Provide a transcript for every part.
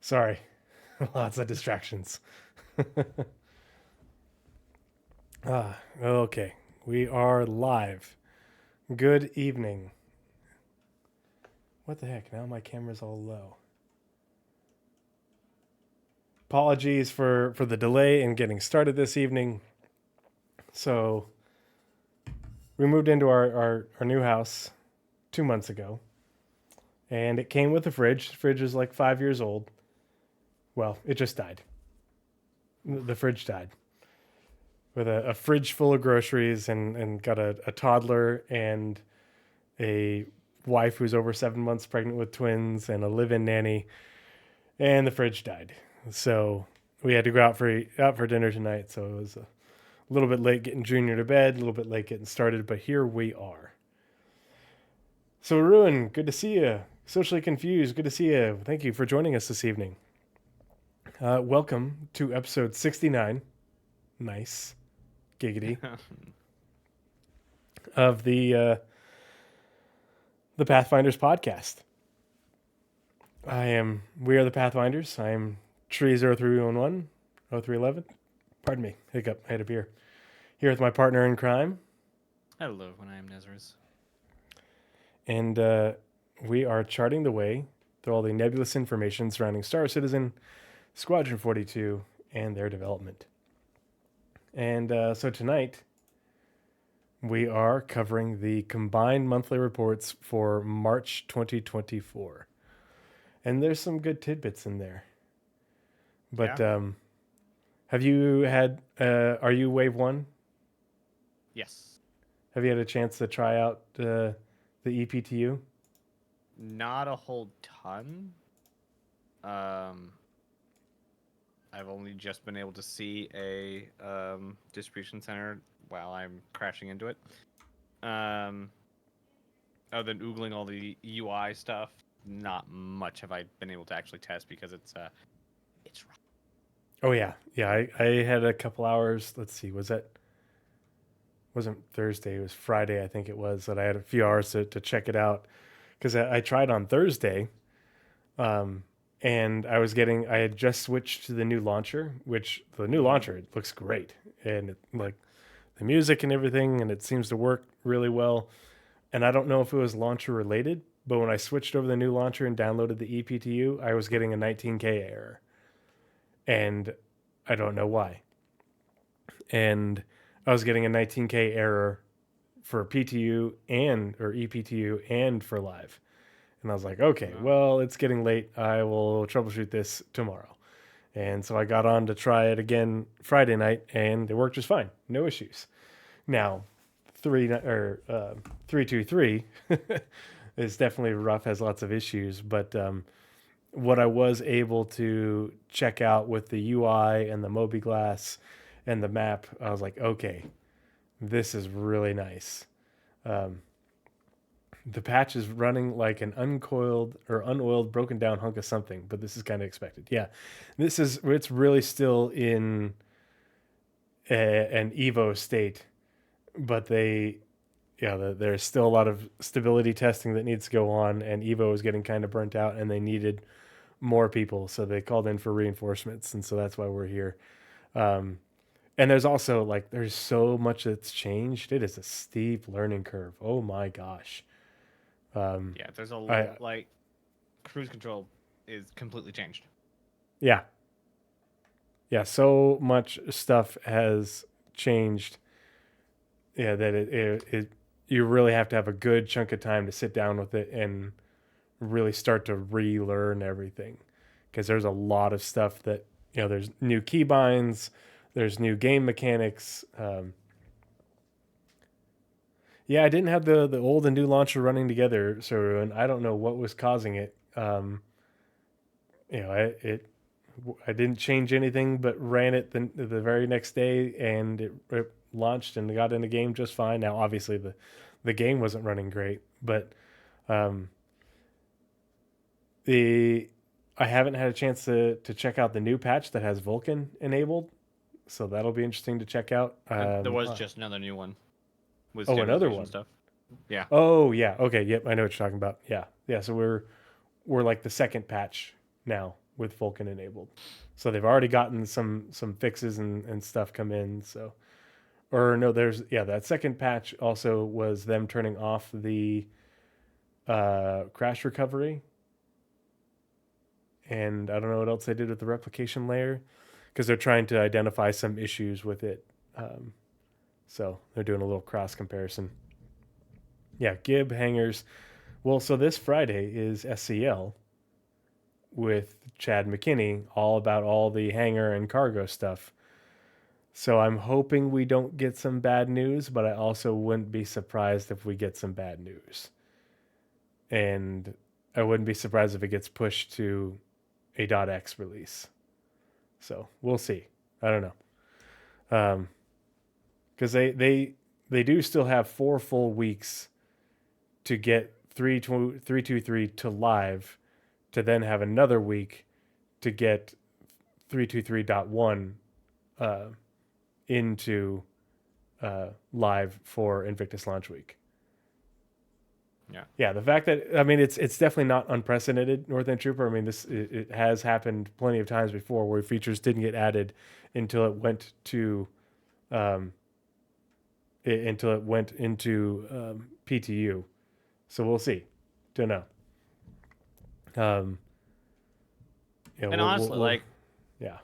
Sorry. Lots of distractions. Okay. We are live. Good evening. What the heck? Now my camera's all low. Apologies for the delay in getting started this evening. So, we moved into our new house 2 months ago. And it came with a fridge. The fridge is like 5 years old. Well, it just died. The fridge died. With a fridge full of groceries and got a toddler and a wife who's over 7 months pregnant with twins and a live-in nanny, and the fridge died. So we had to go out for dinner tonight. So it was a little bit late getting Junior to bed, a little bit late getting started, but here we are. So Ruin, good to see you. Socially Confused, good to see you. Thank you for joining us this evening. Welcome to episode 69. Nice. Giggity. Of the Pathfinders podcast. We are the Pathfinders. I am Tree0311, 0311. Pardon me, hiccup, I had a beer. Here with my partner in crime. Hello, and I am Nazeris. And we are charting the way through all the nebulous information surrounding Star Citizen, Squadron 42, and their development. And so tonight, we are covering the combined monthly reports for March 2024. And there's some good tidbits in there. But have you had, are you Wave 1? Yes. Have you had a chance to try out the EPTU? Not a whole ton. I've only just been able to see a distribution center while I'm crashing into it. Other than oogling all the UI stuff, not much have I been able to actually test because it's rough. Oh yeah. I had a couple hours. Let's see, wasn't Thursday, it was Friday, I think it was, that I had a few hours to check it out. Because I tried on Thursday, and I had just switched to the new launcher, which the new launcher, it looks great. And like the music and everything, and it seems to work really well. And I don't know if it was launcher related, but when I switched over the new launcher and downloaded the EPTU, I was getting a 19K error. And I don't know why. And I was getting a 19K error for PTU or EPTU and for live. And I was like, okay, well, it's getting late. I will troubleshoot this tomorrow. And so I got on to try it again Friday night, and it worked just fine. No issues. Now, 323 is definitely rough, has lots of issues, but what I was able to check out with the UI and the mobiGlass and the map, I was like, okay, this is really nice. The patch is running like an unoiled, broken down hunk of something, but this is kind of expected. Yeah, it's really still in an Evo state, but there's still a lot of stability testing that needs to go on, and Evo is getting kind of burnt out, and they needed more people, so they called in for reinforcements, and so that's why we're here. And there's also there's so much that's changed. It is a steep learning curve. Oh my gosh. There's a lot, cruise control is completely changed. Yeah. Yeah, so much stuff has changed. Yeah, that it you really have to have a good chunk of time to sit down with it and really start to relearn everything. Because there's a lot of stuff that, there's new keybinds, there's new game mechanics. Yeah, I didn't have the old and new launcher running together, so I don't know what was causing it. I didn't change anything, but ran it the very next day, and it launched and got in the game just fine. Now, obviously, the game wasn't running great, but I haven't had a chance to check out the new patch that has Vulkan enabled, so that'll be interesting to check out. There was just another new one. With another one. Stuff. Yeah. Oh yeah. Okay. Yep. I know what you're talking about. Yeah. Yeah. So we're like the second patch now with Vulkan enabled. So they've already gotten some fixes and stuff come in. So, or no, that second patch also was them turning off the crash recovery, and I don't know what else they did with the replication layer, because they're trying to identify some issues with it. So they're doing a little cross comparison. Yeah, Gib hangers. Well, so this Friday is SCL with Chad McKinney, all about all the hangar and cargo stuff. So I'm hoping we don't get some bad news, but I also wouldn't be surprised if we get some bad news. And I wouldn't be surprised if it gets pushed to a .x release. So we'll see. I don't know. Because they do still have 4 full weeks to get 323 to live, to then have another week to get 323.1 into live for Invictus launch week. Yeah. The fact that, I mean, it's definitely not unprecedented, North End Trooper. I mean, it has happened plenty of times before where features didn't get added until it went to PTU. So we'll see. Don't know. And honestly, yeah.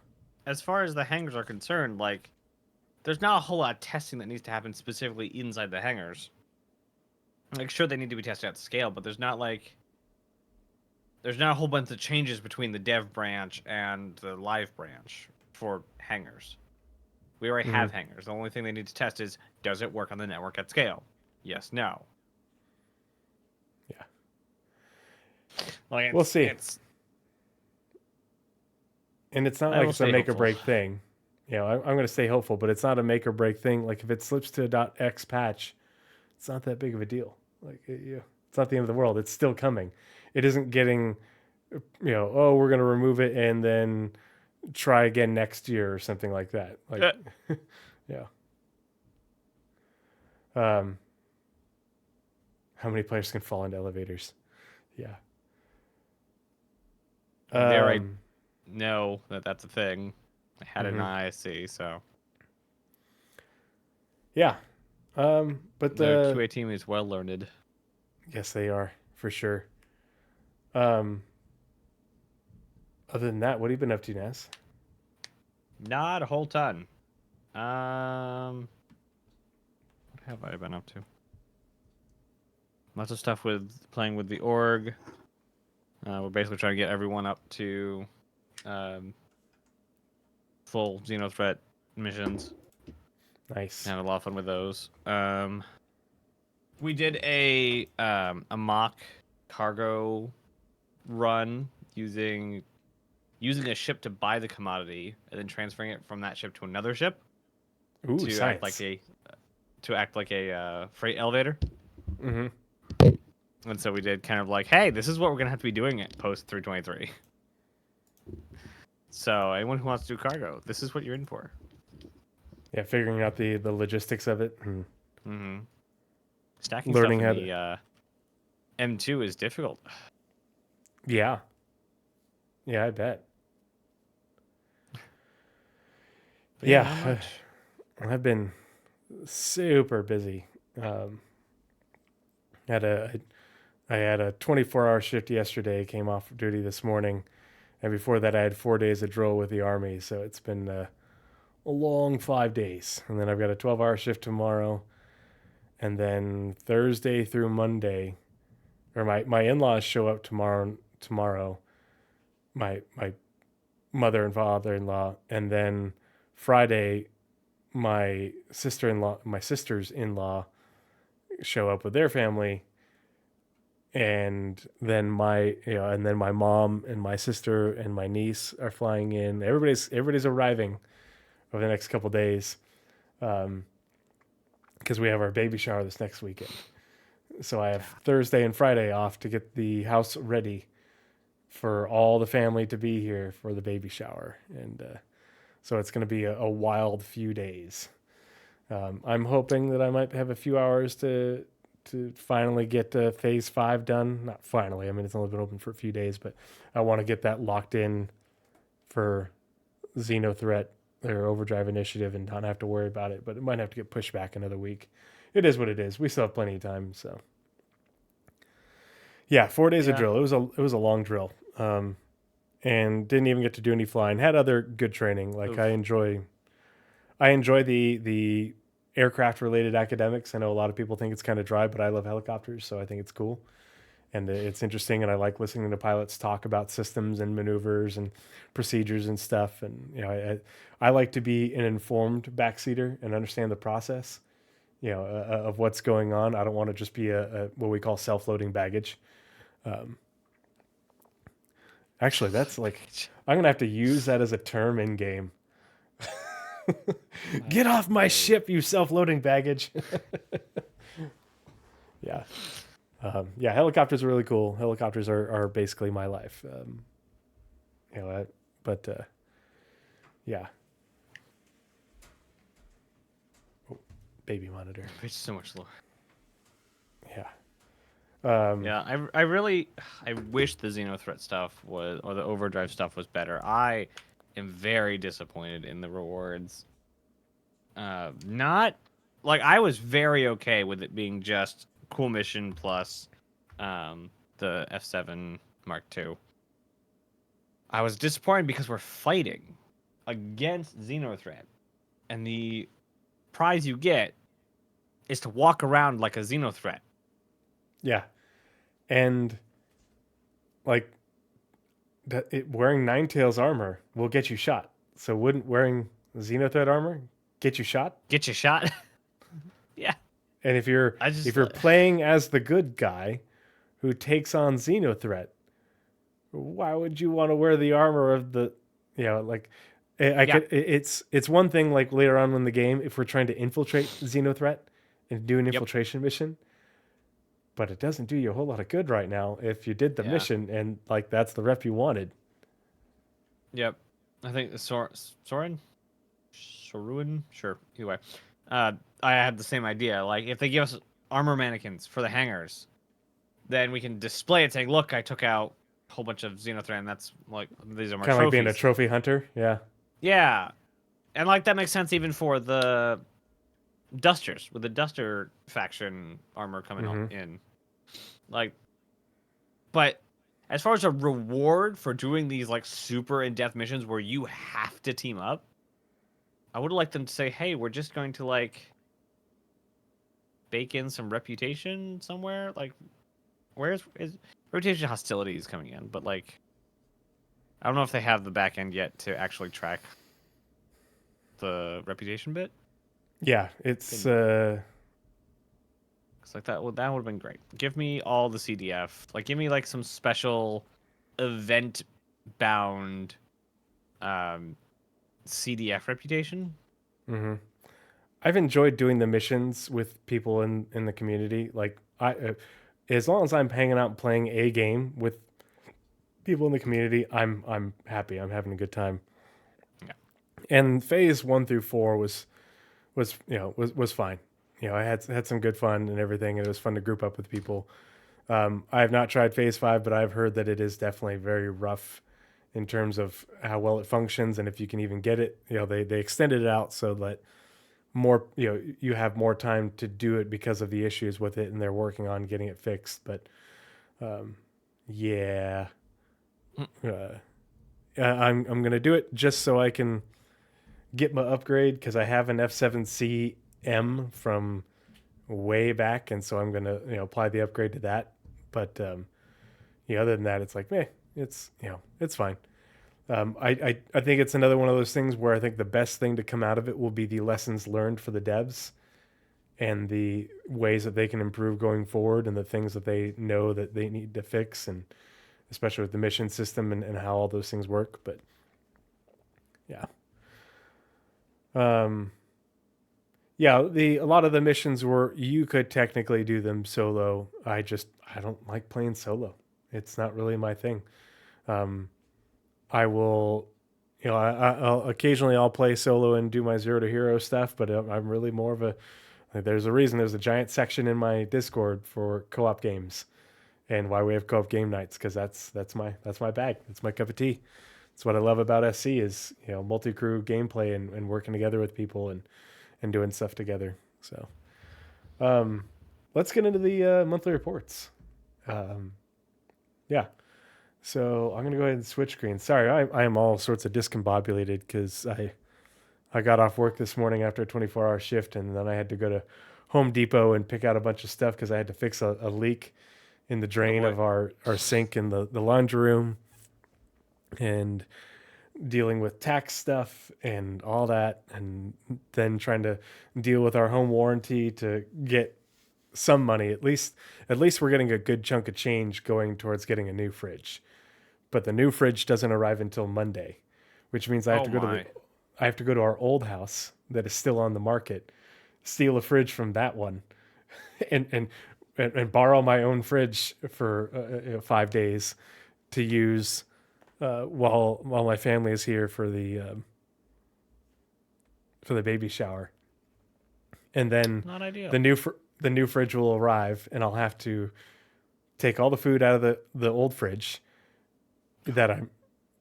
As far as the hangars are concerned, like, there's not a whole lot of testing that needs to happen specifically inside the hangars. Like, sure, they need to be tested at scale, but there's not a whole bunch of changes between the dev branch and the live branch for hangars. We already have hangars. The only thing they need to test is, does it work on the network at scale? Yes, no. Yeah. Like, we'll see. And it's not like it's a make or break thing. You know, I'm going to stay hopeful, but it's not a make or break thing. Like, if it slips to a .x patch, it's not that big of a deal. Like, it's not the end of the world. It's still coming. It isn't getting, oh, we're going to remove it and then try again next year or something like that. Like, yeah. How many players can fall into elevators? Yeah. I know that's a thing. I had it in ISC, so. Yeah. But the QA team is well learned. Yes, they are, for sure. Other than that, what have you been up to, Naz? Not a whole ton. What have I been up to? Lots of stuff with playing with the org. We're basically trying to get everyone up to full Xenothreat missions. Nice. Had a lot of fun with those. We did a mock cargo run using a ship to buy the commodity and then transferring it from that ship to another ship. Ooh, to science. act like a freight elevator. Mm-hmm. And so we did kind of like, hey, this is what we're gonna have to be doing at post 323. So anyone who wants to do cargo, this is what you're in for. Yeah, figuring out the logistics of it. Mm-hmm. Stacking Learning stuff in the M2 is difficult. Yeah. Yeah, I bet. But yeah, I've been super busy. I had a 24-hour shift yesterday, came off duty this morning, and before that I had 4 days of drill with the Army, so it's been a long 5 days. And then I've got a 12-hour shift tomorrow, and then Thursday through Monday, or my in-laws show up tomorrow, my mother and father-in-law, and then Friday my sisters-in-law show up with their family, and then my mom and my sister and my niece are flying in. Everybody's arriving over the next couple days, because we have our baby shower this next weekend. So I have Thursday and Friday off to get the house ready for all the family to be here for the baby shower, and so it's going to be a wild few days. I'm hoping that I might have a few hours to finally get Phase 5 done. Not finally. I mean, it's only been open for a few days, but I want to get that locked in for Xenothreat, their Overdrive initiative, and not have to worry about it. But it might have to get pushed back another week. It is what it is. We still have plenty of time. So yeah, 4 days of drill. It was a long drill, and didn't even get to do any flying. Had other good training. Like I enjoy the aircraft related academics. I know a lot of people think it's kind of dry, but I love helicopters, so I think it's cool. And it's interesting, and I like listening to pilots talk about systems and maneuvers and procedures and stuff. And I like to be an informed backseater and understand the process, of what's going on. I don't want to just be a what we call self-loading baggage. Actually, that's like I'm gonna have to use that as a term in game. Get off my ship, you self-loading baggage. Yeah. Yeah, helicopters are really cool. Helicopters are basically my life. Yeah. Oh, baby monitor. It's so much lower. Yeah. I wish the Xenothreat stuff or the Overdrive stuff was better. I am very disappointed in the rewards. Not like I was very okay with it being just cool mission plus the F7 Mark II. I was disappointed because we're fighting against Xenothreat, and the prize you get is to walk around like a Xenothreat. Yeah. And like wearing Ninetails armor will get you shot. So wouldn't wearing Xenothreat armor get you shot? Get you shot? Yeah. And if you're playing as the good guy who takes on Xenothreat, why would you want to wear the armor of the it's one thing like later on in the game if we're trying to infiltrate Xenothreat and do an infiltration mission. But it doesn't do you a whole lot of good right now if you did the mission and like that's the rep you wanted. Yep. I think Soren? Sure. Either way. I had the same idea. Like, if they give us armor mannequins for the hangars, then we can display it saying, look, I took out a whole bunch of Xenothreat, and that's, like, these are my trophies. Kind of like being a trophy hunter, yeah. Yeah. And, like, that makes sense even for the Dusters, with the Duster faction armor coming in. Like, but as far as a reward for doing these, like, super in-depth missions where you have to team up, I would like them to say, hey, we're just going to, like, bake in some reputation somewhere. Like, where's reputation hostilities coming in? But, like, I don't know if they have the back end yet to actually track the reputation bit. Yeah, it's... like, that would have been great. Give me all the CDF. Like, give me, like, some special event-bound... CDF reputation. Mm-hmm. I've enjoyed doing the missions with people in the community. Like as long as I'm hanging out and playing a game with people in the community, I'm happy. I'm having a good time. Yeah. And phase 1 through 4 was fine. I had some good fun and everything, and it was fun to group up with people. I have not tried phase 5, but I've heard that it is definitely very rough in terms of how well it functions and if you can even get it. They extended it out so that more, you have more time to do it because of the issues with it, and they're working on getting it fixed. But I'm gonna do it just so I can get my upgrade because I have an F7CM from way back, and so I'm gonna apply the upgrade to that. But other than that, it's like it's fine. I think it's another one of those things where I think the best thing to come out of it will be the lessons learned for the devs and the ways that they can improve going forward and the things that they know that they need to fix, and especially with the mission system and how all those things work. But yeah. A lot of the missions were you could technically do them solo. I don't like playing solo. It's not really my thing. I will, I'll occasionally play solo and do my 0 to hero stuff, but I'm really more of there's a reason there's a giant section in my Discord for co-op games and why we have co-op game nights. Cause that's my bag. That's my cup of tea. It's what I love about SC is, multi-crew gameplay and working together with people and doing stuff together. So, let's get into the monthly reports. Yeah. So I'm gonna go ahead and switch screens. Sorry, I am all sorts of discombobulated because I got off work this morning after a 24-hour shift, and then I had to go to Home Depot and pick out a bunch of stuff because I had to fix a leak in the drain of our sink in the laundry room, and dealing with tax stuff and all that, and then trying to deal with our home warranty to get some money. At least we're getting a good chunk of change going towards getting a new fridge. But the new fridge doesn't arrive until Monday, which means I have to go to our old house that is still on the market, steal a fridge from that one, and borrow my own fridge for 5 days to use while my family is here for the baby shower. And then Not ideal. The new fridge will arrive, and I'll have to take all the food out of the old fridge that I'm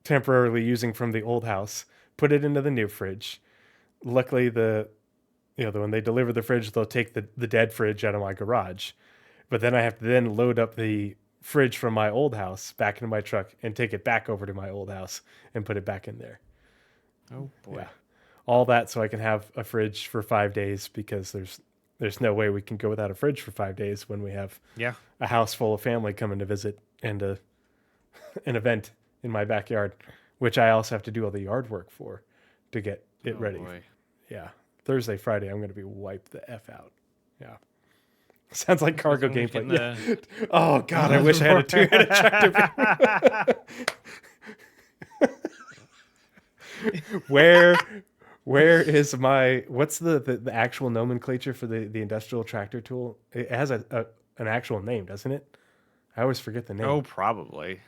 temporarily using from the old house, put it into the new fridge. Luckily, when they deliver the fridge, they'll take the dead fridge out of my garage. But then I have to then load up the fridge from my old house back into my truck and take it back over to my old house and put it back in there. Oh boy. Yeah. All that so I can have a fridge for 5 days, because there's no way we can go without a fridge for 5 days when we have a house full of family coming to visit and an event in my backyard, which I also have to do all the yard work for to get it ready. Boy. Yeah. Thursday, Friday, I'm going to be wiped the F out. Yeah. Sounds like cargo gameplay. Yeah. Oh, God, I wish I had a two-headed tractor beam. Where is what's the actual nomenclature for the industrial tractor tool? It has an actual name, doesn't it? I always forget the name. Oh, probably.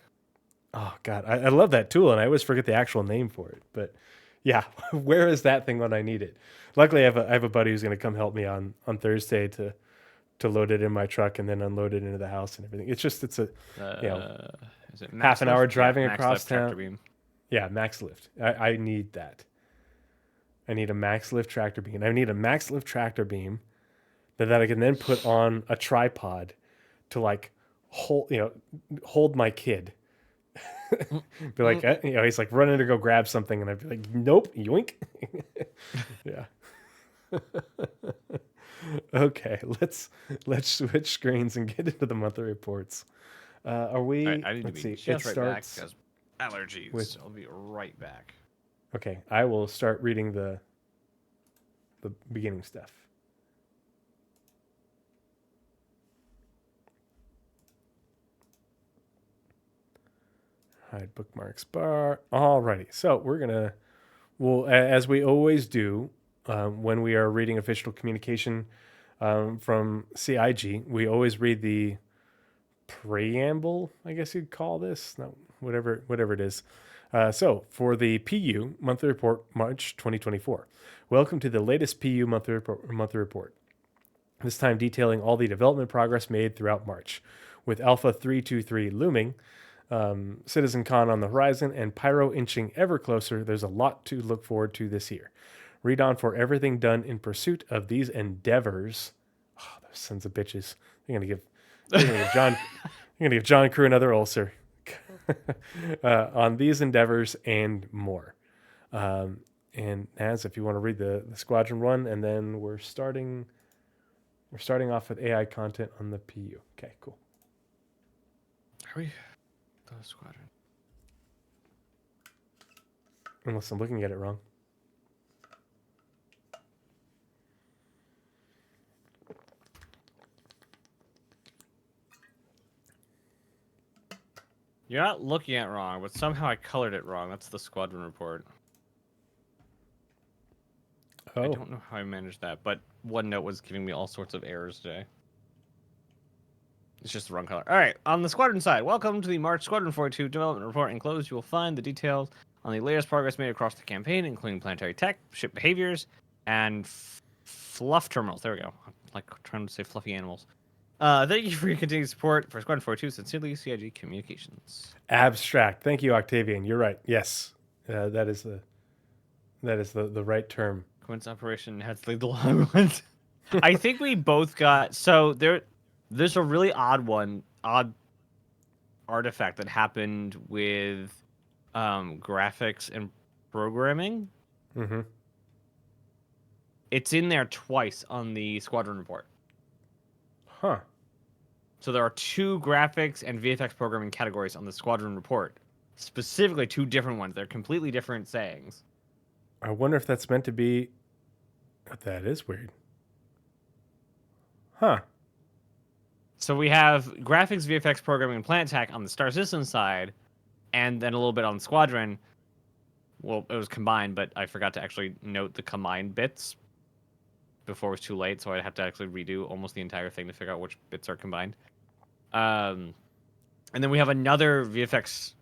Oh, God. I love that tool, and I always forget the actual name for it. But, yeah, where is that thing when I need it? Luckily, I have a buddy who's going to come help me on Thursday to load it in my truck and then unload it into the house and everything. It's a is it half an hour driving max across lift town. tractor beam. Yeah, max lift. I need that. I need a max lift tractor beam. I need a max lift tractor beam that I can then put on a tripod to hold my kid. Be like, he's like running to go grab something, and I'd be like, nope, yoink. Yeah. Okay, let's switch screens and get into the monthly reports. Are we? Right, I need let's to be see. just It right back starts because allergies. I'll be right back. Okay, I will start reading the beginning stuff. Hide bookmarks bar. Alrighty, so we'll, as we always do, when we are reading official communication from CIG, we always read the preamble, I guess you'd call this. No, whatever it is. So for the PU monthly report, March 2024. Welcome to the latest PU monthly report. This time detailing all the development progress made throughout March, with Alpha 323 looming, CitizenCon on the horizon, and Pyro inching ever closer. There's a lot to look forward to this year. Read on for everything done in pursuit of these endeavors. Oh, those sons of bitches! They're gonna give John Crew another ulcer. On these endeavors and more. And Naz, if you want to read the squadron one, and then we're starting off with AI content on the PU. Okay, cool. Are we? The squadron. Unless I'm looking at it wrong. You're not looking at it wrong, but somehow I colored it wrong. That's the squadron report. Oh. I don't know how I managed that, but OneNote was giving me all sorts of errors today. It's just the wrong color. All right, on the squadron side, welcome to the March Squadron 42 development report. Enclosed, you will find the details on the latest progress made across the campaign, including planetary tech, ship behaviors, and fluff terminals. There we go. I'm like trying to say fluffy animals. Thank you for your continued support for Squadron 42. Sincerely, CIG Communications. Abstract. Thank you, Octavian. You're right. Yes. That is the right term. Coincidence operation has to leave the long ones. I think we both got there's a really odd artifact that happened with graphics and programming. Mm-hmm. It's in there twice on the squadron report. Huh. So there are 2 graphics and VFX programming categories on the squadron report. Specifically 2 different ones. They're completely different sayings. I wonder if that's meant to be. That is weird. Huh. So we have graphics, VFX programming, and planet tech on the Star Citizen side, and then a little bit on the squadron. Well, it was combined, but I forgot to actually note the combined bits before it was too late, so I'd have to actually redo almost the entire thing to figure out which bits are combined. And then we have another VFX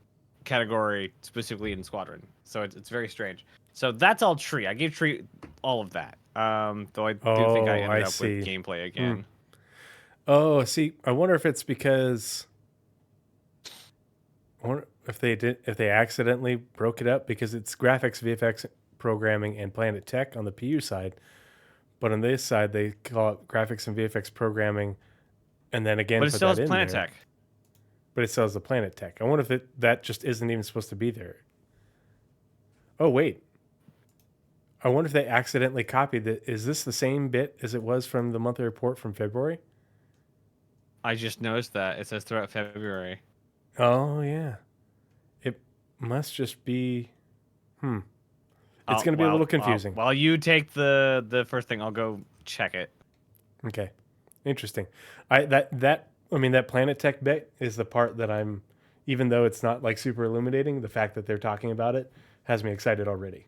category specifically in Squadron, so it's very strange. So that's all Tree. I gave Tree all of that. Though I do think I ended up with gameplay again. Oh, see, I wonder if it's because. I wonder if they accidentally broke it up because it's graphics, VFX programming, and Planet Tech on the PU side, but on this side they call it graphics and VFX programming, and then again but it put still that has in Planet there. Tech. But it still has the Planet Tech. I wonder if that just isn't even supposed to be there. Oh wait, I wonder if they accidentally copied it. Is this the same bit as it was from the monthly report from February? I just noticed that it says throughout February. Oh yeah, it must just be. It's going to be a little confusing. While you take the first thing, I'll go check it. Okay, interesting. That Planet Tech bit is the part that I'm, even though it's not like super illuminating, the fact that they're talking about it has me excited already.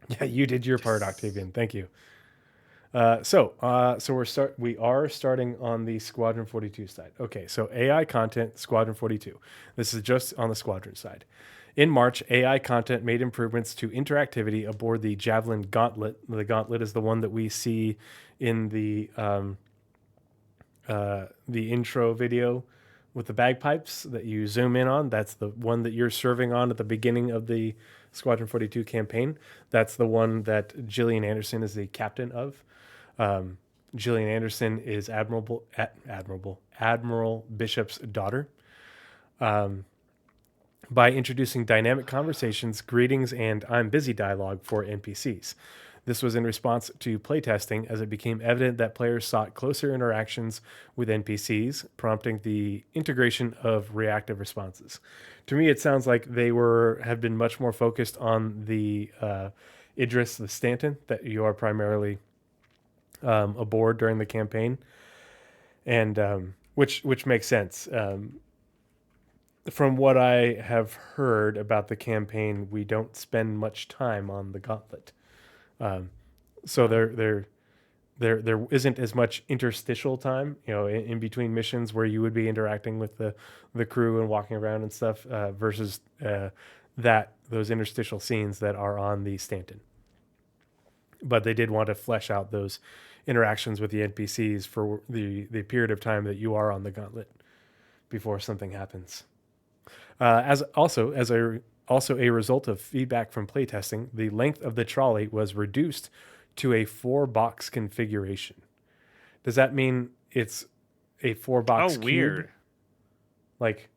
Yeah, you did your part, Octavian. Thank you. So we are starting on the Squadron 42 side. Okay, so AI content, Squadron 42. This is just on the Squadron side. In March, AI content made improvements to interactivity aboard the Javelin Gauntlet. The Gauntlet is the one that we see in the intro video with the bagpipes that you zoom in on. That's the one that you're serving on at the beginning of the Squadron 42 campaign. That's the one that Gillian Anderson is the captain of. Gillian Anderson is Admiral Bishop's daughter. By introducing dynamic conversations, greetings, and I'm busy dialogue for NPCs. This was in response to playtesting as it became evident that players sought closer interactions with NPCs, prompting the integration of reactive responses. To me, it sounds like they have been much more focused on the Idris, the Stanton, that you are primarily aboard during the campaign, and which makes sense. From what I have heard about the campaign, we don't spend much time on the Gauntlet, so there isn't as much interstitial time, in between missions where you would be interacting with the crew and walking around and stuff, versus those interstitial scenes that are on the Stanton. But they did want to flesh out those interactions with the NPCs for the period of time that you are on the Gauntlet before something happens. As a result of feedback from playtesting, the length of the trolley was reduced to a 4-box configuration. Does that mean it's a 4-box cube? Weird. Like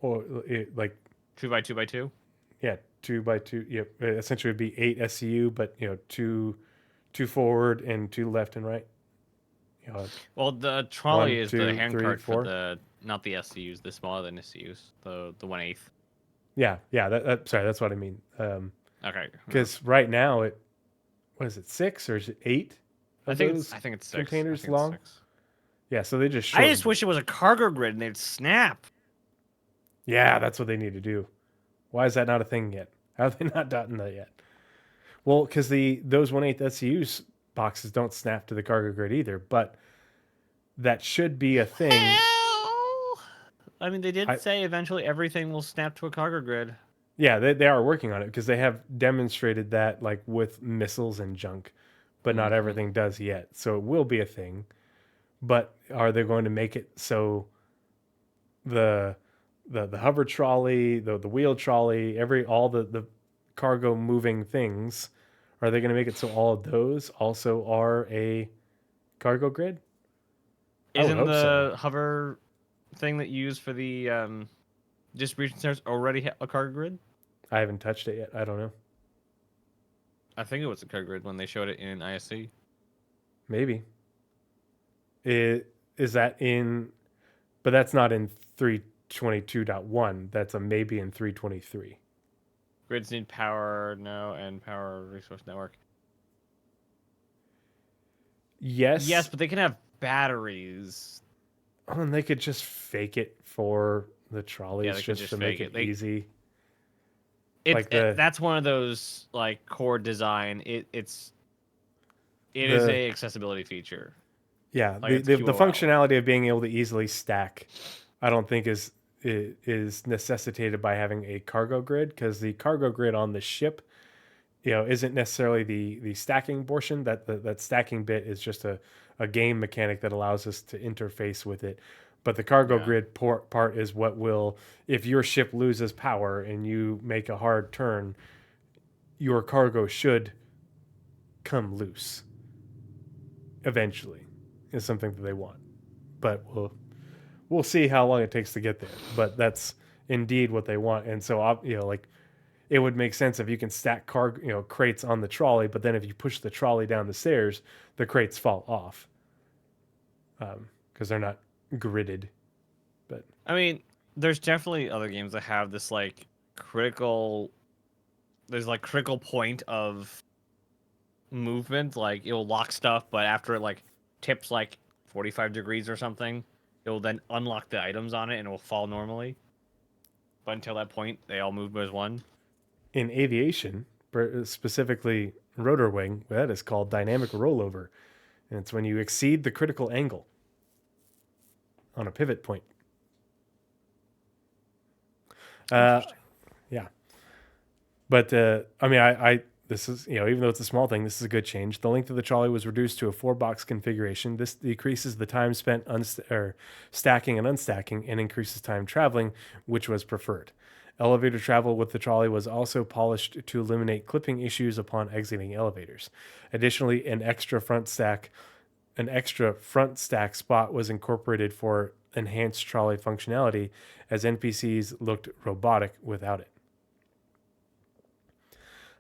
2 by 2 by 2? Yeah, 2 by 2. Yep. Essentially it would be 8 SCU, but 2 forward and 2 left and right. Well, the trolley 1, is 2, the handcart 3, 4. for not the SCUs, the smaller than SCUs, the 1/8. Yeah. Sorry, that's what I mean. Okay. Because right now what is it, 6 or is it 8? I think it's 6 containers long. 6. Yeah, so they just. I just wish it was a cargo grid and they'd snap. Yeah, that's what they need to do. Why is that not a thing yet? How have they not done that yet? Well, because those 1/8 SCU boxes don't snap to the cargo grid either, but that should be a thing. I mean, they did say eventually everything will snap to a cargo grid. Yeah, they are working on it because they have demonstrated that, like, with missiles and junk, but not everything does yet. So it will be a thing. But are they going to make it so the the hover trolley, the wheel trolley, all the cargo moving things. Are they going to make it so all of those also are a cargo grid? I would Isn't hope so. the hover thing that you use for the distribution centers already a cargo grid? I haven't touched it yet. I don't know. I think it was a cargo grid when they showed it in ISC. Maybe. Is that in? But that's not in 322.1. That's a maybe in 323. Grids need power, no, and power resource network. Yes. Yes, but they can have batteries. Oh, and they could just fake it for the trolleys, Yeah, they could just just to make fake it it. easy. That's one of those like core design. It is a accessibility feature. Yeah, Like the QOL. functionality of being able to easily stack, I don't think is necessitated by having a cargo grid, because the cargo grid on the ship, isn't necessarily the stacking portion. That stacking bit is just a game mechanic that allows us to interface with it. But the cargo grid part is what will, if your ship loses power and you make a hard turn, your cargo should come loose eventually, is something that they want. But we'll see how long it takes to get there. But that's indeed what they want. And so, like, it would make sense if you can stack crates on the trolley, but then if you push the trolley down the stairs, the crates fall off because they're not gridded. But I mean, there's definitely other games that have this like critical. There's like critical point of movement. Like it will lock stuff, but after it like tips like 45 degrees or something, it will then unlock the items on it and it will fall normally. But until that point, they all move as one. in aviation, specifically rotor wing, that is called dynamic rollover. And it's when you exceed the critical angle on a pivot point. Yeah. But I mean, I this is, even though it's a small thing, this is a good change. The length of the trolley was reduced to a 4-box configuration. This decreases the time spent stacking and unstacking and increases time traveling, which was preferred. Elevator travel with the trolley was also polished to eliminate clipping issues upon exiting elevators. Additionally, an extra front stack spot was incorporated for enhanced trolley functionality, as NPCs looked robotic without it.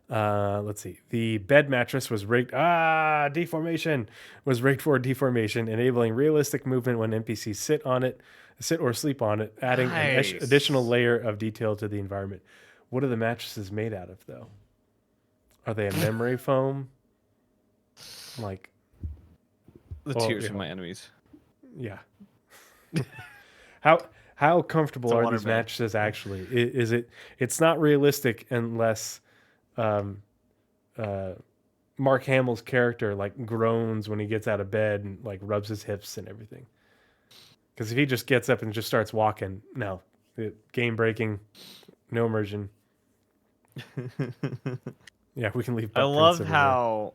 Let's see. The bed mattress was rigged. Deformation was rigged for deformation, enabling realistic movement when NPCs sit or sleep on it, adding an additional layer of detail to the environment. What are the mattresses made out of, though? Are they a memory foam? Like the tears from my enemies. Yeah. How comfortable are these mattresses actually? Is it? It's not realistic unless Mark Hamill's character like groans when he gets out of bed and like rubs his hips and everything. Because if he just gets up and just starts walking, no, game breaking, no immersion. Yeah, we can leave. I love how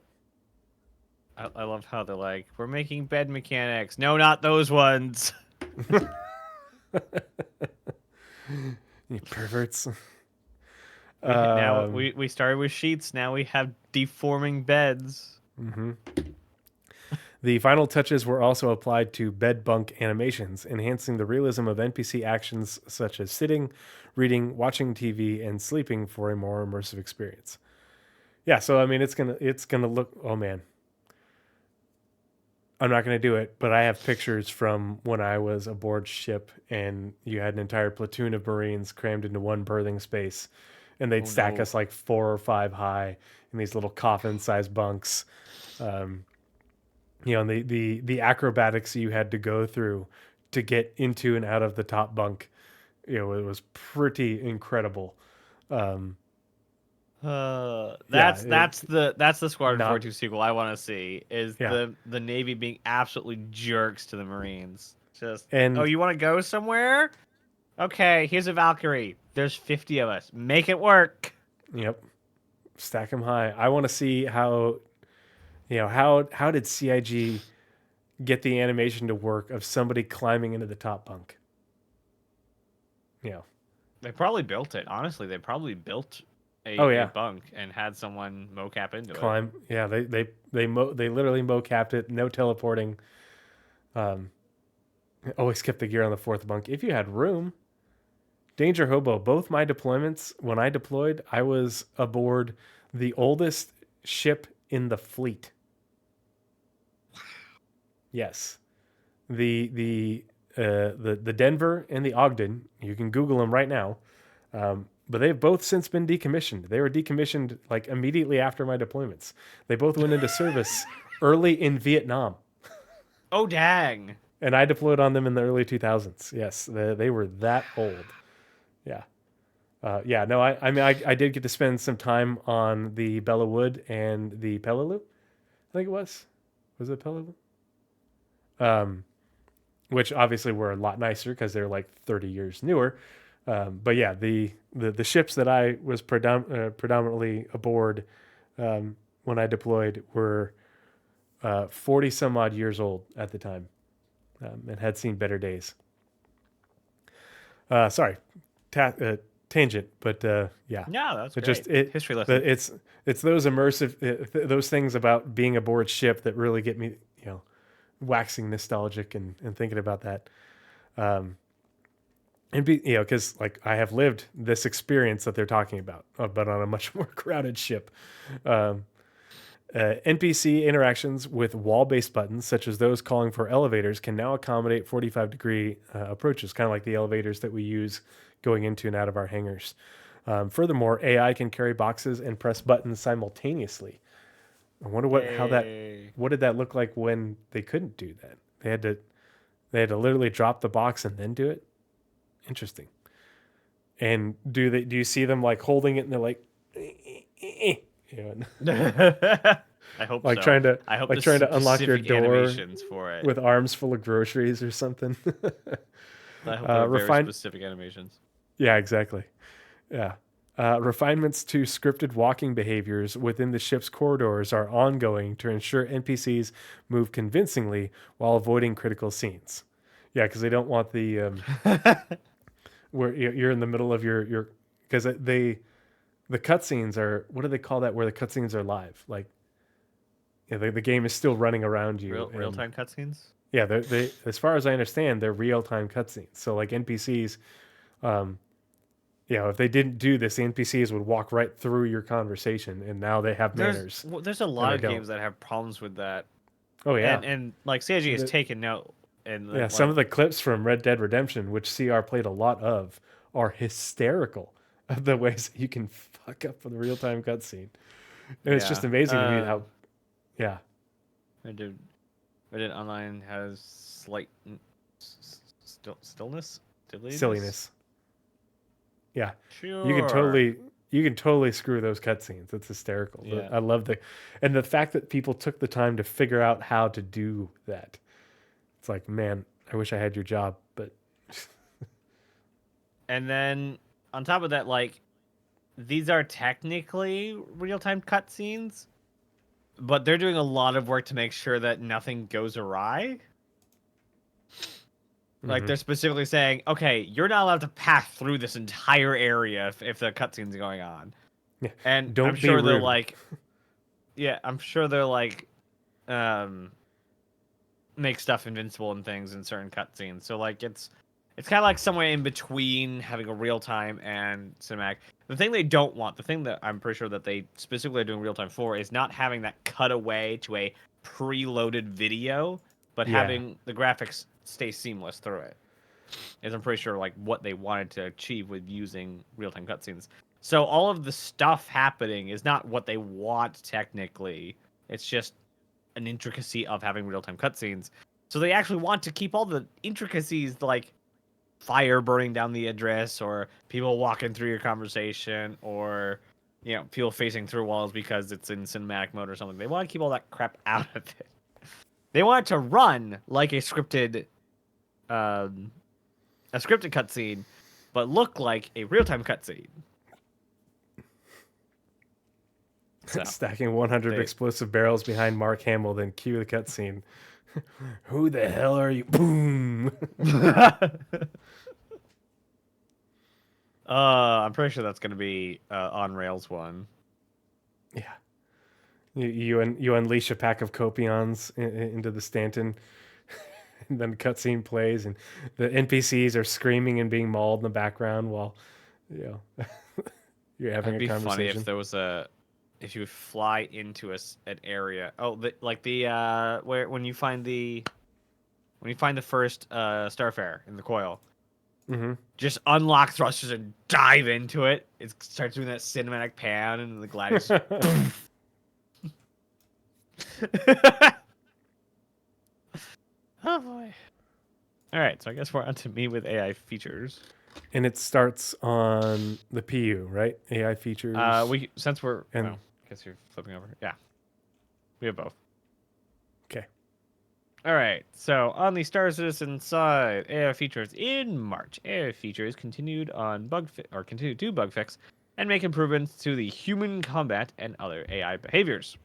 they're like, we're making bed mechanics. No, not those ones. You perverts. Now we started with sheets. Now we have deforming beds. Mm-hmm. The final touches were also applied to bed bunk animations, enhancing the realism of NPC actions such as sitting, reading, watching TV, and sleeping for a more immersive experience. Yeah, so I mean, it's gonna look. Oh man, I'm not gonna do it, but I have pictures from when I was aboard ship, and you had an entire platoon of Marines crammed into one berthing space, and they'd stack us like 4 or 5 high in these little coffin-sized bunks. And the acrobatics you had to go through to get into and out of the top bunk, it was pretty incredible. That's the Squadron 42 sequel I want to see, is the Navy being absolutely jerks to the Marines. You want to go somewhere? Okay, here's a Valkyrie. There's 50 of us. Make it work. Yep. Stack them high. I want to see how did CIG get the animation to work of somebody climbing into the top bunk? you know. They probably built it. Honestly, they probably built Oh a yeah, bunk and had someone mocap into it. climb. Yeah, they literally mocapped it. No teleporting. Um, always kept the gear on the fourth bunk if you had room. Danger Hobo. Both my deployments, when I deployed, I was aboard the oldest ship in the fleet. Yes, the Denver and the Ogden. You can Google them right now. But they've both since been decommissioned. They were decommissioned like immediately after my deployments. They both went into service early in Vietnam, Oh dang! and I deployed on them in the early 2000s. Yes, they were that old. Yeah. Yeah, no, I mean, I did get to spend some time on the Bella Wood and the Peleliu. I think it was. Was it Peleliu? Um, which obviously were a lot nicer because they're like 30 years newer. But yeah, the ships that I was predominantly aboard when I deployed were 40 some odd years old at the time and had seen better days. Sorry, tangent, but yeah, Yeah, that's it great. just it History lesson. it's those immersive those things about being aboard ship that really get me, waxing nostalgic and thinking about that. And because like I have lived this experience that they're talking about, but on a much more crowded ship. Um, NPC interactions with wall-based buttons, such as those calling for elevators, can now accommodate 45-degree approaches, kind of like the elevators that we use going into and out of our hangars. Furthermore, AI can carry boxes and press buttons simultaneously. I wonder Yay. what did that look like when they couldn't do that? They had to literally drop the box and then do it. Interesting. And do you see them like holding it and they're like, I hope like so. trying to I hope like the trying to unlock your specific door animations for it. with arms full of groceries or something. I hope they're very refine specific animations. Yeah, exactly. Yeah. Refinements to scripted walking behaviors within the ship's corridors are ongoing to ensure NPCs move convincingly while avoiding critical scenes. Yeah, because they don't want the where you're in the middle of your because the cutscenes are, what do they call that? Where the cutscenes are live, like the game is still running around you. Real time cutscenes. Yeah, they as far as I understand, they're real time cutscenes. So like NPCs, um, if they didn't do this, the NPCs would walk right through your conversation, and now they have manners. There's a lot of games that have problems with that, Oh yeah, and like CIG has The- taken note, and yeah. Some of the clips from Red Dead Redemption, which CR played a lot of, are hysterical. Of the ways you can fuck up with a real time cutscene, and it's just amazing to me how, yeah. Red Dead Online has slight stillness, Silliness. Yeah, Sure. you can totally screw those cutscenes. It's hysterical. Yeah. I love the fact that people took the time to figure out how to do that. It's like, man, I wish I had your job, but. And then on top of that, like, these are technically real-time cutscenes, but they're doing a lot of work to make sure that nothing goes awry. Like, they're specifically saying, okay, you're not allowed to pass through this entire area if the cutscene's going on. Yeah. And Don't I'm be sure they're rude. like, yeah, I'm sure they're like, make stuff invincible and things in certain cutscenes. So like it's kind of like somewhere in between having a real time and cinematic. The thing they don't want, the thing that I'm pretty sure that they specifically are doing real time for, is not having that cutaway to a preloaded video, but Yeah. having the graphics stay seamless through it. Is I'm pretty sure like what they wanted to achieve with using real time cutscenes. So all of the stuff happening is not what they want technically. It's just an intricacy of having real time cutscenes. So they actually want to keep all the intricacies, like fire burning down the address, or people walking through your conversation, or people facing through walls because it's in cinematic mode or something. They want to keep all that crap out of it. They want it to run like a scripted cutscene, but look like a real time cutscene. So, Stacking 100 explosive barrels behind Mark Hamill, then cue the cutscene. Who the hell are you? Boom! I'm pretty sure that's gonna be on Rails one. Yeah. You unleash a pack of Copions into the Stanton, and then cutscene plays, and the NPCs are screaming and being mauled in the background while, you know, you're having It'd a be funny if conversation. there was if you would fly into an area. Oh, like the where when you find the first Starfare in the coil, Mm-hmm. just unlock thrusters and dive into it. It starts doing that cinematic pan, and the gliders. Oh boy. All right, so I guess we're on to me with AI features. And it starts on the PU, right? AI features. We since we're And well, I guess you're flipping over. Yeah, we have both. okay. All right, so on the Star Citizen side, AI features in March. AI features continued to bug fix and make improvements to the human combat and other AI behaviors.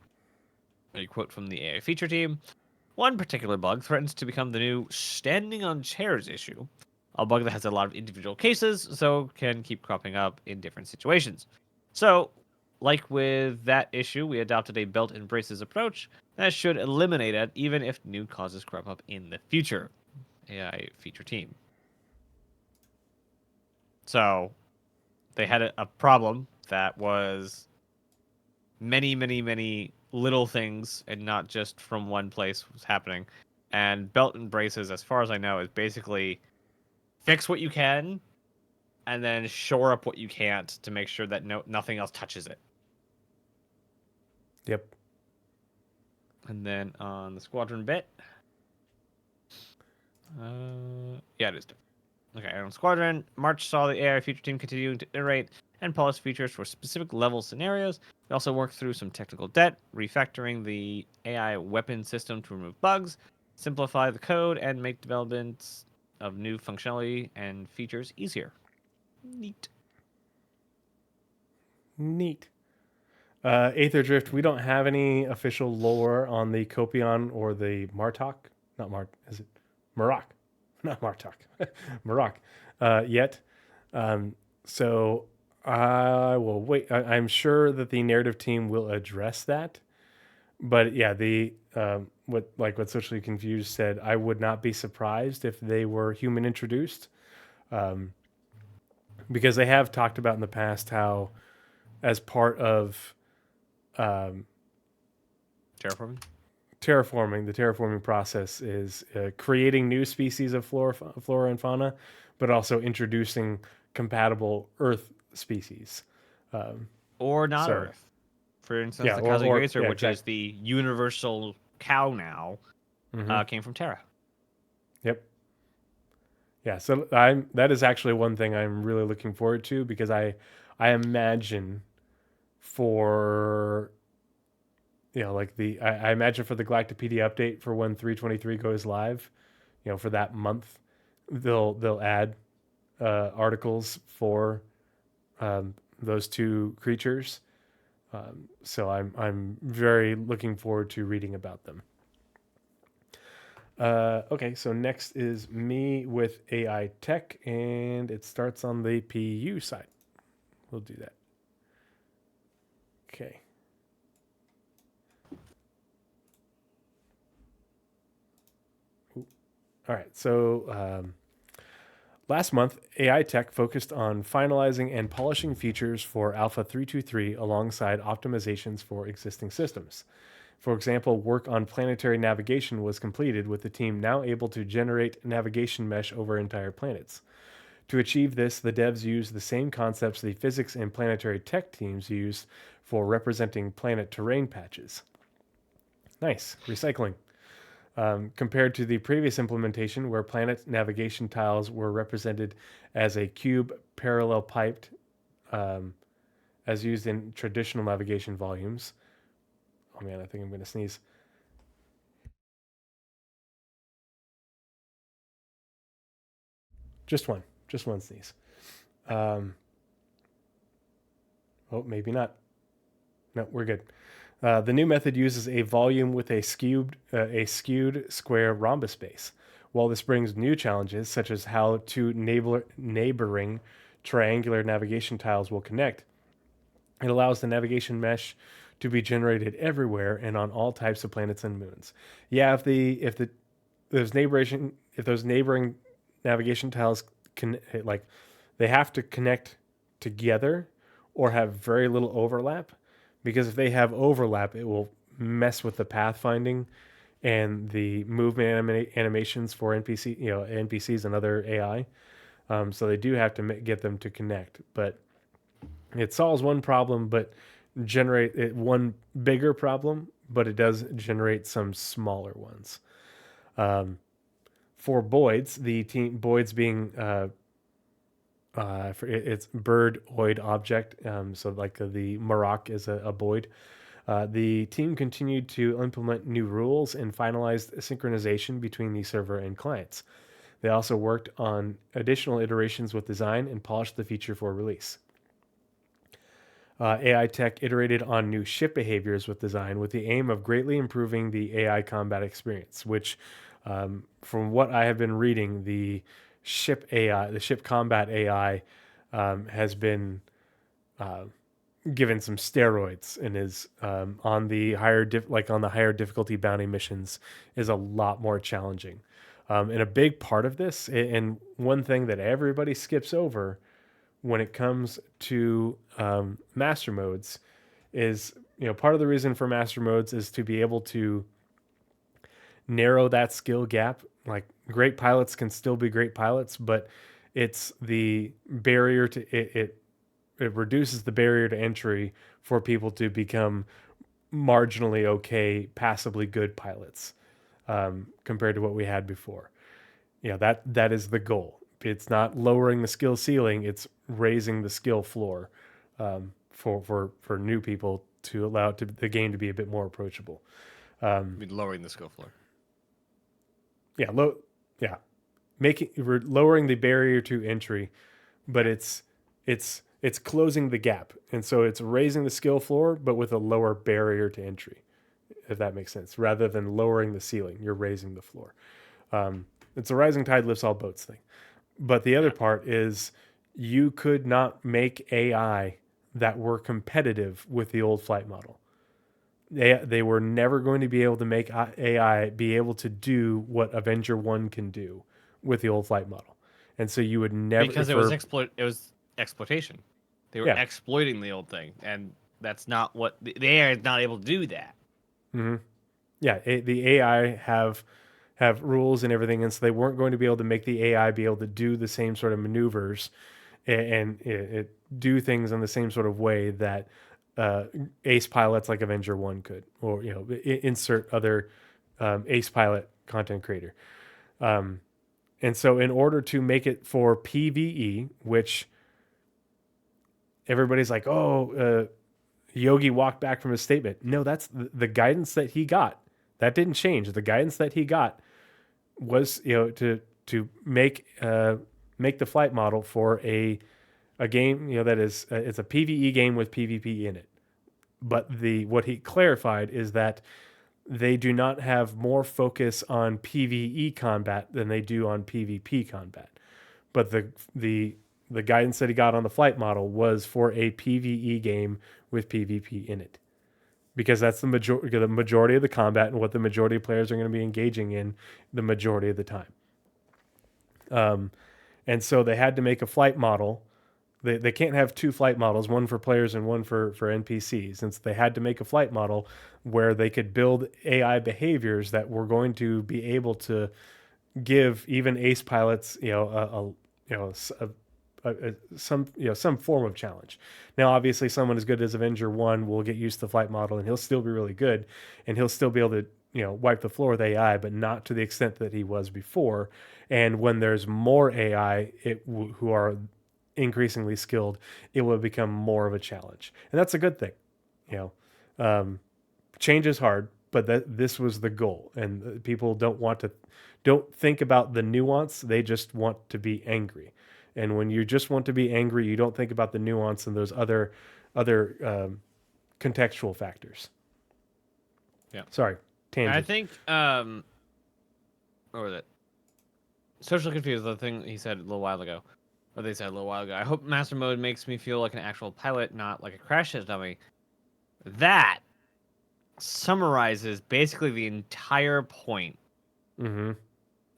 A quote from the AI feature team: "One particular bug threatens to become the new standing on chairs issue, a bug that has a lot of individual cases, so can keep cropping up in different situations. So, like with that issue, we adopted a belt and braces approach that should eliminate it even if new causes crop up in the future." AI feature team. So, they had a problem that was many, many, many little things and not just from one place was happening. And belt and braces, as far as I know, is basically fix what you can and then shore up what you can't to make sure that nothing else touches it. Yep. And then on the squadron bit, yeah, it is different. Okay, on squadron, March saw the AI feature team continuing to iterate and polish features for specific level scenarios. We also worked through some technical debt, refactoring the AI weapon system to remove bugs, simplify the code, and make development of new functionality and features easier. Neat. Neat. Aether Drift, we don't have any official lore on the Copion or the Martok. Not Mart, is it? Marok. Not Martok. Marok yet. So I will wait. I'm sure that the narrative team will address that. But yeah, the what Socially Confused said, I would not be surprised if they were human introduced, because they have talked about in the past how, as part of um, Terraforming? the terraforming process is creating new species of flora and fauna, but also introducing compatible Earth species. Um, Or not so Earth. For instance, yeah, the or Kazu Racer, yeah, which is exactly. the universal cow now, Hmm. came from Terra. Yep. Yeah. So that is actually one thing I'm really looking forward to, because I imagine for like I imagine for the Galactopedia update for when 323 goes live, for that month, they'll add articles for those two creatures. So I'm very looking forward to reading about them. Okay, so next is me with AI tech, and it starts on the PU side. We'll do that. Okay. Ooh. All right, so last month, AI Tech focused on finalizing and polishing features for Alpha 323 alongside optimizations for existing systems. For example, work on planetary navigation was completed, with the team now able to generate navigation mesh over entire planets. To achieve this, the devs used the same concepts the physics and planetary tech teams used for representing planet terrain patches. Nice, recycling. Compared to the previous implementation, where planet navigation tiles were represented as a cube parallel piped, um, as used in traditional navigation volumes. Oh man, I think I'm going to sneeze. Just one sneeze. Um, oh, maybe not. No, we're good. The new method uses a volume with a skewed square rhombus base. While this brings new challenges, such as how two neighboring triangular navigation tiles will connect, it allows the navigation mesh to be generated everywhere and on all types of planets and moons. Yeah, if those neighboring navigation tiles can like they have to connect together or have very little overlap, because if they have overlap, it will mess with the pathfinding and the movement animations for NPCs and other AI. So they do have to get them to connect, but it solves one problem, but generate it one bigger problem, but it does generate some smaller ones. For Boyd's, the team Boyd's being it's bird-oid object. So like the Maroc is a Boyd. The team continued to implement new rules and finalized synchronization between the server and clients. They also worked on additional iterations with design and polished the feature for release. AI Tech iterated on new ship behaviors with design with the aim of greatly improving the AI combat experience, which, from what I have been reading, the ship AI, the ship combat AI, has been given some steroids and is on the higher difficulty bounty missions is a lot more challenging. And a big part of this, and one thing that everybody skips over when it comes to master modes, is part of the reason for master modes is to be able to narrow that skill gap. Like, great pilots can still be great pilots, but it's the barrier to it reduces the barrier to entry for people to become marginally okay, passably good pilots, compared to what we had before. That is the goal. It's not lowering the skill ceiling; it's raising the skill floor, for new people to allow the game to be a bit more approachable. Lowering the skill floor. Yeah, we're lowering the barrier to entry, but it's closing the gap, and so it's raising the skill floor, but with a lower barrier to entry, if that makes sense. Rather than lowering the ceiling, you're raising the floor. It's a rising tide lifts all boats thing. But the other part is you could not make AI that were competitive with the old flight model. They were never going to be able to make AI be able to do what Avenger 1 can do with the old flight model. And so you would never, because it was exploitation. They were Yeah. exploiting the old thing, and that's not what the AI is not able to do that. Mm-hmm. Yeah, the AI have rules and everything, and so they weren't going to be able to make the AI be able to do the same sort of maneuvers and do things in the same sort of way that ace pilots like Avenger 1 could, or insert other ace pilot content creator. And so in order to make it for PvE, which everybody's like, Yogi walked back from his statement. No, that's the guidance that he got. That didn't change. The guidance that he got was to make the flight model for a game that is it's a PvE game with PvP in it. But what he clarified is that they do not have more focus on PvE combat than they do on PvP combat. But the guidance that he got on the flight model was for a PvE game with PvP in it, because that's the majority of the combat and what the majority of players are going to be engaging in the majority of the time. And so they had to make a flight model. They can't have two flight models, one for players and one for NPCs, since they had to make a flight model where they could build AI behaviors that were going to be able to give even ace pilots, some form of challenge. Now, obviously, someone as good as Avenger 1 will get used to the flight model, and he'll still be really good, and he'll still be able to wipe the floor with AI, but not to the extent that he was before. And when there's more AI who are increasingly skilled, it will become more of a challenge, and that's a good thing. Change is hard, but this was the goal, and people don't think about the nuance. They just want to be angry. And when you just want to be angry, you don't think about the nuance and those other contextual factors. Yeah. Sorry, tangent. I think what was it? Social confused, the thing he said a little while ago. what they said a little while ago. I hope master mode makes me feel like an actual pilot, not like a crash test dummy. That summarizes basically the entire point Mm-hmm.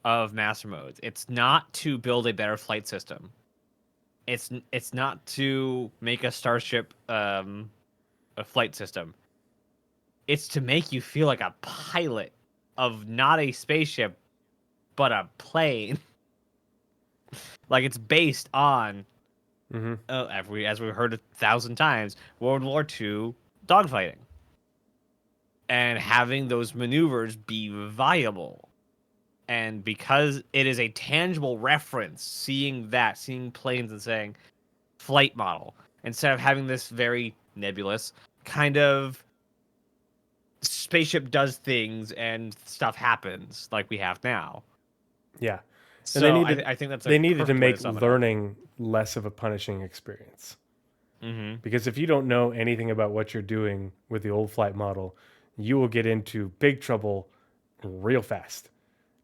of master modes. It's not to build a better flight system. It's not to make a starship a flight system. It's to make you feel like a pilot of not a spaceship but a plane. Like it's based on Mm-hmm. as we've heard 1,000 times, World War II dogfighting. And having those maneuvers be viable. And because it is a tangible reference, seeing planes and saying flight model, instead of having this very nebulous kind of spaceship does things and stuff happens like we have now. Yeah. And So I think that's a they needed to perfect way to make sum it up. learning less of a punishing experience. Mm-hmm. Because if you don't know anything about what you're doing with the old flight model, you will get into big trouble real fast.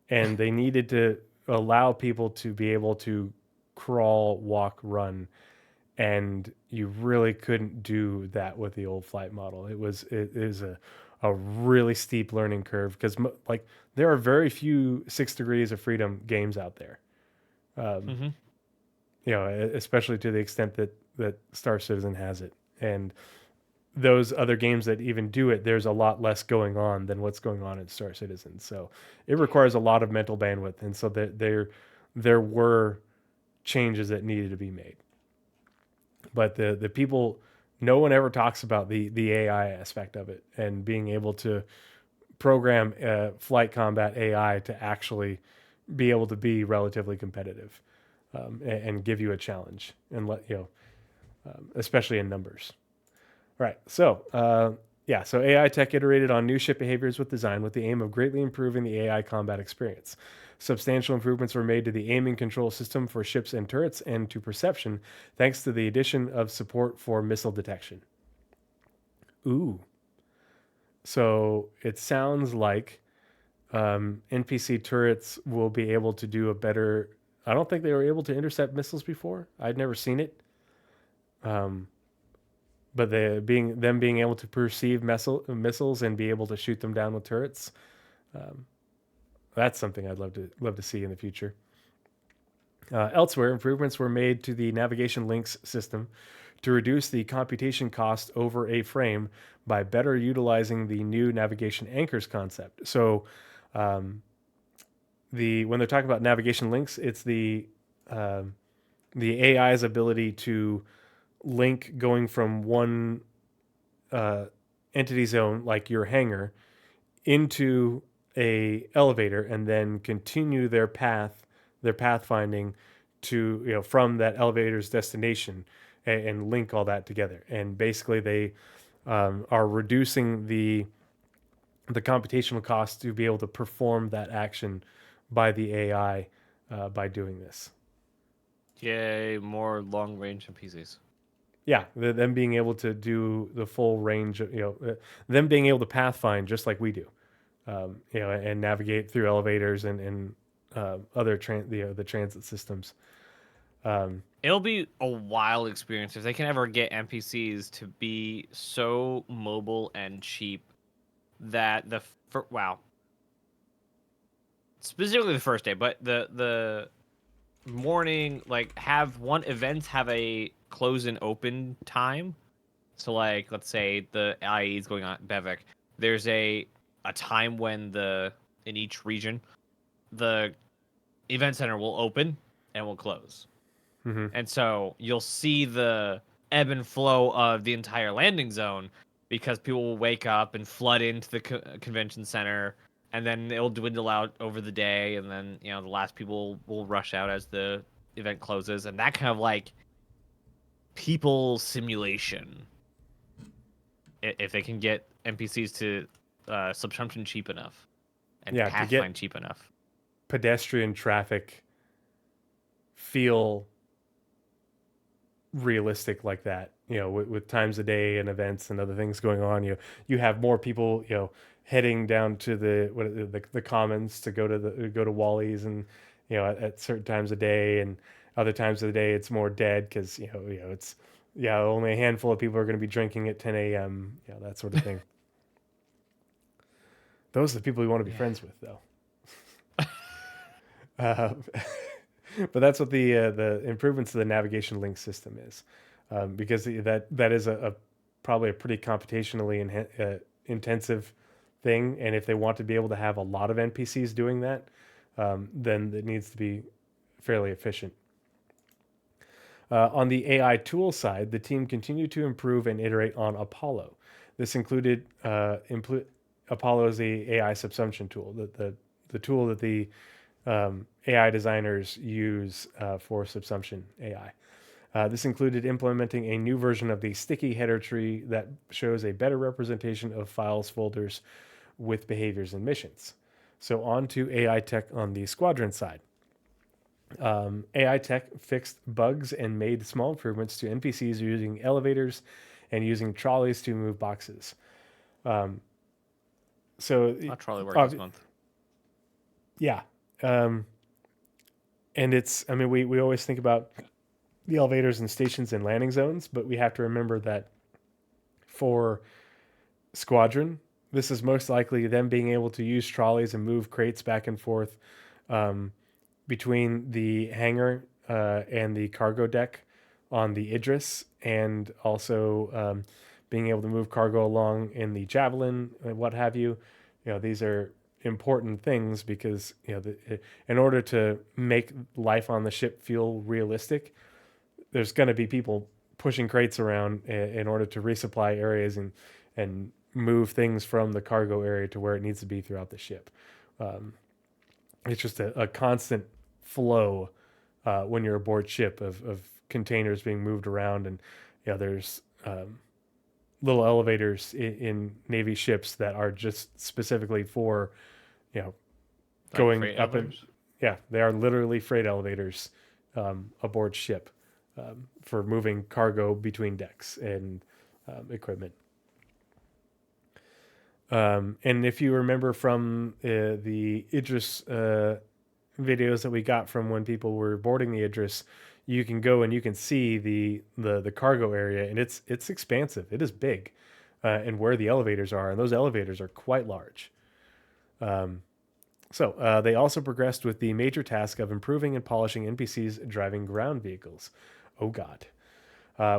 And they needed to allow people to be able to crawl, walk, run, and you really couldn't do that with the old flight model. It is a really steep learning curve because like there are very few 6 Degrees of Freedom games out there. Mm-hmm. You know, especially to the extent that Star Citizen has it, and those other games that even do it, there's a lot less going on than what's going on in Star Citizen. So it requires a lot of mental bandwidth, and so that there were changes that needed to be made. But the people, no one ever talks about the AI aspect of it and being able to program flight combat AI to actually be able to be relatively competitive, and give you a challenge and let you know, especially in numbers. Right. So, yeah. So AI tech iterated on new ship behaviors with design with the aim of greatly improving the AI combat experience. Substantial improvements were made to the aiming control system for ships and turrets and to perception, thanks to the addition of support for missile detection. Ooh. So it sounds like NPC turrets will be able to do a better. I don't think they were able to intercept missiles before. I'd never seen it. Um, but them being able to perceive missiles and be able to shoot them down with turrets, um, that's something I'd love to see in the future. Elsewhere, improvements were made to the navigation links system to reduce the computation cost over a frame by better utilizing the new navigation anchors concept. So, um, when they're talking about navigation links, it's um, the AI's ability to link going from one uh, entity zone, like your hangar, into a elevator, and then continue their pathfinding to from that elevator's destination, and link all that together. And basically, they are reducing the computational cost to be able to perform that action by the AI by doing this. Yay, more long range NPCs. Yeah, them being able to do the full range, them being able to pathfind just like we do, and navigate through elevators and other the transit systems. It'll be a wild experience if they can ever get NPCs to be so mobile and cheap that wow, specifically the first day, but the morning, like have one events have a close and open time. So like let's say the IE is going on Bevek. There's a time when in each region the event center will open and will close. Mm-hmm. And so you'll see the ebb and flow of the entire landing zone because people will wake up and flood into the convention center, and then it'll dwindle out over the day, and then the last people will rush out as the event closes, and that kind of like people simulation. If they can get NPCs to subsumption cheap enough and Yeah, to get pathfind cheap enough. pedestrian traffic feel realistic like that, with times of day and events and other things going on, you have more people, heading down to the commons to go to Wally's, and at certain times of day, and Other times of the day, it's more dead because it's only a handful of people are going to be drinking at 10 a.m. That sort of thing. Those are the people we want to be friends with, though. Uh, but that's what the improvements to the navigation link system is, because that is a probably a pretty computationally intensive thing, and if they want to be able to have a lot of NPCs doing that, then it needs to be fairly efficient. On the AI tool side, the team continued to improve and iterate on Apollo. This included Apollo is the AI subsumption tool, the tool that the AI designers use for subsumption AI. This included implementing a new version of the sticky header tree that shows a better representation of files folders with behaviors and missions. So on to AI tech on the squadron side. AI tech fixed bugs and made small improvements to NPCs using elevators and using trolleys to move boxes. So I'll trolley work this month. Yeah. And we always think about the elevators and stations and landing zones, but we have to remember that for Squadron, this is most likely them being able to use trolleys and move crates back and forth between the hangar and the cargo deck on the Idris, and also being able to move cargo along in the Javelin and what have you. These are important things because in order to make life on the ship feel realistic, there's going to be people pushing crates around in order to resupply areas and move things from the cargo area to where it needs to be throughout the ship. It's just a constant flow when you're aboard ship of containers being moved around, and there's little elevators in Navy ships that are just specifically for going up and they are literally freight elevators aboard ship for moving cargo between decks and equipment. And if you remember from the Idris videos that we got from when people were boarding the Idris, you can go and you can see the cargo area, and it's expansive. It is big, and where the elevators are, and those elevators are quite large. So they also progressed with the major task of improving and polishing NPCs driving ground vehicles. Oh God.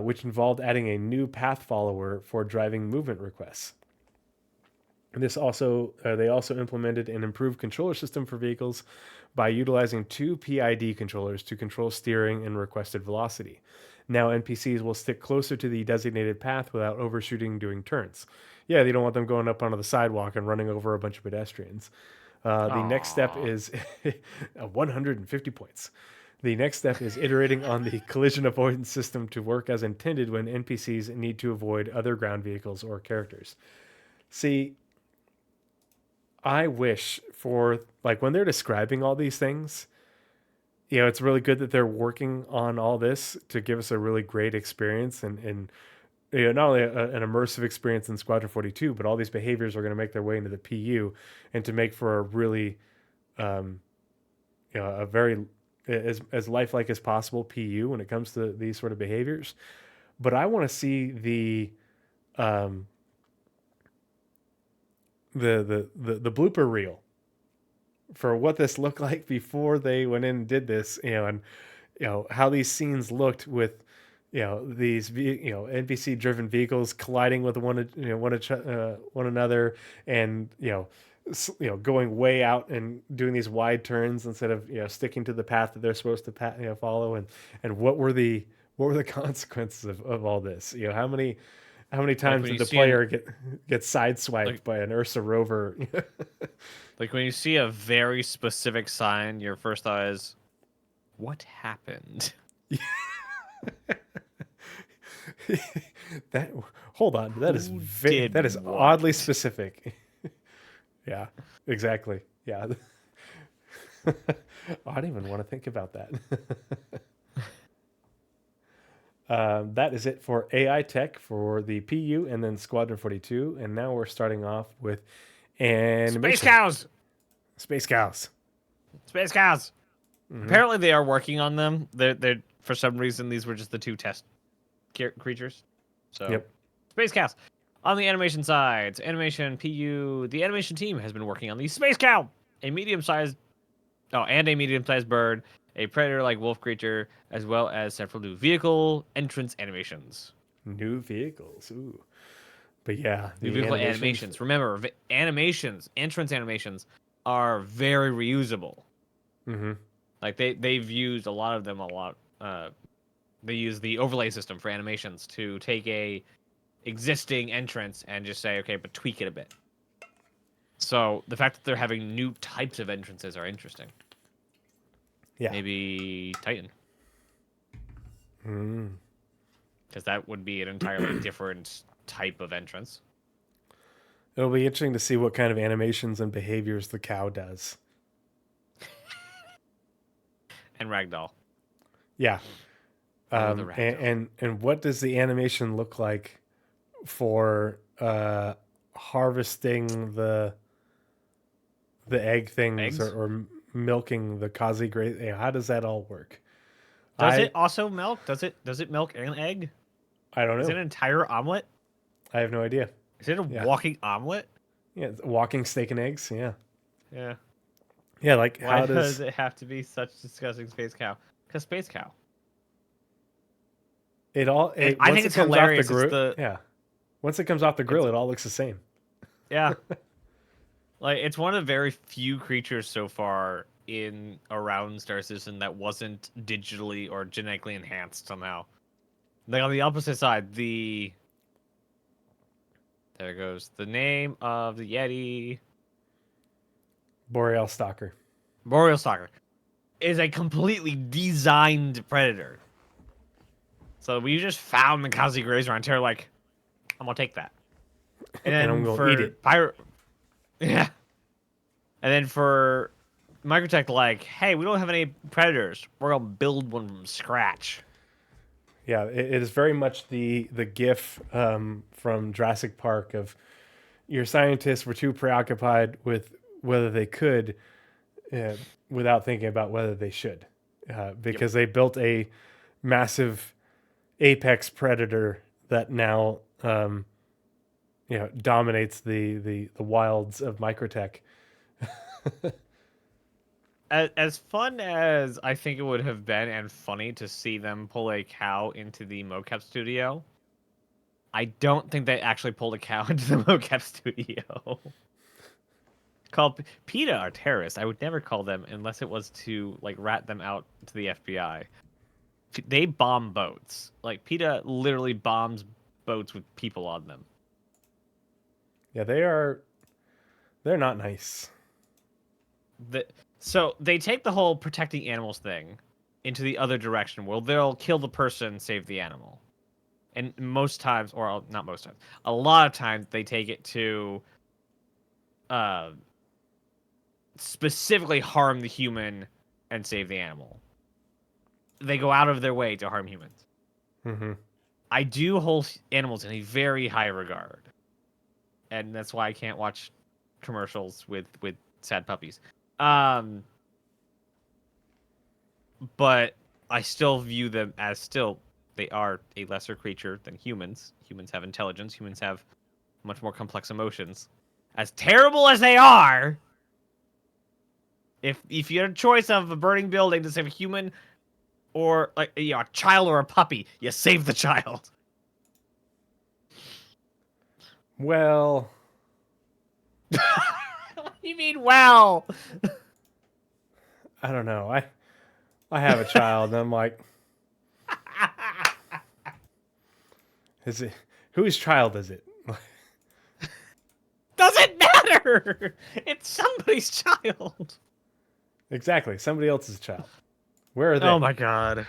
Which involved adding a new path follower for driving movement requests. They also implemented an improved controller system for vehicles by utilizing 2 PID controllers to control steering and requested velocity. Now NPCs will stick closer to the designated path without overshooting during turns. Yeah, they don't want them going up onto the sidewalk and running over a bunch of pedestrians. The next step is 150 points. The next step is iterating on the collision avoidance system to work as intended when NPCs need to avoid other ground vehicles or characters. See, I wish for, like, when they're describing all these things, it's really good that they're working on all this to give us a really great experience and not only an immersive experience in Squadron 42, but all these behaviors are going to make their way into the PU and to make for a really, a very as lifelike as possible PU when it comes to these sort of behaviors. But I want to see the blooper reel for what this looked like before they went in and did this, and how these scenes looked with these NPC driven vehicles colliding with one another, and going way out and doing these wide turns instead of sticking to the path that they're supposed to follow, and what were the consequences of all this? How many times did the player get sideswiped by an Ursa rover? Like when you see a very specific sign, your first thought is, what happened? Hold on, that is oddly specific. Yeah, exactly. Yeah. I don't even want to think about that. That is it for AI tech for the PU and then Squadron 42. And now we're starting off with animation. Space cows! Space cows. Space cows! Apparently, they are working on them. They're for some reason these were just the 2 test creatures. So, Yep. Space Cows. On the animation side, animation PU, the animation team has been working on the Space Cow, a medium-sized bird, a predator-like wolf creature, as well as several new vehicle entrance animations. New vehicles. Ooh. But yeah, New the vehicle animations. Remember, entrance animations are very reusable. Mm-hmm. Like they've used a lot of them a lot. They use the overlay system for animations to take a existing entrance and just say, okay, but tweak it a bit. So the fact that they're having new types of entrances are interesting. Yeah. Maybe Titan. Mm. Because that would be an entirely different type of entrance. It'll be interesting to see what kind of animations and behaviors the cow does. And Ragdoll. Yeah. The Ragdoll. And what does the animation look like for harvesting the egg things or milking the Kazi Gray? How does that all work? Does it also milk? Does it milk an egg? I don't know. Is it an entire omelet? I have no idea. Is it a walking omelet? Yeah, walking steak and eggs. Yeah. Yeah. Yeah, like Why how does it have to be such disgusting space cow? Because space cow. I think it's hilarious. Yeah. Once it comes off the grill, it all looks the same. Yeah. Like it's one of the very few creatures so far in around Star Citizen that wasn't digitally or genetically enhanced somehow. Like on the opposite side, there goes the name of the Yeti. Boreal Stalker. Boreal Stalker is a completely designed predator. So we just found the Kazi Grazer on Terra, like, I'm gonna take that. And then I'm gonna eat it. Yeah. And then for Microtech, like, hey, we don't have any predators. We're gonna build one from scratch. Yeah, it is very much the GIF from Jurassic Park of your scientists were too preoccupied with whether they could without thinking about whether they should, because they built a massive apex predator that now dominates the wilds of Microtech. As fun as I think it would have been and funny to see them pull a cow into the mocap studio, I don't think they actually pulled a cow into the mocap studio. Called PETA are terrorists. I would never call them unless it was to like rat them out to the FBI. They bomb boats. Like PETA literally bombs boats with people on them. Yeah, they're not nice. So they take the whole protecting animals thing into the other direction where they'll kill the person, save the animal. And most times, or not most times, a lot of times they take it to specifically harm the human and save the animal. They go out of their way to harm humans. Mm-hmm. I do hold animals in a very high regard. And that's why I can't watch commercials with sad puppies. But I still view them as they are a lesser creature than humans. Humans have intelligence. Humans have much more complex emotions. As terrible as they are, if you had a choice of a burning building to save a human or a child or a puppy, you save the child. Well, what do you mean, well? I don't know. I have a child, and I'm like, whose child is it? Doesn't matter. It's somebody's child. Exactly, somebody else's child. Where are they? Oh my god.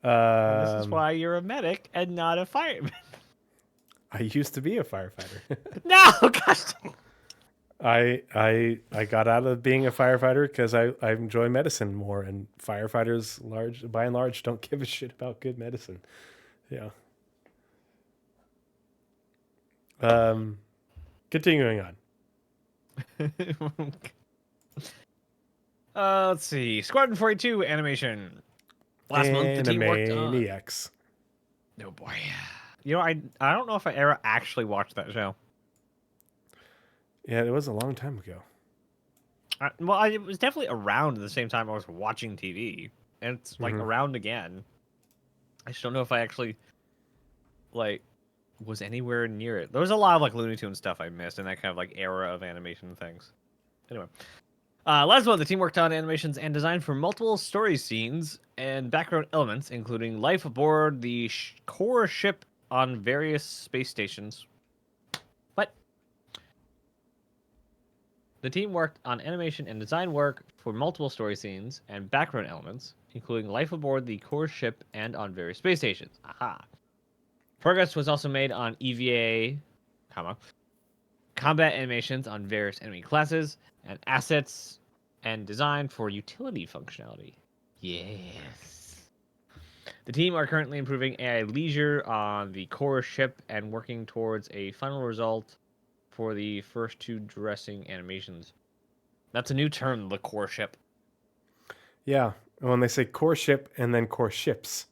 This is why you're a medic and not a fireman. I used to be a firefighter. No, gosh. I got out of being a firefighter because I enjoy medicine more, and firefighters, by and large, don't give a shit about good medicine. Yeah. Continuing on. Let's see. Squadron 42 animation. Last month, the team worked on. Animaniacs. Oh boy. You know, I don't know if I ever actually watched that show. Yeah, it was a long time ago. It was definitely around at the same time I was watching TV, and it's like around again. I just don't know if I actually like was anywhere near it. There was a lot of like Looney Tunes stuff I missed in that kind of like era of animation things. Anyway, last month the team worked on animations and design for multiple story scenes and background elements, including life aboard the core ship on various space stations. But the team worked on animation and design work for multiple story scenes and background elements, including life aboard the core ship and on various space stations. Aha. Progress was also made on EVA, combat animations on various enemy classes and assets and design for utility functionality. Yes. The team are currently improving AI leisure on the core ship and working towards a final result for the first two dressing animations. That's a new term, the core ship. Yeah, when they say core ship and then core ships.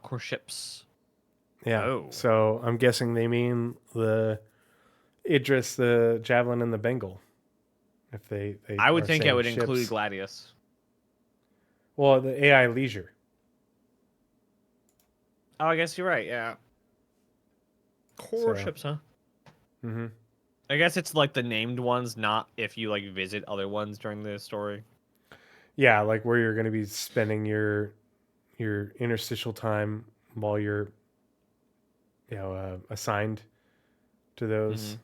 Core ships. Yeah. Oh. So I'm guessing they mean the Idris, the Javelin, and the Bengal. If they I would are think it saying would ships. include Gladius. Well, the AI leisure. Oh, I guess you're right. Yeah. Core So. ships, huh? Mm-hmm. I guess it's like the named ones, not if you like visit other ones during the story. Yeah, like where you're going to be spending your interstitial time while you're assigned to those.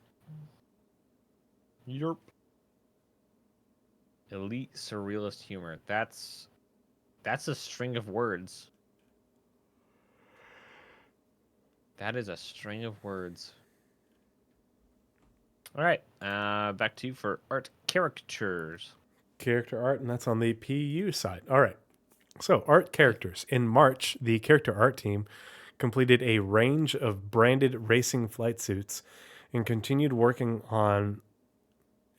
Yerp. Elite surrealist humor. That's a string of words. That is a string of words. All right, back to you for art caricatures. Character art, and that's on the PU side. All right. So, art characters. In March, the character art team completed a range of branded racing flight suits and continued working on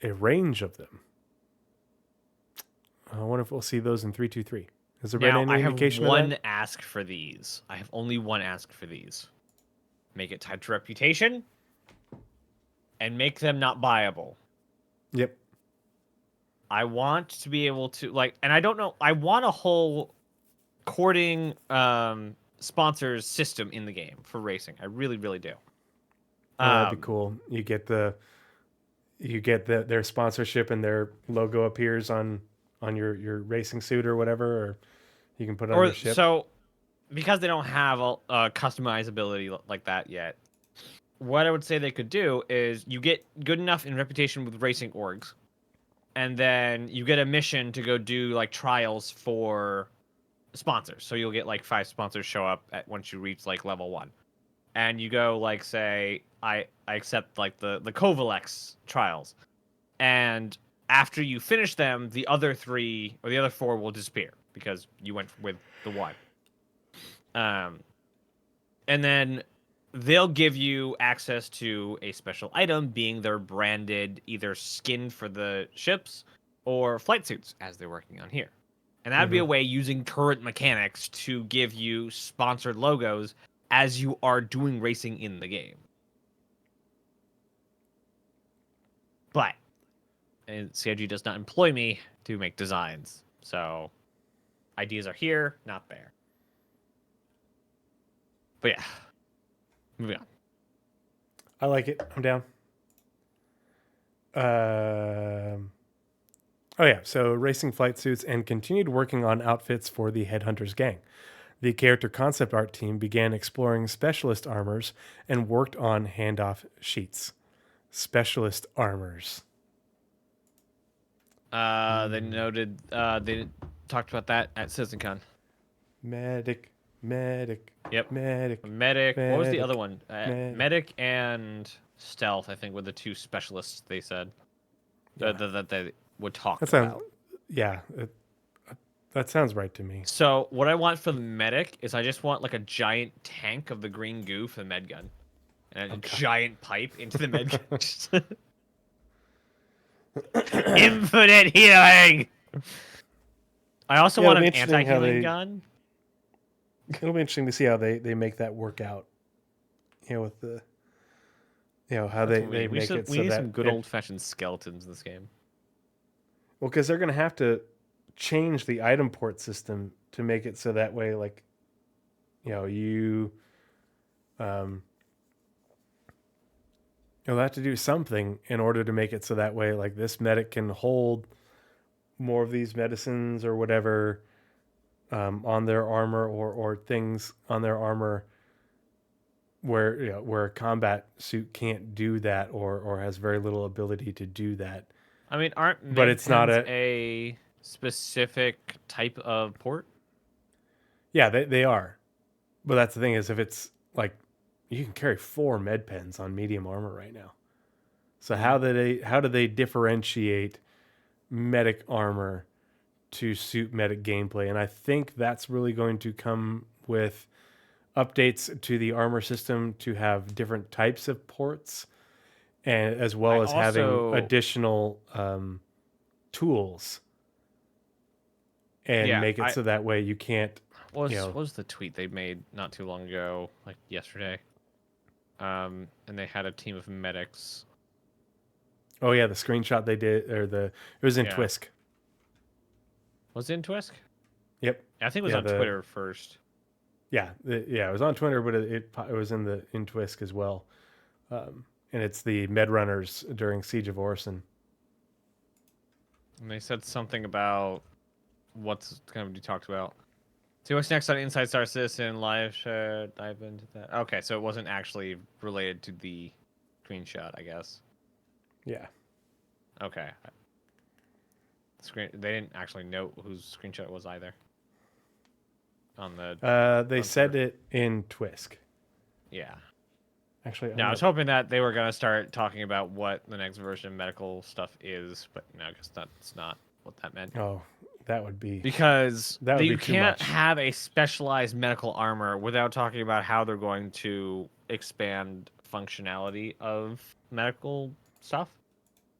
a range of them. I wonder if we'll see those in 323. Has there been Now, any I have indication of one that? ask for these. I have only one ask for these. Make it tied to reputation, and make them not buyable. Yep. I want to be able to like, and I don't know. I want a whole courting sponsors system in the game for racing. I really, really do. Oh, that'd be cool. You get their sponsorship and their logo appears on your racing suit or whatever, or you can put it on your ship. So because they don't have a customizability like that yet, what I would say they could do is you get good enough in reputation with racing orgs, and then you get a mission to go do like trials for sponsors. So you'll get like 5 sponsors show up at once you reach like level 1. And you go like say I accept like the Kovalex trials. And after you finish them, the other 3 or the other 4 will disappear because you went with the one. And then they'll give you access to a special item, being their branded either skin for the ships or flight suits, as they're working on here. And that'd be a way using current mechanics to give you sponsored logos as you are doing racing in the game. But CIG does not employ me to make designs. So ideas are here, not there. But yeah, moving on. I like it. I'm down. Oh yeah, so racing flight suits and continued working on outfits for the Headhunters gang. The character concept art team began exploring specialist armors and worked on handoff sheets. Specialist armors. They noted they talked about that at CitizenCon. Medic. Yep. Medic. Medic. What was the other one? Medic. Medic and stealth, I think, were the 2 specialists they said that they would talk about. Yeah, that sounds right to me. So what I want for the medic is I just want like a giant tank of the green goo for the med gun, and a giant pipe into the med gun. Infinite healing. I also Yeah, want it'll be an interesting how anti-healing they. gun. It'll be interesting to see how they make that work out. With the how That's they what we need. make it We so need that some good it old-fashioned skeletons in this game. well because they're gonna have to change the item port system to make it so that way like you um you'll have to do something in order to make it so that way like this medic can hold more of these medicines or whatever on their armor or things on their armor where where a combat suit can't do that or has very little ability to do that. I mean, aren't But med it's not pens a a specific type of port? yeah they are. But that's the thing is if it's like you can carry 4 med pens on medium armor right now. So how do they differentiate medic armor to suit medic gameplay? And I think that's really going to come with updates to the armor system to have different types of ports and as I well as having also, additional tools and yeah, make it I so that way you can't what was the tweet they made not too long ago, like yesterday. And they had a team of medics. oh yeah the screenshot they did or the it was in Yeah. Twisk. Was it in Twisk? Yep. I think it was Yeah, on Twitter first. it was on Twitter, but it was in Twisk as well, and it's the med runners during Siege of Orson. And they said something about what's going to be talked about. See what's next on Inside Star Citizen live should dive into that. Okay, so it wasn't actually related to the screenshot, I guess. Yeah, Okay. They didn't actually note whose screenshot it was either. On the they on said Twitter. it in Twisk. Yeah. Actually, No, I was hoping that they were going to start talking about what the next version of medical stuff is, but no, because that's not what that meant. oh, that would be Because that would you be too can't much. have a specialized medical armor without talking about how they're going to expand functionality of medical stuff.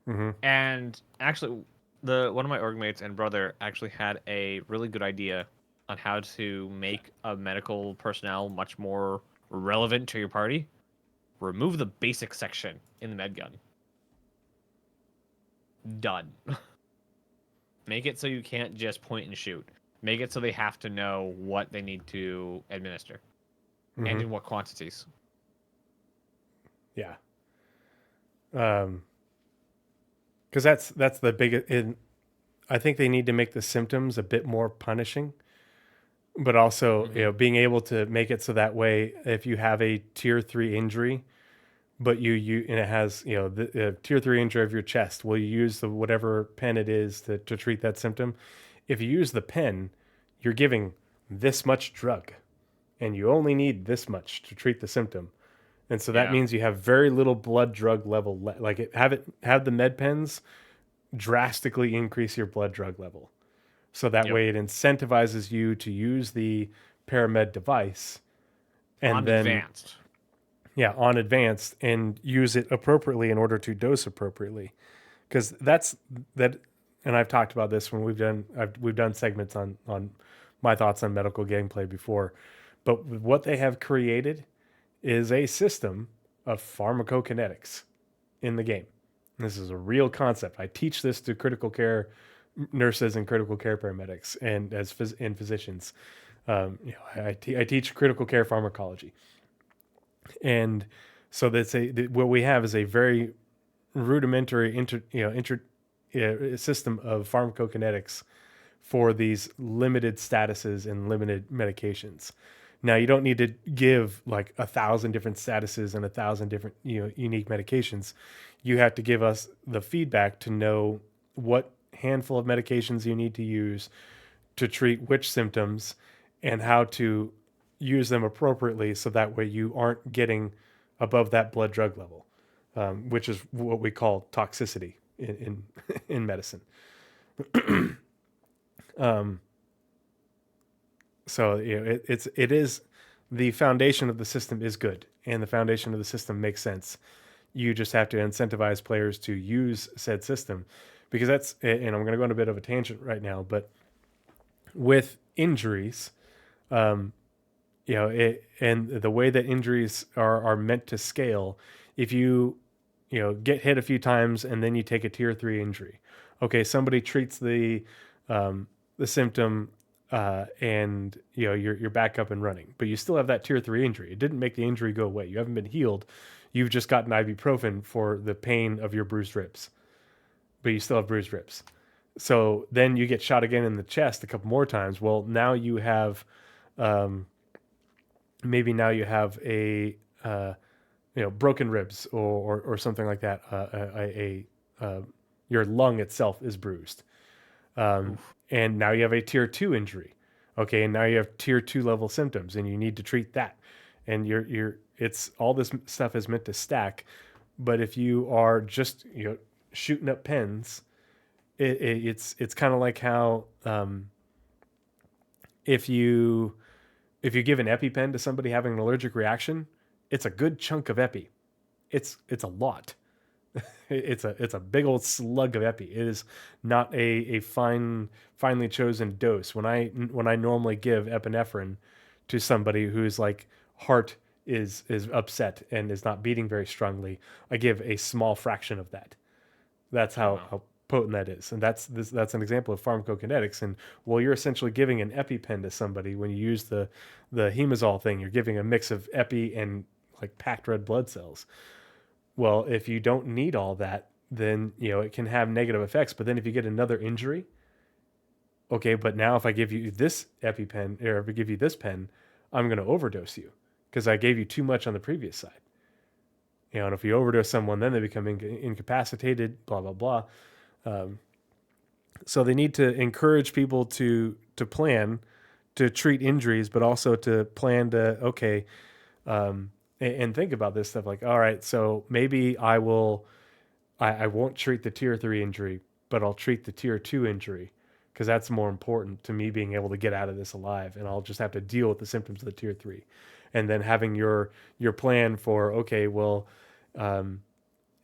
Mm-hmm. And actually, one of my org mates and brother actually had a really good idea on how to make a medical personnel much more relevant to your party. Remove the basic section in the med gun. Done. Make it so you can't just point and shoot. Make it so they have to know what they need to administer and Mm-hmm. in what quantities. Yeah. Because that's the biggest. I think they need to make the symptoms a bit more punishing, but also being able to make it so that way if you have a tier 3 injury but you and it has the tier 3 injury of your chest, will you use the whatever pen it is to treat that symptom? If you use the pen, you're giving this much drug and you only need this much to treat the symptom, and so that Yeah. means you have very little blood drug level like have the med pens drastically increase your blood drug level so that Yep. way it incentivizes you to use the paramed device and On then advanced. on advanced and use it appropriately in order to dose appropriately, because that's that. And I've talked about this when we've done segments on my thoughts on medical gameplay before, but what they have created is a system of pharmacokinetics in the game. This is a real concept. I teach this to critical care nurses and critical care paramedics and physicians. I teach critical care pharmacology. And so what we have is a very rudimentary system of pharmacokinetics for these limited statuses and limited medications. Now you don't need to give like 1,000 different statuses and 1,000 different unique medications. You have to give us the feedback to know what handful of medications you need to use to treat which symptoms and how to use them appropriately so that way you aren't getting above that blood drug level, which is what we call toxicity in medicine. So it is the foundation of the system is good and the foundation of the system makes sense. you just have to incentivize players to use said system, because and I'm going to go on a bit of a tangent right now, but with injuries, and the way that injuries are meant to scale, if you get hit a few times and then you take a tier 3 injury, okay, somebody treats the symptom, and you're back up and running, but you still have that tier 3 injury. It didn't make the injury go away. You haven't been healed. You've just gotten ibuprofen for the pain of your bruised ribs, but you still have bruised ribs. So then you get shot again in the chest a couple more times. Well, now you have, maybe now you have a broken ribs, or something like that. Your lung itself is bruised, and now you have a tier 2 injury. Okay, and now you have tier 2 level symptoms, and you need to treat that. And it's all this stuff is meant to stack. But if you are just shooting up pens, it's kind of like how, if you give an EpiPen to somebody having an allergic reaction, it's a good chunk of Epi. It's a lot. It's a big old slug of Epi. It is not a finely chosen dose. When I normally give epinephrine to somebody whose like heart is upset and is not beating very strongly, I give a small fraction of that. That's how potent that is. And that's an example of pharmacokinetics. And you're essentially giving an EpiPen to somebody when you use the hemazole thing. You're giving a mix of Epi and like packed red blood cells. Well, if you don't need all that, then it can have negative effects. But then if you get another injury, okay, but now if I give you this EpiPen, or if I give you this pen, I'm going to overdose you because I gave you too much on the previous side. And if you overdose someone, then they become incapacitated, blah, blah, blah. So they need to encourage people to plan to treat injuries, but also to plan to, and think about this stuff like, all right, so maybe I won't treat the tier 3 injury, but I'll treat the tier 2 injury because that's more important to me being able to get out of this alive, and I'll just have to deal with the symptoms of the tier 3. And then having your plan for, okay, well, am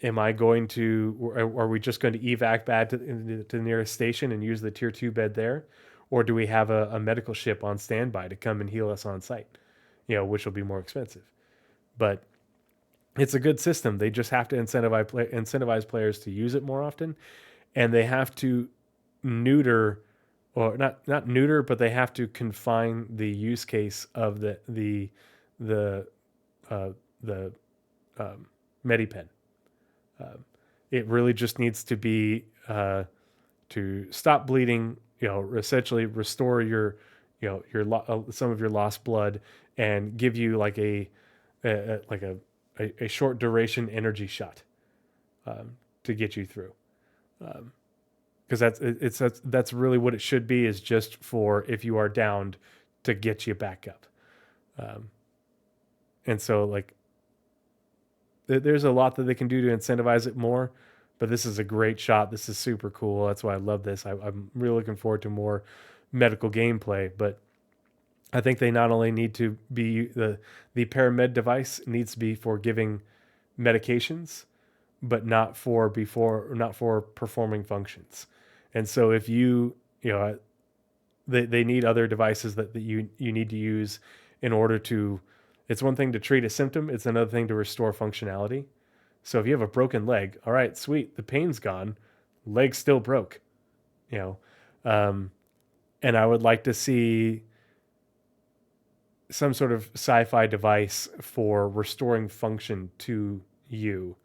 I going to, are we just going to evac bad to the nearest station and use the tier 2 bed there? Or do we have a medical ship on standby to come and heal us on site, which will be more expensive? But it's a good system. They just have to incentivize players to use it more often, and they have to neuter, or not neuter, but they have to confine the use case of the MediPen. It really just needs to be to stop bleeding, essentially restore your some of your lost blood, and give you like a short duration energy shot to get you through, because that's really what it should be, is just for if you are downed to get you back up. And so like there's a lot that they can do to incentivize it more, but this is a great shot. This is super cool. That's why I love this. I'm really looking forward to more medical gameplay, but I think they not only need to be the paramed device needs to be for giving medications, but not for performing functions. And so if they need other devices that you need to use in order to. It's one thing to treat a symptom. It's another thing to restore functionality. So if you have a broken leg, all right, sweet, the pain's gone, leg's still broke, and I would like to see some sort of sci-fi device for restoring function to you,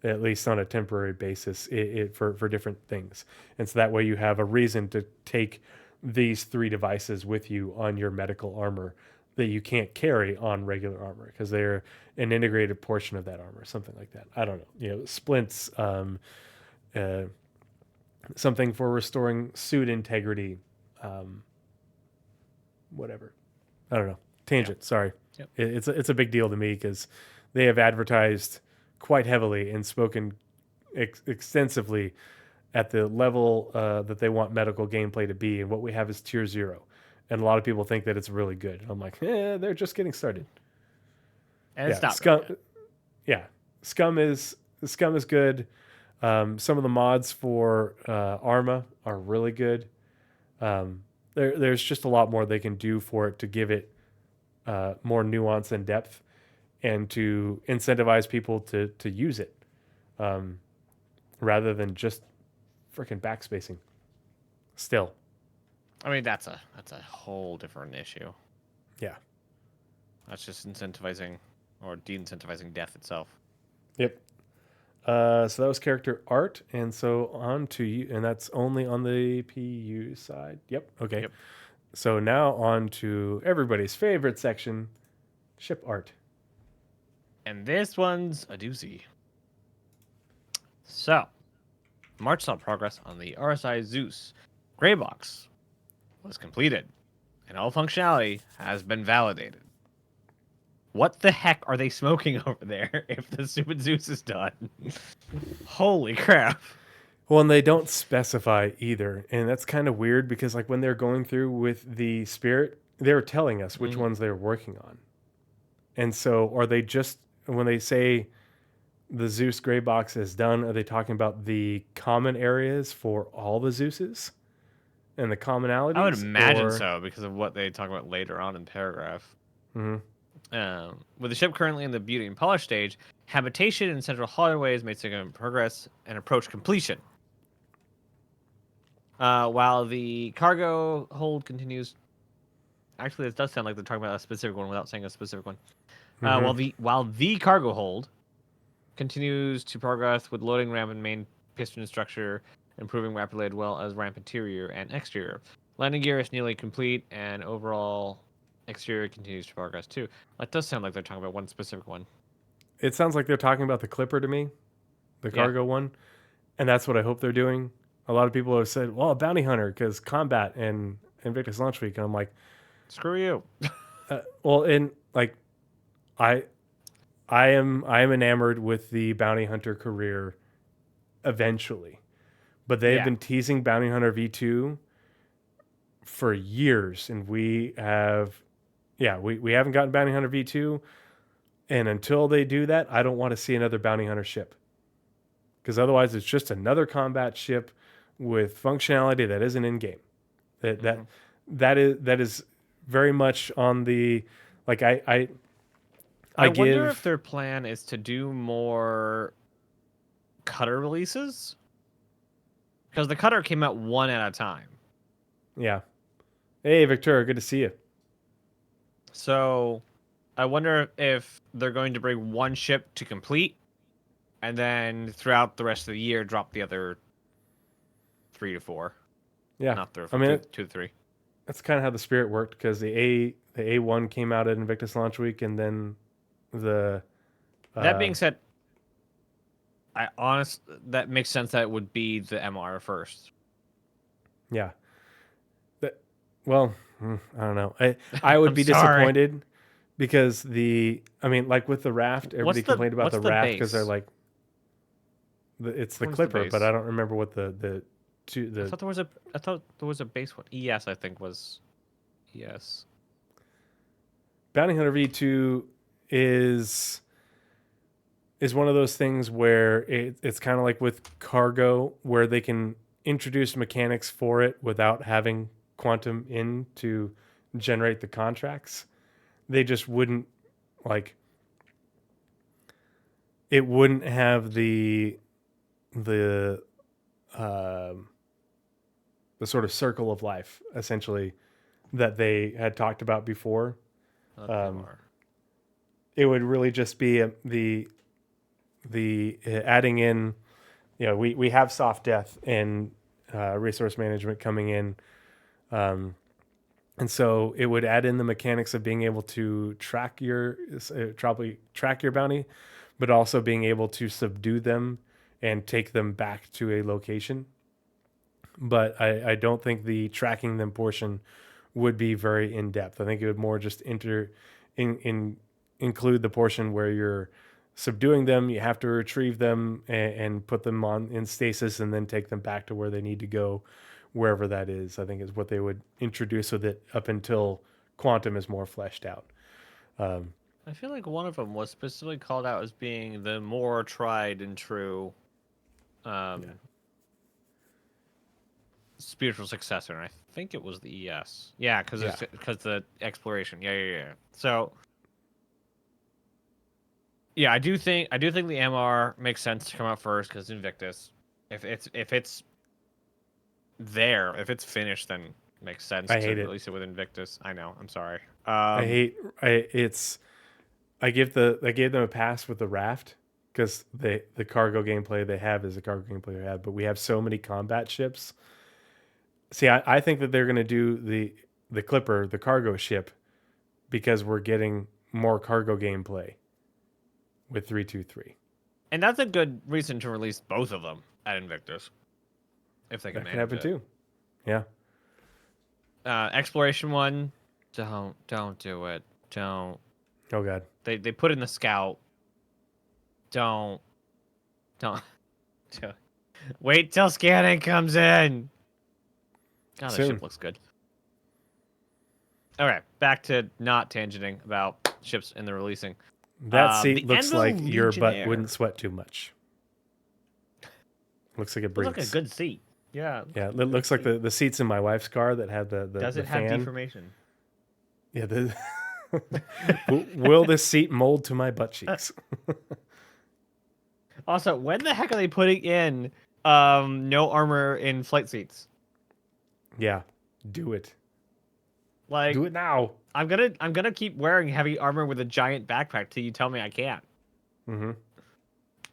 at least on a temporary basis, for different things. And so that way you have a reason to take these 3 devices with you on your medical armor that you can't carry on regular armor because they're an integrated portion of that armor, something like that. I don't know. Splints, something for restoring suit integrity, whatever. I don't know. Tangent. Yeah. Sorry. Yep. It's a big deal to me because they have advertised quite heavily and spoken extensively at the level that they want medical gameplay to be, and what we have is tier 0. And a lot of people think that it's really good. I'm like, they're just getting started. And it's not really good. Yeah. Scum is good. Some of the mods for Arma are really good. There's just a lot more they can do for it to give it more nuance and depth, and to incentivize people to use it, rather than just freaking backspacing. Still, I mean, that's a whole different issue. yeah. That's just incentivizing or de-incentivizing death itself. Yep. So that was character art, and so on to you, and that's only on the PU side. Yep. Okay. Yep. So now on to everybody's favorite section, ship art. And this one's a doozy. So, March saw progress on the RSI Zeus gray box was completed, and all functionality has been validated. What the heck are they smoking over there if the stupid Zeus is done? Holy crap. Well, and they don't specify either, and that's kind of weird because, like, when they're going through with the spirit, they're telling us which ones they're working on. And so, are they just, when they say the Zeus gray box is done, are they talking about the common areas for all the Zeuses and the commonalities? I would imagine or... so because of what they talk about later on in the paragraph. Mm-hmm. With the ship currently in the beauty and polish stage, habitation in central hallways made significant progress and approach completion. While the cargo hold continues, actually, this does sound like they're talking about a specific one without saying a specific one. While the cargo hold continues to progress with loading ramp and main piston structure, improving rapidly as well as ramp interior and exterior. Landing gear is nearly complete, and overall exterior continues to progress too. That does sound like they're talking about one specific one. It sounds like they're talking about the Clipper to me, the cargo one, and that's what I hope they're doing. A lot of people have said, well, a bounty hunter, because combat and Invictus Launch Week, and I'm like, screw you. well, and like, I am enamored with the bounty hunter career eventually, but they have been teasing Bounty Hunter V2 for years, and we haven't gotten Bounty Hunter V2, and until they do that, I don't want to see another Bounty Hunter ship, because otherwise it's just another combat ship with functionality that isn't in game. That is very much on the, like, I wonder if their plan is to do more cutter releases, because the cutter came out one at a time. Yeah. Hey, Victor, good to see you. So I wonder if they're going to bring one ship to complete, and then throughout the rest of the year drop the other 3 to 4. Yeah, not 3 I mean, 2 to 3. That's kind of how the Spirit worked, because the A1 came out at Invictus Launch Week, and then the. That being said, that makes sense that it would be the MR first. Yeah. Well, I don't know. I would be disappointed because like with the raft, everybody complained about the raft because they're like, it's the Clipper, but I don't remember what the I thought there was a base one. ES, I think, was ES. Bounty Hunter V2 is one of those things where it's kind of like with cargo, where they can introduce mechanics for it without having quantum in to generate the contracts. They just wouldn't, like, it wouldn't have the sort of circle of life, essentially, that they had talked about before. It would really just be the adding in, we have soft death and resource management coming in, and so it would add in the mechanics of being able to track your bounty, but also being able to subdue them and take them back to a location. But I don't think the tracking them portion would be very in depth. I think it would more just include the portion where you're subduing them, you have to retrieve them and put them in stasis, and then take them back to where they need to go, wherever that is. I think is what they would introduce with it up until Quantum is more fleshed out. I feel like one of them was specifically called out as being the more tried and true spiritual successor, and I think it was the ES. Yeah, because the exploration. Yeah. So yeah, I do think the MR makes sense to come out first because Invictus. If it's there, if it's finished, then it makes sense I to hate it. release it with Invictus. I know. I'm sorry. I gave them a pass with the raft because the cargo gameplay they have is the cargo gameplay they have, but we have so many combat ships. See, I think that they're gonna do the Clipper, the cargo ship, because we're getting more cargo gameplay with 323. And that's a good reason to release both of them at Invictus, if they can That could manage happen it. too. Yeah. Exploration one, don't do it. Don't. Oh god. They put in the scout. Don't. Wait till scanning comes in. God, the Soon. ship looks good. All right, back to not tangenting about ships and the releasing. That The seat looks Envil like your butt Legionnaire. wouldn't sweat too much. Looks like it Looks breathes. like a good seat. Yeah. Yeah, it looks like the seats in my wife's car that had the Does the it have fan. deformation? Yeah. Will this seat mold to my butt cheeks? Also, when the heck are they putting in no armor in flight seats? Yeah, do it. Like, Do it now. I'm gonna keep wearing heavy armor with a giant backpack till you tell me I can't. Mm-hmm.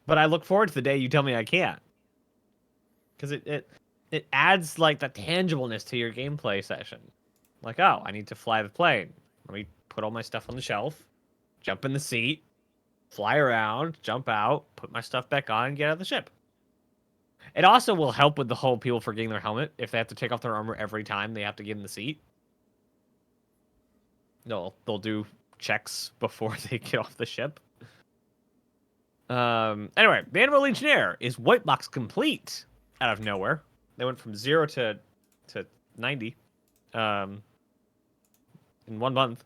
But I look forward to the day you tell me I can't, because it adds like the tangibleness to your gameplay session. Like, oh, I need to fly the plane. Let me put all my stuff on the shelf, jump in the seat, fly around, jump out, put my stuff back on, and get out of the ship. It also will help with the whole people forgetting their helmet if they have to take off their armor every time they have to get in the seat. They'll do checks before they get off the ship. Anyway, the Envil Legionnaire is white box complete out of nowhere. They went from 0 to 90 in 1 month.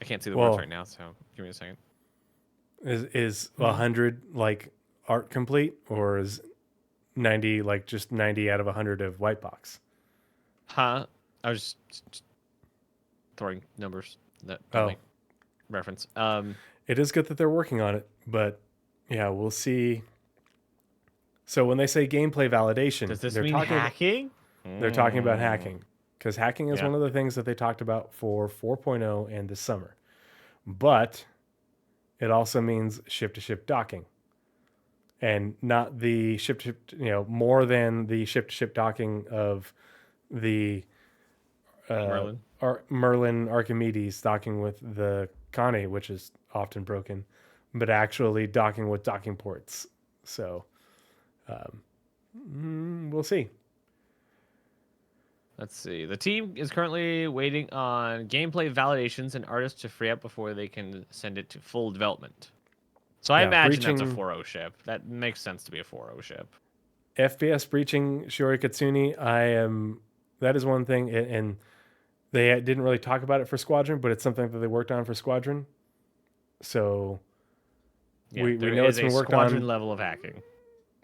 I can't see the words right now, so give me a second. Is 100 like art complete, or is 90 like just 90 out of 100 of white box? Huh? I was just throwing numbers that don't make reference. It is good that they're working on it, but yeah, we'll see. So when they say gameplay validation, Does this they're mean talking hacking? they're talking about hacking, because hacking is Yeah. one of the things that they talked about for 4.0 and this summer. But it also means ship-to-ship docking, and not the ship-to-ship, more than the ship-to-ship docking of the Merlin Archimedes docking with the Connie, which is often broken, but actually docking with docking ports. So we'll see. Let's see. The team is currently waiting on gameplay validations and artists to free up before they can send it to full development. So I imagine that's a 4.0 ship. That makes sense to be a 4.0 ship. FPS breaching Shiori Katsuni, that is one thing, and they didn't really talk about it for Squadron, but it's something that they worked on for Squadron. So Yeah, we know it's been worked on. Squadron level of hacking.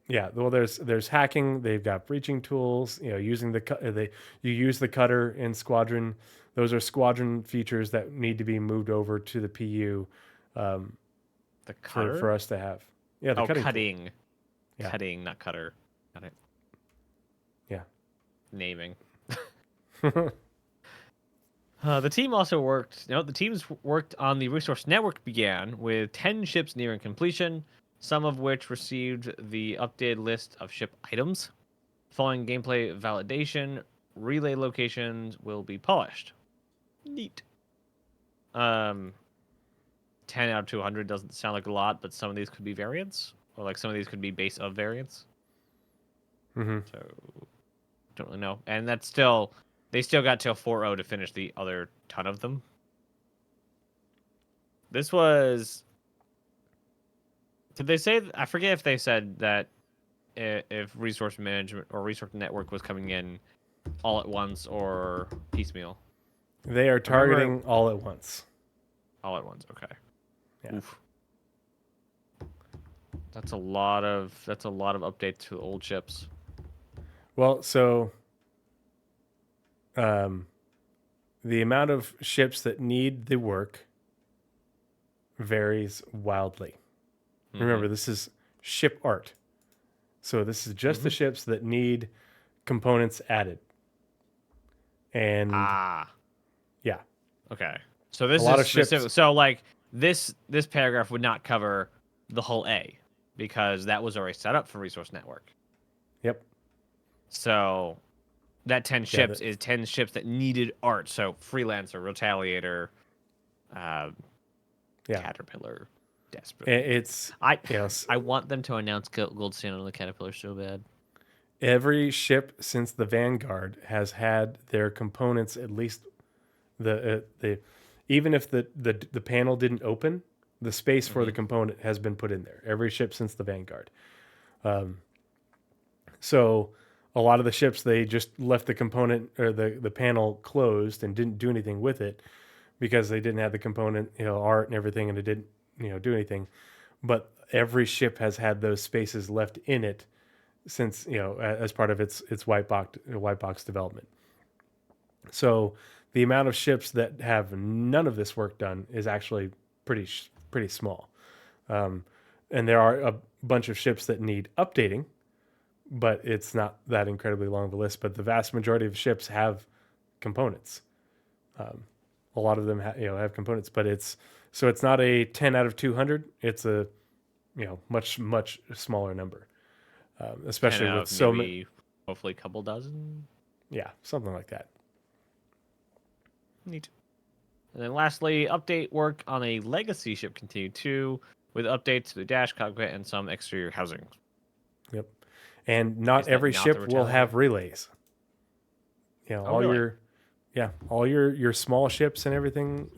Yeah, well, there's hacking. They've got breaching tools. Using you use the cutter in Squadron. Those are Squadron features that need to be moved over to the PU. The cutter for us to have. Yeah, the cutting. Yeah. Cutting, not cutter. Got it. Yeah. Naming. The team also worked. The teams worked on the resource network began with 10 ships nearing completion, some of which received the updated list of ship items. Following gameplay validation, relay locations will be polished. Neat. 10 out of 200 doesn't sound like a lot, but some of these could be variants, or like some of these could be base of variants. Mm-hmm. So, don't really know. And they still got till 4.0 to finish the other ton of them. This was. Did they say? I forget if they said that if resource management or resource network was coming in all at once or piecemeal. They are targeting all at once. All at once. Okay. Yeah. Oof. That's a lot of updates to old ships. Well, so the amount of ships that need the work varies wildly. Remember, this is ship art. So this is just the ships that need components added. And yeah. Okay. So this A lot is of ships- specific. So like this paragraph would not cover the whole A because that was already set up for Resource Network. Yep. So that 10 ships that- is 10 ships that needed art. So Freelancer, Retaliator, Caterpillar, Desperate. It's yes. I want them to announce Gold Standard on the Caterpillar so bad. Every ship since the Vanguard has had their components, at least the even if the panel didn't open, the space for the component has been put in there. Every ship since the Vanguard. So a lot of the ships, they just left the component or the panel closed and didn't do anything with it because they didn't have the component, art and everything, and it didn't, do anything. But every ship has had those spaces left in it since, as part of its white box development. So the amount of ships that have none of this work done is actually pretty small. And there are a bunch of ships that need updating, but it's not that incredibly long of a list. But the vast majority of ships have components. A lot of them have components, but it's not a 10 out of 200. It's a much smaller number, especially with so many. Hopefully, a couple dozen. Yeah, something like that. Neat. And then lastly, update work on a legacy ship continued too, with updates to the dash, cockpit, and some exterior housing. Yep. And not every ship will have relays. All your small ships and everything,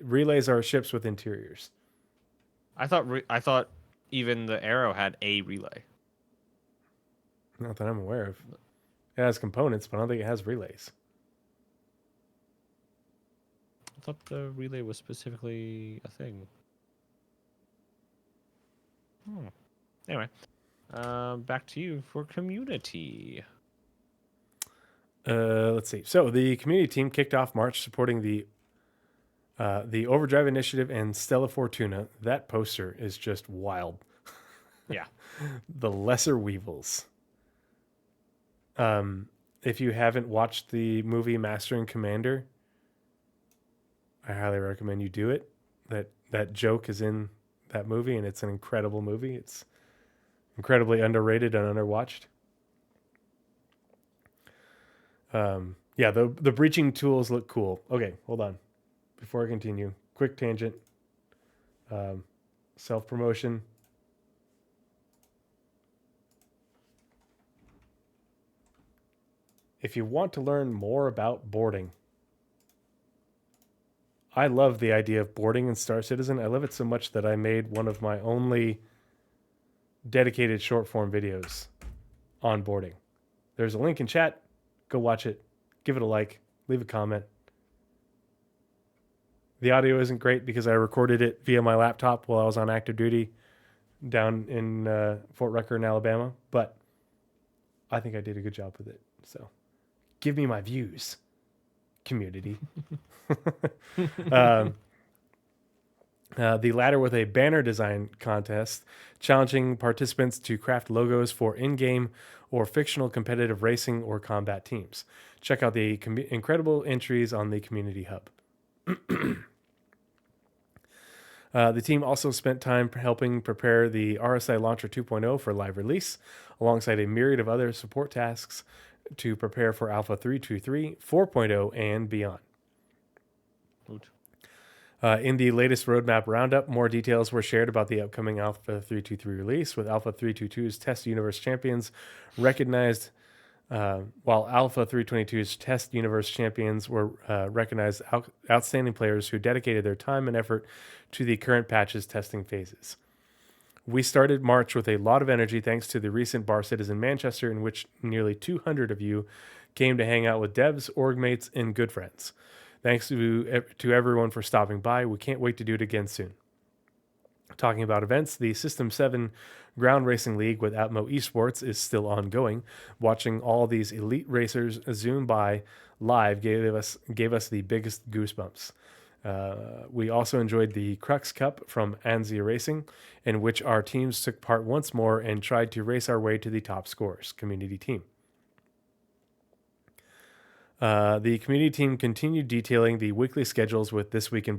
relays are ships with interiors. I thought even the Arrow had a relay. Not that I'm aware of. It has components, but I don't think it has relays. I thought the relay was specifically a thing. Anyway, back to you for community. Let's see. So the community team kicked off March supporting the Overdrive Initiative and Stella Fortuna. That poster is just wild. Yeah. The Lesser Weevils. If you haven't watched the movie Master and Commander, I highly recommend you do it. That joke is in that movie, and it's an incredible movie. It's incredibly underrated and underwatched. The breaching tools look cool. Okay, hold on. Before I continue, quick tangent. Self-promotion. If you want to learn more about boarding, I love the idea of boarding in Star Citizen. I love it so much that I made one of my only dedicated short form videos on boarding. There's a link in chat. Go watch it. Give it a like. Leave a comment. The audio isn't great because I recorded it via my laptop while I was on active duty down in Fort Rucker in Alabama, but I think I did a good job with it. So give me my views, community. The latter with a banner design contest challenging participants to craft logos for in-game or fictional competitive racing or combat teams. Check out the incredible entries on the community hub. The team also spent time helping prepare the RSI Launcher 2.0 for live release, alongside a myriad of other support tasks to prepare for Alpha 323, 4.0, and beyond. In the latest Roadmap Roundup, more details were shared about the upcoming Alpha 323 release, with Alpha 322's Test Universe champions recognized, while Alpha 322's Test Universe champions were recognized outstanding players who dedicated their time and effort to the current patch's testing phases. We started March with a lot of energy thanks to the recent Bar Citizen Manchester, in which nearly 200 of you came to hang out with devs, org mates, and good friends. Thanks to everyone for stopping by. We can't wait to do it again soon. Talking about events, the System 7 Ground Racing League with Atmo Esports is still ongoing. Watching all these elite racers zoom by live gave us the biggest goosebumps. We also enjoyed the Crux Cup from Anzia Racing, in which our teams took part once more and tried to race our way to the top scorers, community team. The community team continued detailing the weekly schedules with This Week in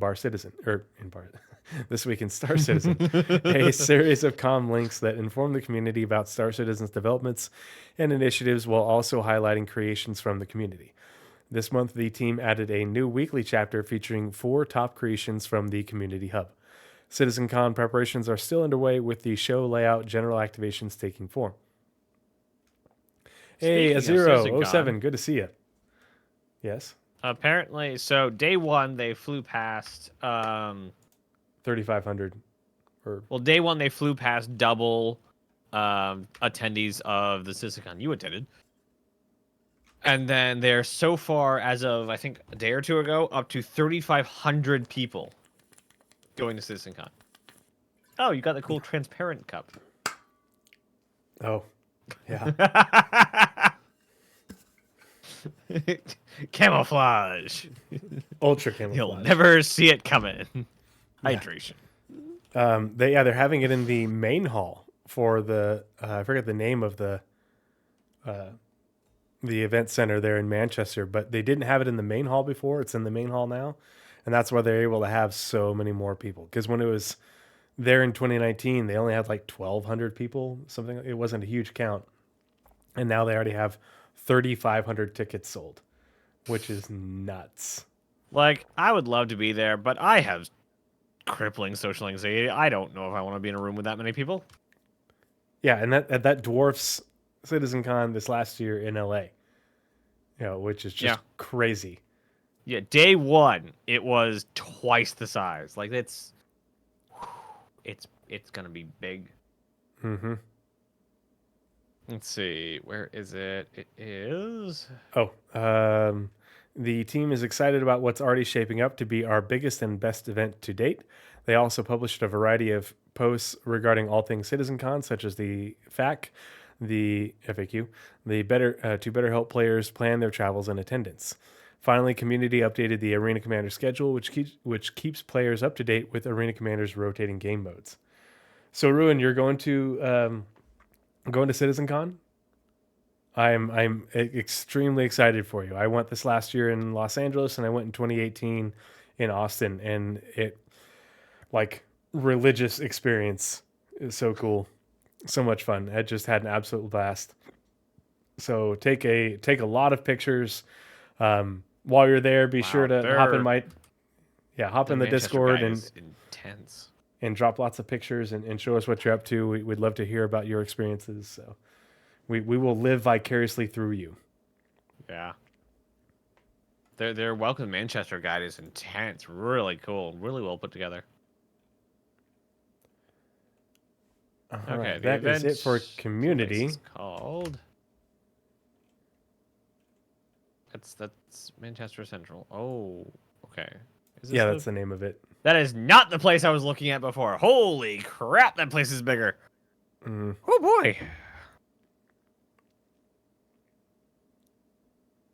This Week in Star Citizen, a series of comm links that inform the community about Star Citizen's developments and initiatives while also highlighting creations from the community. This month, the team added a new weekly chapter featuring 4 top creations from the community hub. CitizenCon preparations are still underway with the show layout general activations taking form. Hey, Azero07, good to see you. Yes? Apparently, so day one, they flew past... 3,500. Well, day one, they flew past double attendees of the CitizenCon you attended. And then they're so far, as of, I think, a day or two ago, up to 3,500 people going to CitizenCon. Oh, you got the cool transparent cup. Oh, yeah. Camouflage. Ultra camouflage. You'll never see it coming. Yeah. Hydration. They're having it in the main hall for the I forget the name of the event center there in Manchester, but they didn't have it in the main hall before. It's in the main hall now, and that's why they're able to have so many more people. Because when it was there in 2019, they only had like 1,200 people, something. It wasn't a huge count, and now they already have 3,500 tickets sold, which is nuts. Like, I would love to be there, but I have crippling social anxiety. I don't know if I want to be in a room with that many people. Yeah, and that dwarfs CitizenCon this last year in LA. Which is just crazy. Yeah, day one, it was twice the size. Like, it's gonna be big. Mm-hmm. Let's see, where is it? It is... The team is excited about what's already shaping up to be our biggest and best event to date. They also published a variety of posts regarding all things CitizenCon, such as the FAQ, the FAQ, to better help players plan their travels and attendance. Finally, community updated the Arena Commander schedule, which keeps players up to date with Arena Commander's rotating game modes. So, Ruin, you're going to CitizenCon? I'm extremely excited for you. I went this last year in Los Angeles, and I went in 2018 in Austin, and religious experience is so cool, so much fun. I just had an absolute blast. So take a lot of pictures. While you're there, be sure to hop in the Discord and intense. And drop lots of pictures and show us what you're up to. We'd love to hear about your experiences. So we will live vicariously through you. Yeah. Their Welcome to Manchester guide is intense. Really cool. Really well put together. All right, that is it for community. It's called... That's Manchester Central. Oh, okay. That's the name of it. That is not the place I was looking at before. Holy crap, that place is bigger. Mm. Oh boy.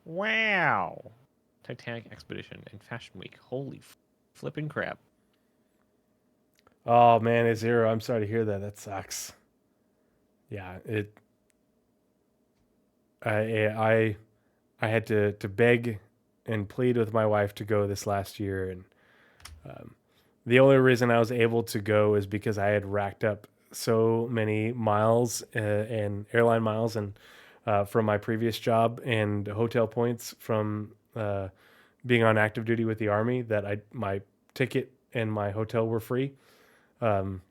Wow. Titanic Expedition and Fashion Week. Holy flipping crap. Oh man, it's Zero. I'm sorry to hear that. That sucks. Yeah, I had to beg and plead with my wife to go this last year, and the only reason I was able to go is because I had racked up so many miles and airline miles and from my previous job and hotel points from being on active duty with the Army that my ticket and my hotel were free. And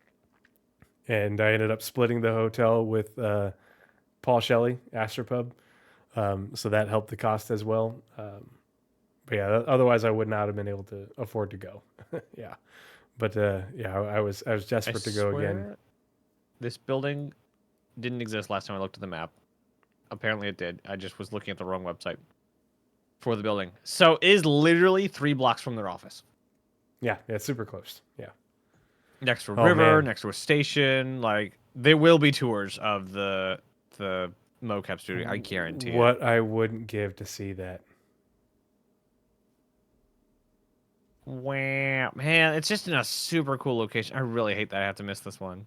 I ended up splitting the hotel with Paul Shelley, Astropub. So that helped the cost as well. But yeah, otherwise I would not have been able to afford to go. Yeah. But I was desperate to go again. This building didn't exist last time I looked at the map. Apparently it did. I just was looking at the wrong website. for the building. So it is literally 3 blocks from their office. Yeah, it's super close. Yeah. Next to a Oh, river, man. next to a station. Like, there will be tours of the mocap studio. I guarantee it. What I wouldn't give to see that. Wow, man, it's just in a super cool location. I really hate that I have to miss this one.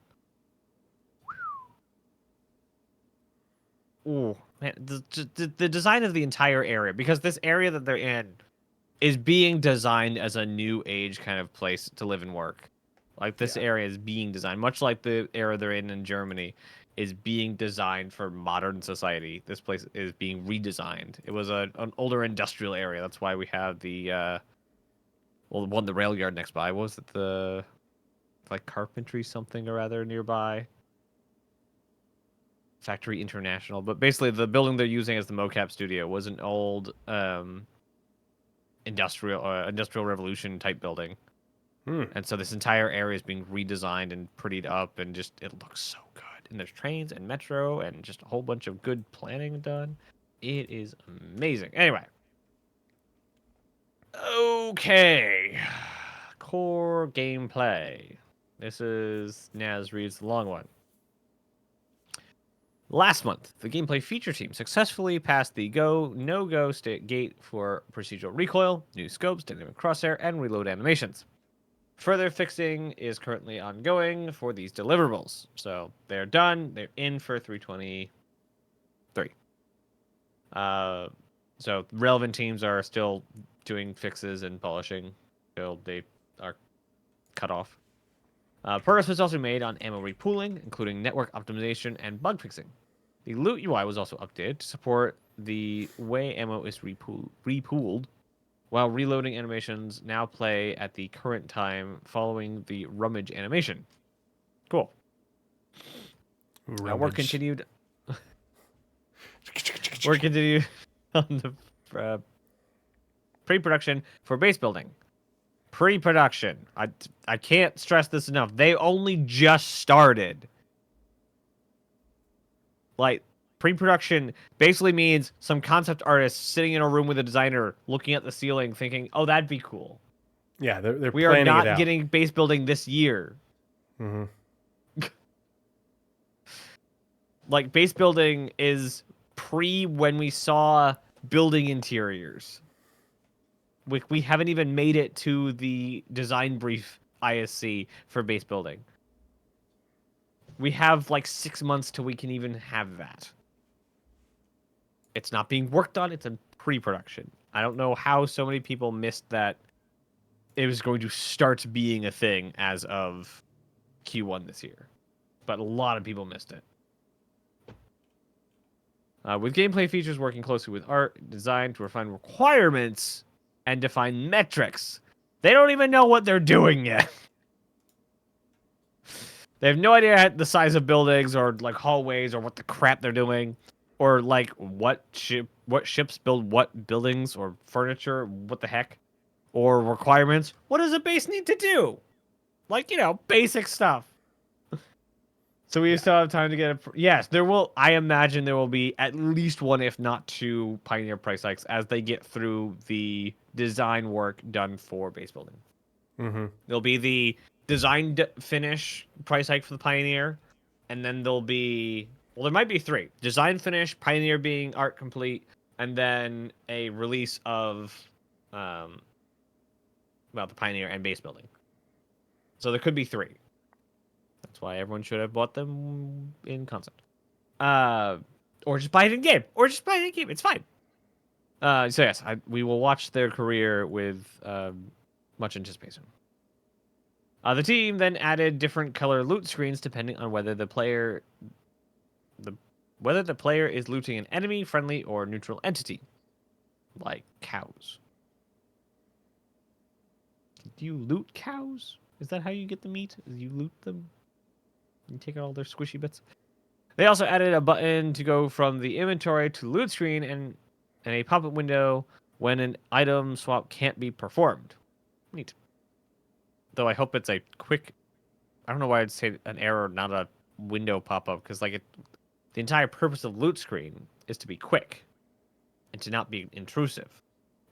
Ooh, man, the design of the entire area, because this area that they're in is being designed as a new age kind of place to live and work. Like, this Yeah. area is being designed, much like the area they're in Germany, is being designed for modern society. This place is being redesigned. It was an older industrial area. That's why we have the the rail yard next by. What was it, the like carpentry something or other nearby? Factory International. But basically, the building they're using as the mocap studio was an old industrial revolution type building. And so this entire area is being redesigned and prettied up, and just it looks so good. And there's trains and metro and just a whole bunch of good planning done. It is amazing. Anyway. Okay. Core gameplay. This is Naz reads the long one. Last month, the gameplay feature team successfully passed the go, no-go gate for procedural recoil, new scopes, dynamic crosshair, and reload animations. Further fixing is currently ongoing for these deliverables. So they're done. They're in for 323. So relevant teams are still doing fixes and polishing until they are cut off. Progress was also made on ammo repooling, including network optimization and bug fixing. The loot UI was also updated to support the way ammo is repooled, while reloading animations now play at the current time following the rummage animation. Cool. Work continued. Work continued on the pre-production for base building. Pre-production. I can't stress this enough. They only just started. Like, pre-production basically means some concept artist sitting in a room with a designer looking at the ceiling thinking, oh, that'd be cool. Yeah, they're We are planning it not out. getting base building this year. Like, base building is pre when we saw building interiors. We haven't even made it to the design brief ISC for base building. We have like 6 months till we can even have that. It's not being worked on. It's in pre-production. I don't know how so many people missed that it was going to start being a thing as of Q1 this year. But a lot of people missed it. With gameplay features working closely with art, design to refine requirements and define metrics. They don't even know what they're doing yet. They have no idea the size of buildings or like hallways or what the crap they're doing. Or like what ships build what buildings or furniture, what the heck? Or requirements. What does a base need to do? Like, basic stuff. So we still have time to get yes, there will. I imagine there will be at least one, if not two, Pioneer price hikes as they get through the design work done for base building. There'll be the design finish price hike for the Pioneer, and then there'll be there might be 3: design finish, Pioneer being art complete, and then a release of the Pioneer and base building. So there could be 3. That's why everyone should have bought them in concept. Or just buy it in game. It's fine. So yes, we will watch their career with much anticipation. The team then added different color loot screens depending on whether the player is looting an enemy, friendly, or neutral entity, like cows. Do you loot cows? Is that how you get the meat? You loot them? You take out all their squishy bits. They also added a button to go from the inventory to loot screen and a pop-up window when an item swap can't be performed. Neat. Though I hope it's a quick. I don't know why I'd say an error, not a window pop-up, because the entire purpose of loot screen is to be quick and to not be intrusive.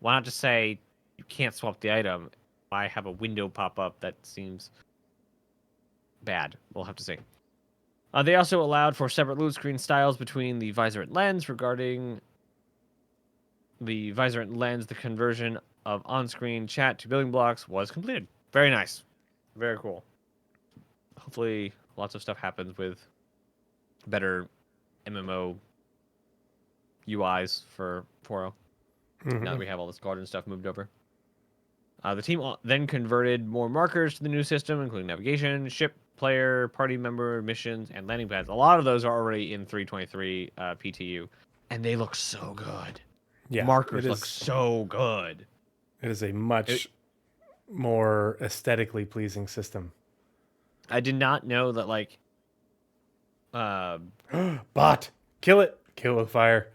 Why not just say you can't swap the item? Why have a window pop up? That seems bad. We'll have to see. They also allowed for separate loot screen styles between the visor and lens. Regarding the visor and lens, the conversion of on-screen chat to building blocks was completed. Very nice. Very cool. Hopefully, lots of stuff happens with better MMO UIs for 4.0. Now that we have all the Squadron stuff moved over. The team then converted more markers to the new system, including navigation, ship, player, party member, missions, and landing pads. A lot of those are already in 323 PTU, and they look so good. Yeah, Markers look so good. It is a much more aesthetically pleasing system. I did not know that, like... Bot! Kill it! Kill with fire.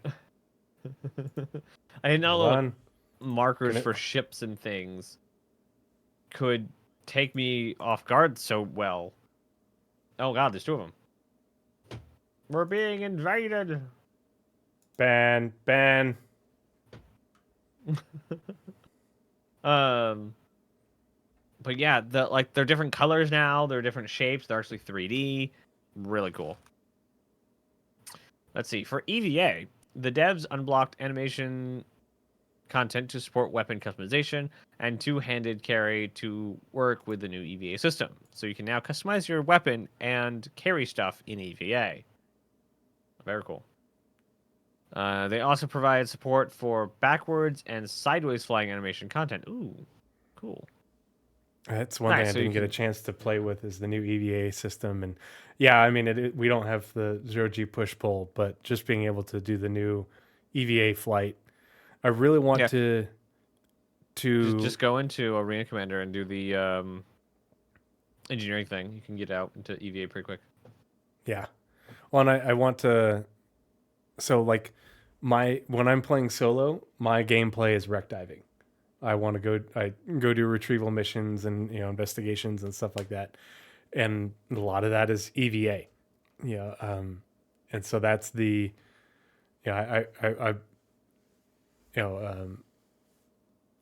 I didn't know Run. markers for ships and things could take me off guard so well. Oh god, there's two of them. We're being invaded. Ban. But yeah, they're different colors now. They're different shapes. They're actually 3D. Really cool. Let's see. For EVA, the devs unblocked animation content to support weapon customization and two-handed carry to work with the new EVA system. So you can now customize your weapon and carry stuff in EVA. Very cool. They also provide support for backwards and sideways flying animation content. Ooh, cool. That's one thing I didn't get a chance to play with is the new EVA system. And yeah, I mean, we don't have the 0G push-pull, but just being able to do the new EVA flight, I really want to just go into Arena Commander and do the engineering thing. You can get out into EVA pretty quick. Yeah. Well, and I want to... So, like, when I'm playing solo, my gameplay is wreck diving. I want to go do retrieval missions and investigations and stuff like that, and a lot of that is EVA, and so that's the,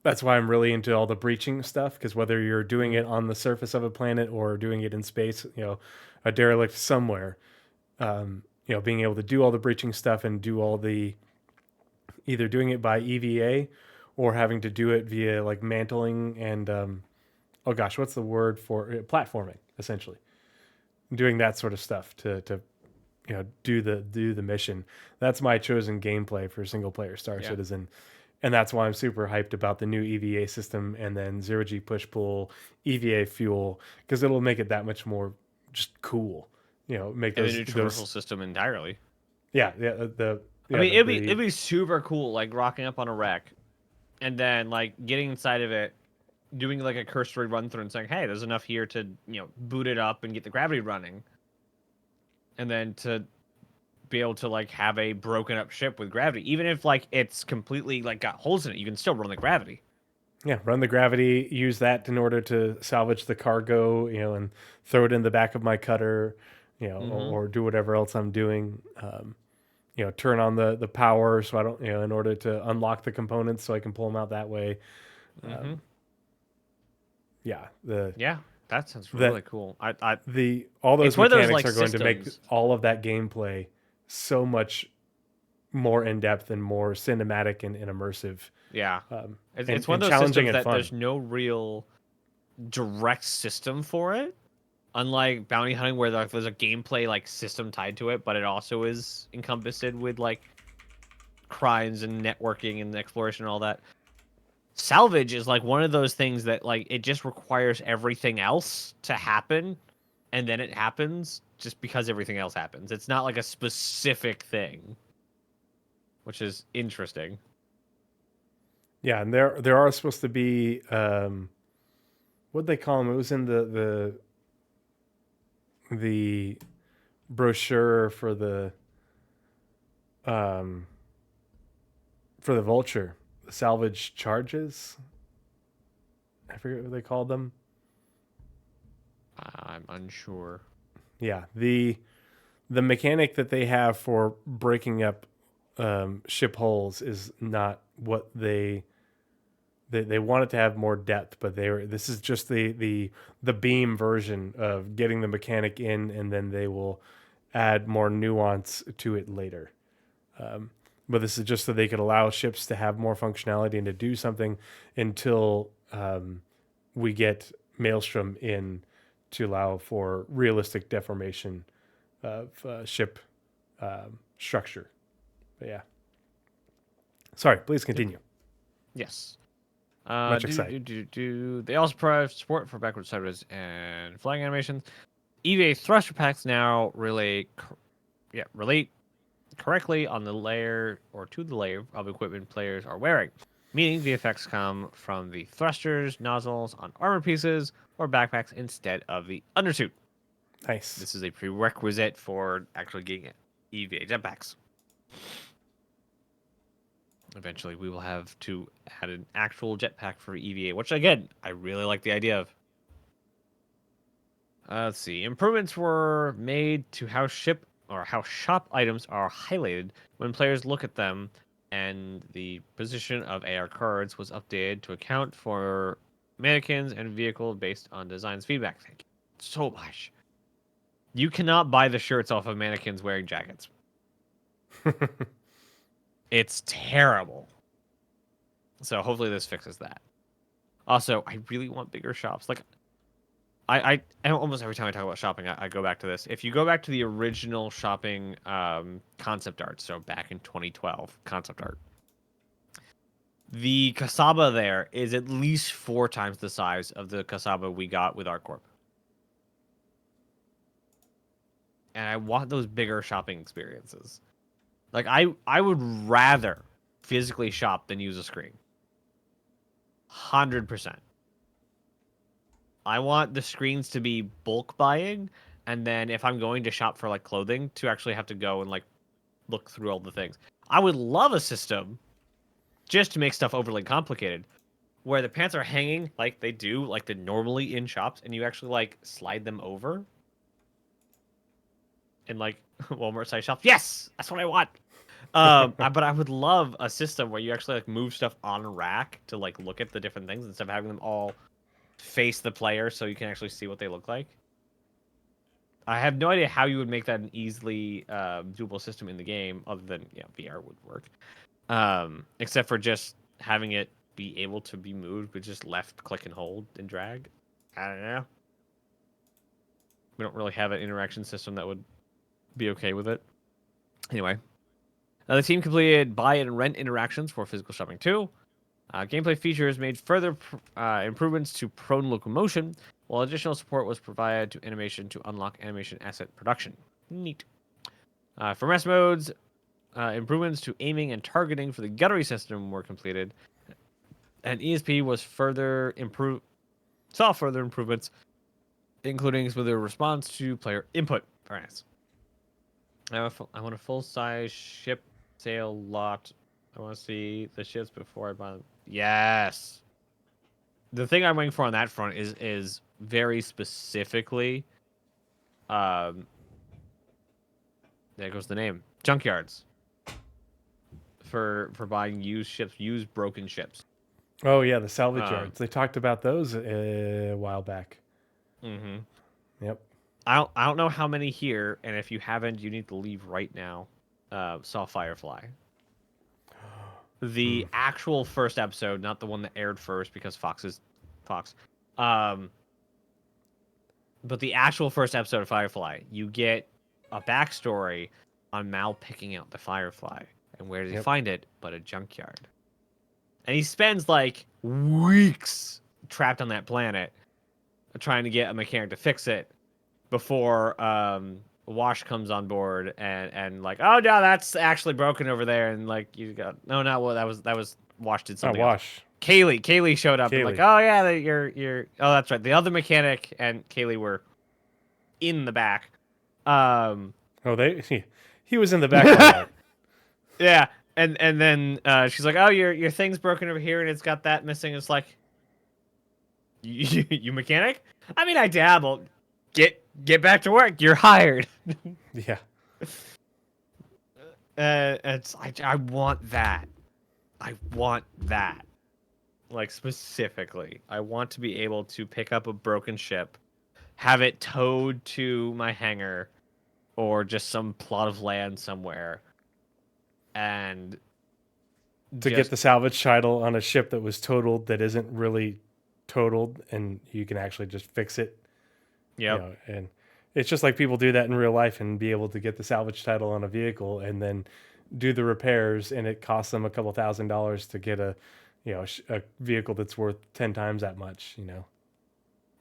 that's why I'm really into all the breaching stuff, because whether you're doing it on the surface of a planet or doing it in space, a derelict somewhere, being able to do all the breaching stuff and do all the either doing it by EVA or having to do it via like mantling and oh gosh, what's the word for platforming, essentially. Doing that sort of stuff to do the mission. That's my chosen gameplay for single player Star Citizen. And that's why I'm super hyped about the new EVA system and then 0G push pull, EVA fuel, because it'll make it that much more just cool. Make the new traversal system entirely. Yeah. I mean, it'd be super cool, like rocking up on a wreck, and then like getting inside of it, doing like a cursory run through and saying, "Hey, there's enough here to boot it up and get the gravity running," and then to be able to like have a broken up ship with gravity, even if like it's completely like got holes in it, you can still run the gravity. Yeah, run the gravity. Use that in order to salvage the cargo, and throw it in the back of my cutter, or do whatever else I'm doing. Turn on the power so I don't, in order to unlock the components so I can pull them out that way. That sounds really cool. All those mechanics are going to make all of that gameplay so much more in depth and more cinematic and immersive. Yeah, it's one of those systems that there's no real direct system for it. Unlike bounty hunting, where there's a gameplay like system tied to it, but it also is encompassed with like crimes and networking and exploration and all that. Salvage is like one of those things that like it just requires everything else to happen, and then it happens just because everything else happens. It's not like a specific thing, which is interesting. Yeah, and there are supposed to be what'd they call them? It was in the brochure for the Vulture, the salvage charges. I forget what they called them. I'm unsure. Yeah, the mechanic that they have for breaking up ship hulls is not what they They wanted to have more depth, but this is just the beam version of getting the mechanic in, and then they will add more nuance to it later. But this is just so they could allow ships to have more functionality and to do something until we get Maelstrom in to allow for realistic deformation of ship structure. But yeah. Sorry, please continue. Yes. Much excited. They also provide support for backwards, sideways, and flying animations. EVA thruster packs now relate correctly on the layer or to the layer of equipment players are wearing, meaning the effects come from the thrusters, nozzles on armor pieces, or backpacks instead of the undersuit. Nice. This is a prerequisite for actually getting EVA jetpacks. Eventually, we will have to add an actual jetpack for EVA, which again, I really like the idea of. Let's see. Improvements were made to how shop items are highlighted when players look at them, and the position of AR cards was updated to account for mannequins and vehicle based on design's feedback. Thank you so much. You cannot buy the shirts off of mannequins wearing jackets. It's terrible. So hopefully this fixes that. Also, I really want bigger shops. Like, I almost every time I talk about shopping, I go back to this. If you go back to the original shopping concept art, so back in 2012 concept art, the Kasaba there is at least 4 times the size of the Kasaba we got with ArtCorp. And I want those bigger shopping experiences. Like, I would rather physically shop than use a screen. 100%. I want the screens to be bulk buying, and then if I'm going to shop for like clothing, to actually have to go and like look through all the things. I would love a system just to make stuff overly complicated, where the pants are hanging like they do, like they're normally in shops, and you actually like slide them over. In like Walmart size shops. Yes, that's what I want. But I would love a system where you actually like move stuff on a rack to like look at the different things instead of having them all face the player so you can actually see what they look like. I have no idea how you would make that an easily doable system in the game, other than VR would work. Except for just having it be able to be moved with just left click and hold and drag. I don't know. We don't really have an interaction system that would be okay with it. Anyway, the team completed buy and rent interactions for physical shopping too. Gameplay features made further improvements to prone locomotion, while additional support was provided to animation to unlock animation asset production. Neat. For rest modes, improvements to aiming and targeting for the gunnery system were completed, and ESP was saw further improvements, including smoother response to player input. Very nice. I want a full-size ship sail lot. I want to see the ships before I buy them. Yes. The thing I'm waiting for on that front is very specifically, there goes the name, junkyards. For buying used ships, used broken ships. Oh yeah, the salvage yards. They talked about those a while back. Mm-hmm. Yep. I don't know how many here, and if you haven't, you need to leave right now. Saw Firefly. The actual first episode, not the one that aired first because Fox is Fox. But the actual first episode of Firefly, you get a backstory on Mal picking out the Firefly. And where does he find it but a junkyard? And he spends like weeks trapped on that planet trying to get a mechanic to fix it before Wash comes on board and like, oh no, that's actually broken over there, and like you got that was Wash did something else. Wash. Kaylee showed up and like, oh yeah, you're oh that's right, the other mechanic and Kaylee were in the back. He was in the back of that. Yeah, and then she's like, oh your thing's broken over here and it's got that missing. It's like, you mechanic? I mean, I dabbled. Get back to work. You're hired. Yeah. I want that. I want that. like specifically, I want to be able to pick up a broken ship, have it towed to my hangar, or just some plot of land somewhere, and To get just the salvage title on a ship that was totaled that isn't really totaled, and you can actually just fix it. yep. And it's just like people do that in real life and be able to get the salvage title on a vehicle and then do the repairs, and it costs them a couple $1,000s to get a vehicle that's worth 10 times that much.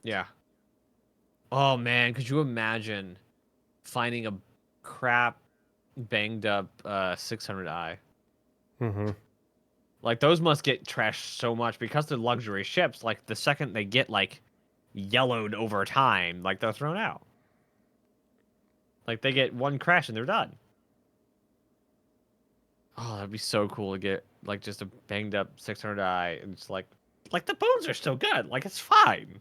Yeah. Oh man, could you imagine finding a crap banged up 600i? Mm-hmm. Like those must get trashed so much because they're luxury ships. Like the second they get like yellowed over time, like they're thrown out. Like they get one crash and they're done. Oh, that'd be so cool to get like just a banged up 600i and it's like the bones are still good. Like it's fine.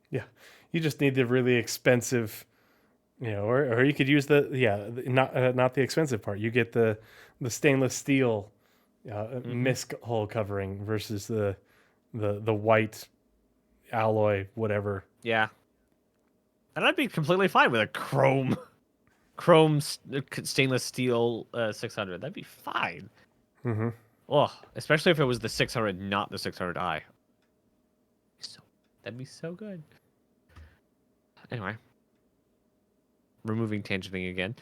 Yeah, you just need the really expensive, or you could use not the expensive part. You get the stainless steel misc hull covering versus the white alloy whatever. Yeah. And I'd be completely fine with a stainless steel 600. That'd be fine. Mm-hmm. Oh, especially if it was the 600, not the 600i. That'd be so good. Anyway, removing tangenting again.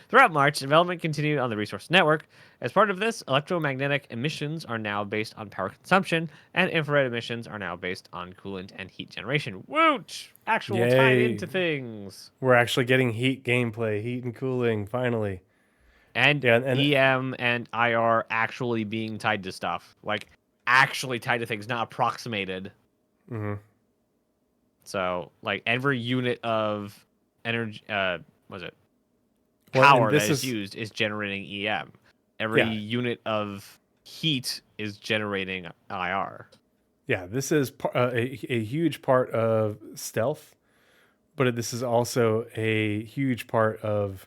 Throughout March, development continued on the Resource Network. As part of this, electromagnetic emissions are now based on power consumption, and infrared emissions are now based on coolant and heat generation. Woot! Actual tied Yay. into things. We're actually getting heat gameplay, heat and cooling, finally. And, Yeah, and EM and IR actually being tied to stuff. Like, actually tied to things, not approximated. Mm-hmm. So, like, every unit of energy, was it? Well, Power and this that is is- used is generating EM. Every Yeah. unit of heat is generating IR. Yeah, this is a huge part of stealth, but this is also a huge part of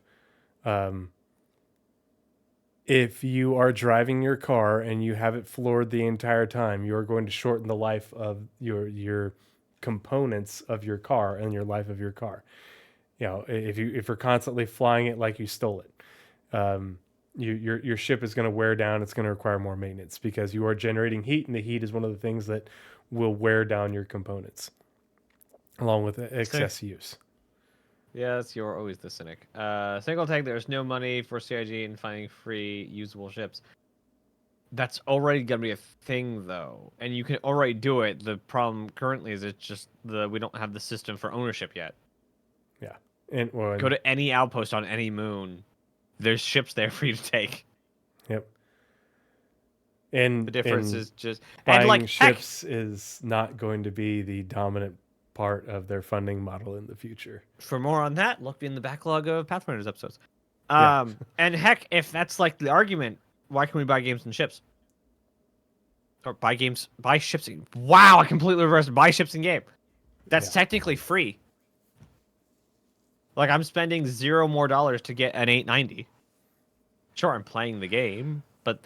if you are driving your car and you have it floored the entire time, you're going to shorten the life of your components of your car and your life of your car. If you're constantly flying it like you stole it, your ship is going to wear down. It's going to require more maintenance because you are generating heat, and the heat is one of the things that will wear down your components, along with excess use. Yes, you're always the cynic. Single tag, there's no money for CIG in finding free usable ships. That's already gonna be a thing, though, and you can already do it. The problem currently is it's just we don't have the system for ownership yet. Yeah, and Go to any outpost on any moon. There's ships there for you to take. Yep. And The difference is just buying and like ships is not going to be the dominant part of their funding model in the future. For more on that, look in the backlog of Pathfinders episodes. Yeah. And heck, if that's like the argument, why can we buy games and ships? Or buy ships. Wow, I completely reversed. Buy ships in game. That's technically free. Like I'm spending $0 more to get an 890. Sure, I'm playing the game, but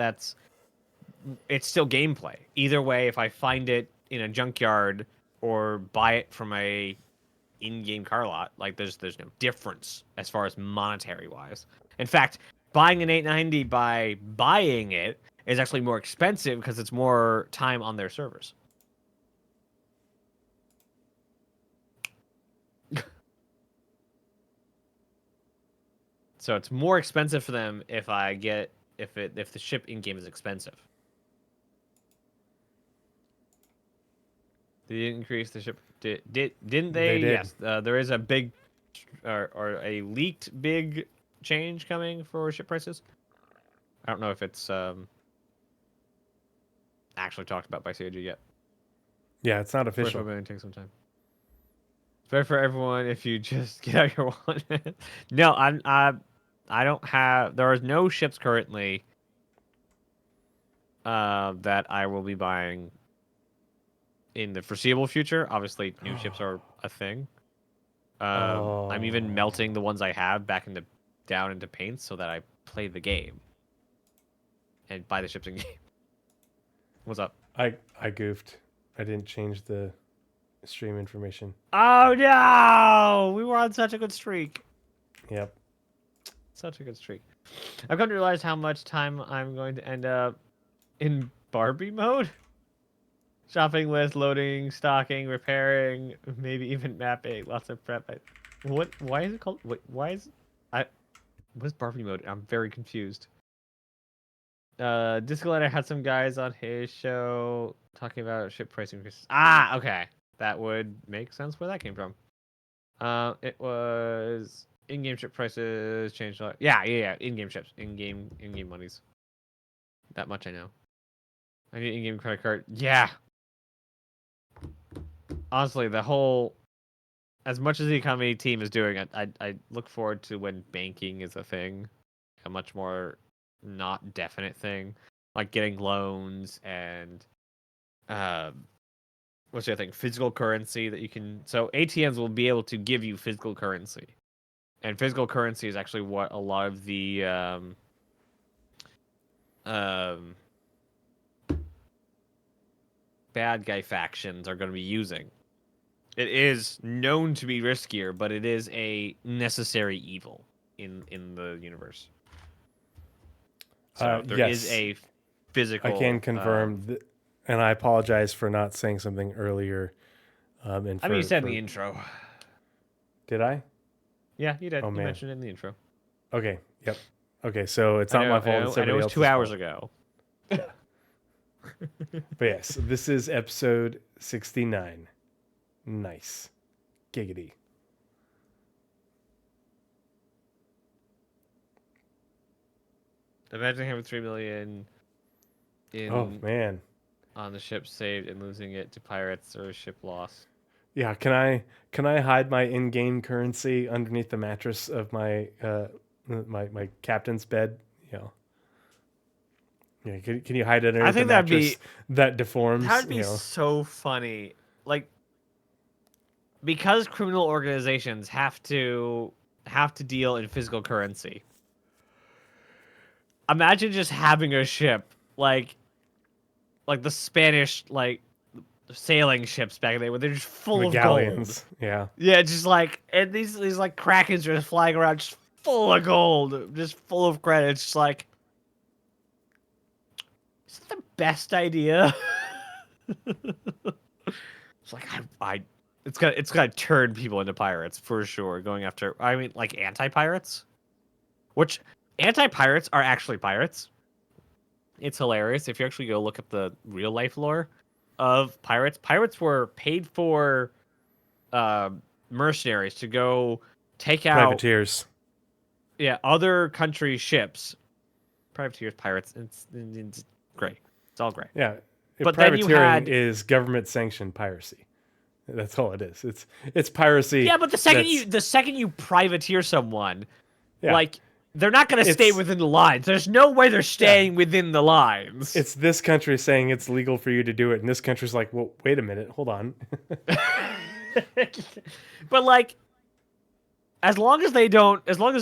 it's still gameplay. Either way, if I find it in a junkyard or buy it from a in-game car lot, like there's no difference as far as monetary wise. In fact, buying an 890 by buying it is actually more expensive because it's more time on their servers. So it's more expensive for them if the ship in-game is expensive. They increase the ship. Didn't they? They did. Yes. There is a big, or a leaked big change coming for ship prices. I don't know if it's actually talked about by CIG yet. Yeah, it's not First, official. going to take some time. It's better for everyone if you just get out your wallet. No, I don't have. There are no ships currently that I will be buying in the foreseeable future. Obviously, new ships are a thing. I'm even melting the ones I have back down into paints so that I play the game and buy the ships in game. What's up? I goofed. I didn't change the stream information. Oh no! We were on such a good streak. Yep. Such a good streak. I've come to realize how much time I'm going to end up in Barbie mode. Shopping list, loading, stocking, repairing, maybe even mapping. Lots of prep. What? Why is it called? Why is What is Barbie mode? I'm very confused. Discolator had some guys on his show talking about ship price increases. Ah, okay. That would make sense where that came from. It was in-game ship prices changed a lot. Yeah. In-game ships, in-game monies. That much I know. I need in-game credit card. Yeah. Honestly, the whole, as much as the economy team is doing it, I look forward to when banking is a thing, a much more not definite thing, like getting loans and what's the other thing? Physical currency that you can. So ATMs will be able to give you physical currency, and physical currency is actually what a lot of the bad guy factions are going to be using. It is known to be riskier, but it is a necessary evil in the universe. So there is Yes. a physical. I can confirm, and I apologize for not saying something earlier. And I mean, you said in the intro. Did I? Yeah, you did. Oh, You man. mentioned it in the intro. Okay. Yep. Okay. So it's not my fault. It's I know everybody it was else's 2 hours fault. ago. But yes, this is episode 69. Nice. Giggity. Imagine having 3 million in Oh man. on the ship saved and losing it to pirates or a ship lost. Yeah, can I hide my in-game currency underneath the mattress of my my captain's bed? Yeah, can you hide it underneath think the that'd mattress be- that deforms? That would be so funny. Like, because criminal organizations have to deal in physical currency. Imagine just having a ship like the Spanish sailing ships back in the day where they're just full the of galleons. gold. Yeah. Yeah, just like, and these like krakens are just flying around just full of gold, just full of credit. It's just like, is it the best idea? It's like it's gonna turn people into pirates for sure. Going after, I mean, like anti-pirates, which anti-pirates are actually pirates. It's hilarious if you actually go look at the real life lore of pirates. Pirates were paid for mercenaries to go take out Privateers. other country ships. Privateers, pirates. It's great. It's all great. Yeah. But then you privateering had- is government sanctioned piracy. That's all it is. It's piracy. Yeah, but the second you privateer someone, Yeah. like, they're not going to stay within the lines. There's no way they're staying within the lines. It's this country saying it's legal for you to do it, and this country's like, well, wait a minute, hold on. But like, as long as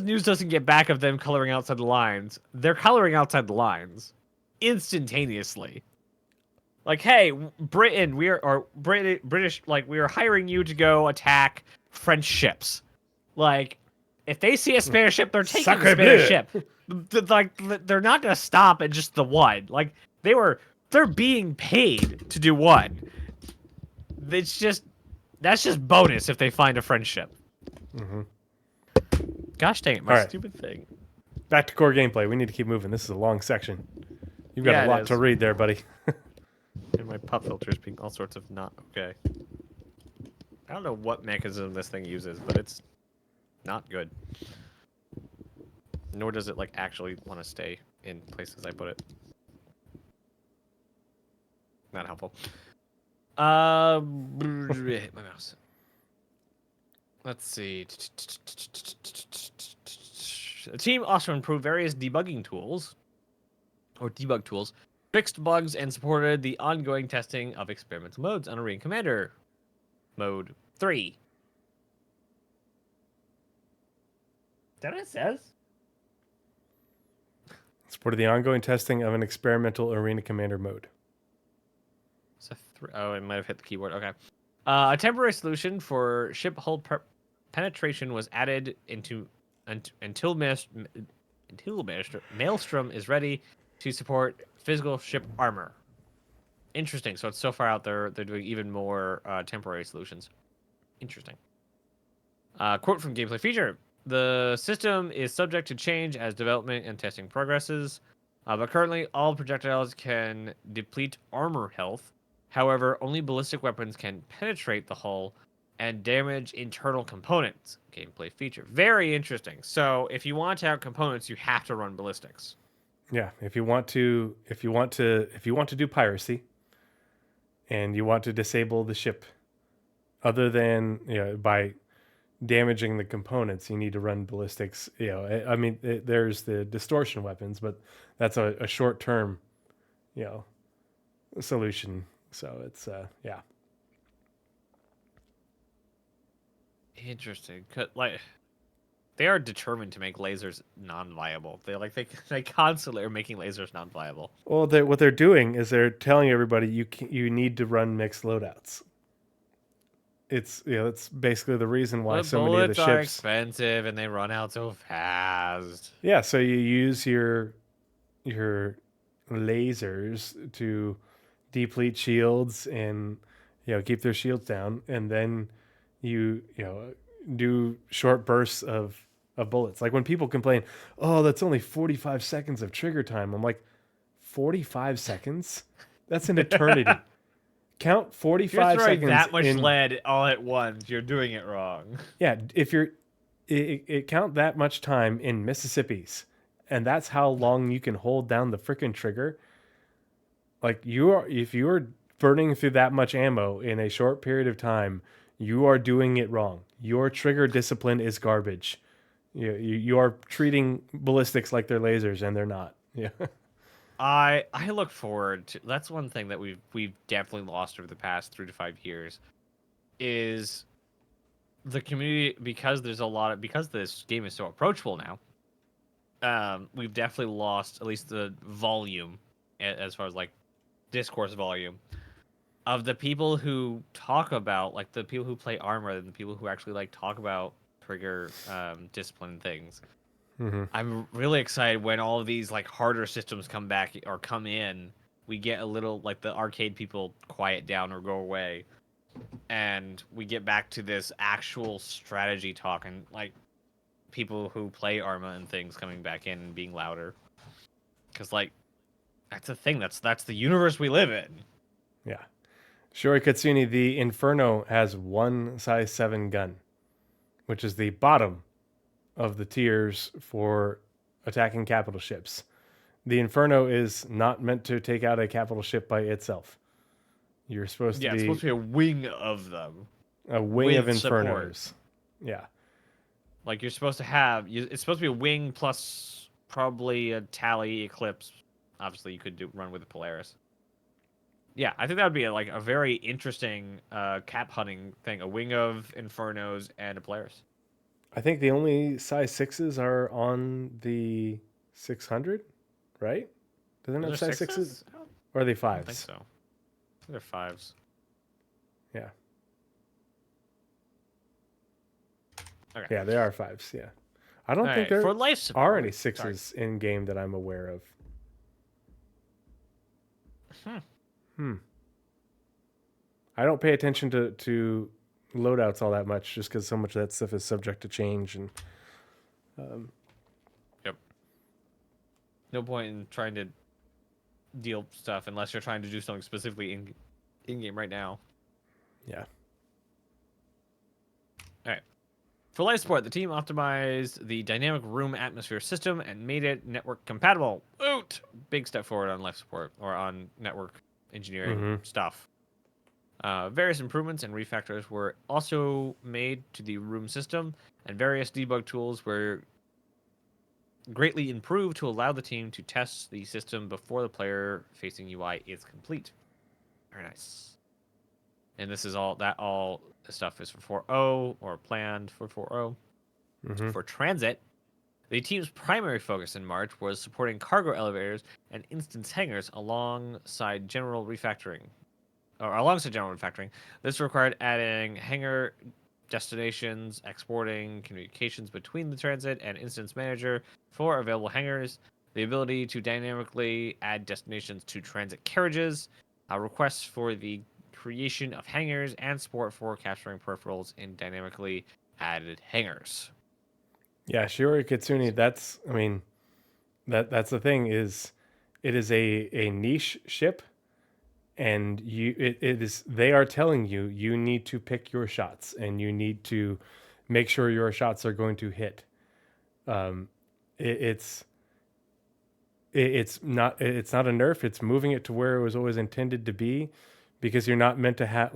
news doesn't get back of them coloring outside the lines, they're coloring outside the lines instantaneously. Like, hey, Britain, British, like, we are hiring you to go attack French ships. Like, if they see a Spanish ship, they're taking Sacre the Spanish bleu. ship. Like, they're not gonna stop at just the one. Like, they're being paid to do one. That's just bonus if they find a French ship. Mm-hmm. Gosh dang it, my stupid thing. Back to core gameplay. We need to keep moving. This is a long section. You've got Yeah, a it lot is. to read there, buddy. And my pop filters being all sorts of not okay. I don't know what mechanism this thing uses, but it's not good. Nor does it, like, actually want to stay in places I put it. Not helpful. Hit my mouse. Let's see. The team also improved various debugging tools, or debug tools, fixed bugs, and supported the ongoing testing of experimental modes on Arena Commander Mode 3. Is that what it says? Supported the ongoing testing of an experimental Arena Commander mode. Oh, it might have hit the keyboard. Okay. A temporary solution for ship hull penetration was added until Maelstrom is ready to support physical ship armor. Interesting. So it's so far out there, they're doing even more temporary solutions. Interesting. Quote from gameplay feature: the system is subject to change as development and testing progresses, but currently all projectiles can deplete armor health. However, only ballistic weapons can penetrate the hull and damage internal components. Gameplay feature. Very interesting. So if you want to have components, you have to run ballistics. Yeah, if you want to do piracy, and you want to disable the ship, other than by damaging the components, you need to run ballistics. I mean, there's the distortion weapons, but that's a short term, solution. So it's yeah. Interesting. Like, they are determined to make lasers non-viable. They constantly are making lasers non-viable. Well, what they're doing is they're telling everybody you need to run mixed loadouts. It's it's basically the reason why But so many of the bullets are ships expensive and they run out so fast. Yeah, so you use your lasers to deplete shields and keep their shields down, and then you do short bursts of bullets. Like when people complain, "Oh, that's only 45 seconds of trigger time." I'm like, 45 seconds? That's an eternity. Count If you're 45 throwing seconds that much in lead all at once, you're doing it wrong. Yeah, if you're it count that much time in Mississippi's, and that's how long you can hold down the freaking trigger. Like if you're burning through that much ammo in a short period of time, you are doing it wrong. Your trigger discipline is garbage. You are treating ballistics like they're lasers, and they're not. Yeah. I look forward to. That's one thing that we've definitely lost over the past 3 to 5 years, is the community, because because this game is so approachable now. We've definitely lost at least the volume, as far as like discourse volume, of the people who talk about, like, the people who play armor and the people who actually like talk about trigger discipline things. Mm-hmm. I'm really excited when all of these like harder systems come back or come in. We get a little, like, the arcade people quiet down or go away, and we get back to this actual strategy talk, and like people who play Arma and things coming back in and being louder. Because like that's a thing. That's the universe we live in. Yeah. Shori Katsuni, the Inferno has one size 7 gun, which is the bottom of the tiers for attacking capital ships. The Inferno is not meant to take out a capital ship by itself. You're supposed to be It's supposed to be a wing of them. a wing of with Infernos. support. Yeah. Like, you're supposed to have. It's supposed to be a wing plus probably a Tally Eclipse. Obviously, you could run with a Polaris. Yeah, I think that would be a very interesting cap hunting thing. A wing of Infernos and a Polaris. I think the only size 6s are on the 600, right? Doesn't it have size 6s? Or are they 5s? I don't think so. I think they're 5s. Yeah. Okay. Yeah, they are 5s, yeah. I don't think For there life support, are any 6s in game that I'm aware of. I don't pay attention to loadouts all that much, just because so much of that stuff is subject to change. And Yep. No point in trying to deal stuff unless you're trying to do something specifically in game right now. yeah. All right. For life support, the team optimized the dynamic room atmosphere system and made it network compatible. Oot! Big step forward on life support, or on network engineering stuff. Various improvements and refactors were also made to the room system, and various debug tools were greatly improved to allow the team to test the system before the player-facing UI is complete. Very nice. And this is all stuff is for 4.0 or planned for 4.0. For transit, the team's primary focus in March was supporting cargo elevators and instance hangars alongside general refactoring. or alongside general refactoring. This required adding hangar destinations, exporting communications between the transit and instance manager for available hangars, the ability to dynamically add destinations to transit carriages, requests for the creation of hangars, and support for capturing peripherals in dynamically added hangars. Yeah, Shiori Kitsune, that's I mean, that's the thing is it is a niche ship, and it is they are telling you you need to pick your shots and you need to make sure your shots are going to hit. Um, it, it's it's not a nerf. It's moving it to where it was always intended to be, because you're not meant to have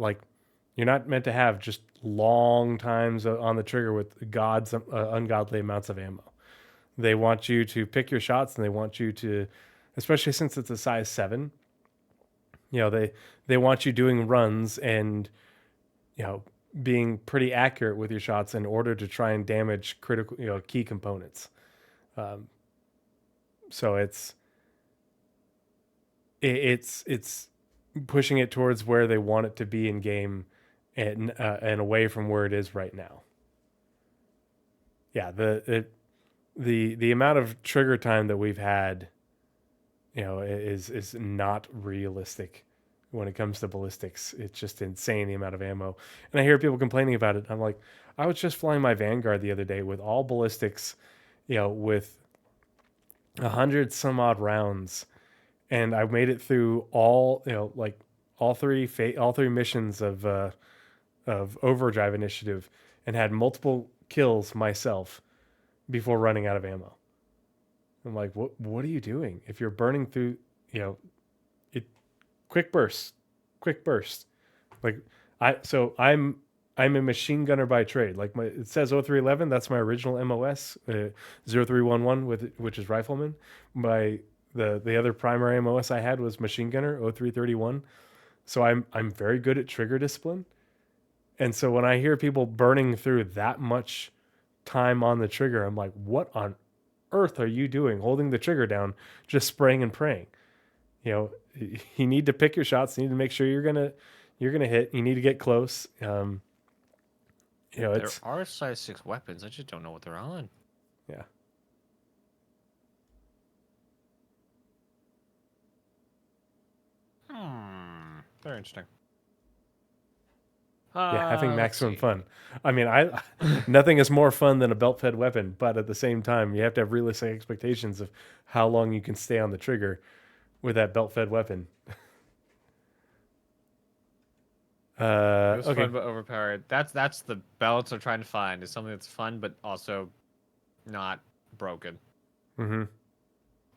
you're not meant to have just long times on the trigger with ungodly amounts of ammo. They want you to pick your shots, and they want you to, especially since it's a size 7. They want you doing runs and being pretty accurate with your shots in order to try and damage critical key components. So it's pushing it towards where they want it to be in game, and away from where it is right now. Yeah, the amount of trigger time that we've had, is not realistic when it comes to ballistics. It's just insane, the amount of ammo. And I hear people complaining about it. I'm like, I was just flying my Vanguard the other day with all ballistics, with 100 some odd rounds, and I made it through all, like all three missions of Overdrive Initiative, and had multiple kills myself before running out of ammo. I'm like, what are you doing? If you're burning through, it quick burst. Like I'm a machine gunner by trade. Like it says 0311, that's my original MOS, 0311 which is rifleman. The other primary MOS I had was machine gunner, 0331. So I'm very good at trigger discipline. And so when I hear people burning through that much time on the trigger, I'm like, what on earth are you doing holding the trigger down, just spraying and praying? You need to pick your shots. You need to make sure you're gonna hit. You need to get close. There are size 6 weapons. I just don't know what they're on. Yeah. Very interesting. Yeah, having maximum fun. I mean, nothing is more fun than a belt-fed weapon, but at the same time, you have to have realistic expectations of how long you can stay on the trigger with that belt-fed weapon. It was Okay. fun but overpowered. That's the balance I'm trying to find. Is something that's fun but also not broken. Mm-hmm.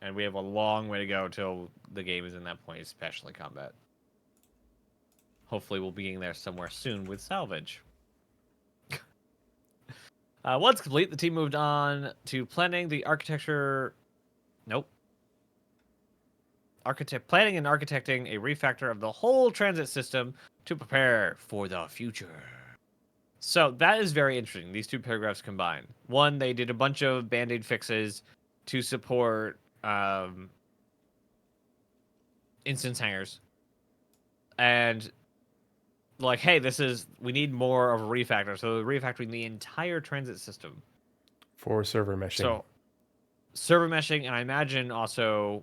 And we have a long way to go till the game is in that point, especially combat. Hopefully, we'll be getting there somewhere soon with salvage. Once complete, the team moved on to planning the architecture. Nope. Planning and architecting a refactor of the whole transit system to prepare for the future. So that is very interesting. These two paragraphs combined. One, they did a bunch of band-aid fixes to support instance hangars, and like, hey, we need more of a refactor. So refactoring the entire transit system For server meshing. So server meshing, and I imagine also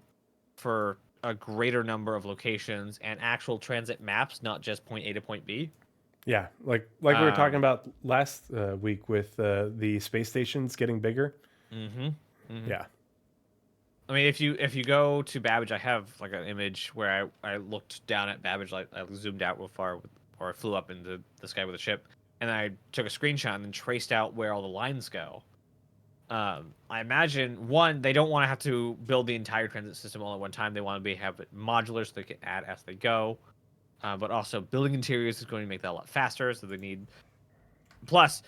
for a greater number of locations and actual transit maps, not just point A to point B. Yeah, like we were talking about last week with the space stations getting bigger. Yeah. I mean, if you go to Babbage, I have like an image where I looked down at Babbage, like I zoomed out real far, or I flew up into the sky with a ship, and I took a screenshot and then traced out where all the lines go. I imagine, one, they don't want to have to build the entire transit system all at one time. They want to have it modular so they can add as they go. But also, building interiors is going to make that a lot faster, so they need... Plus,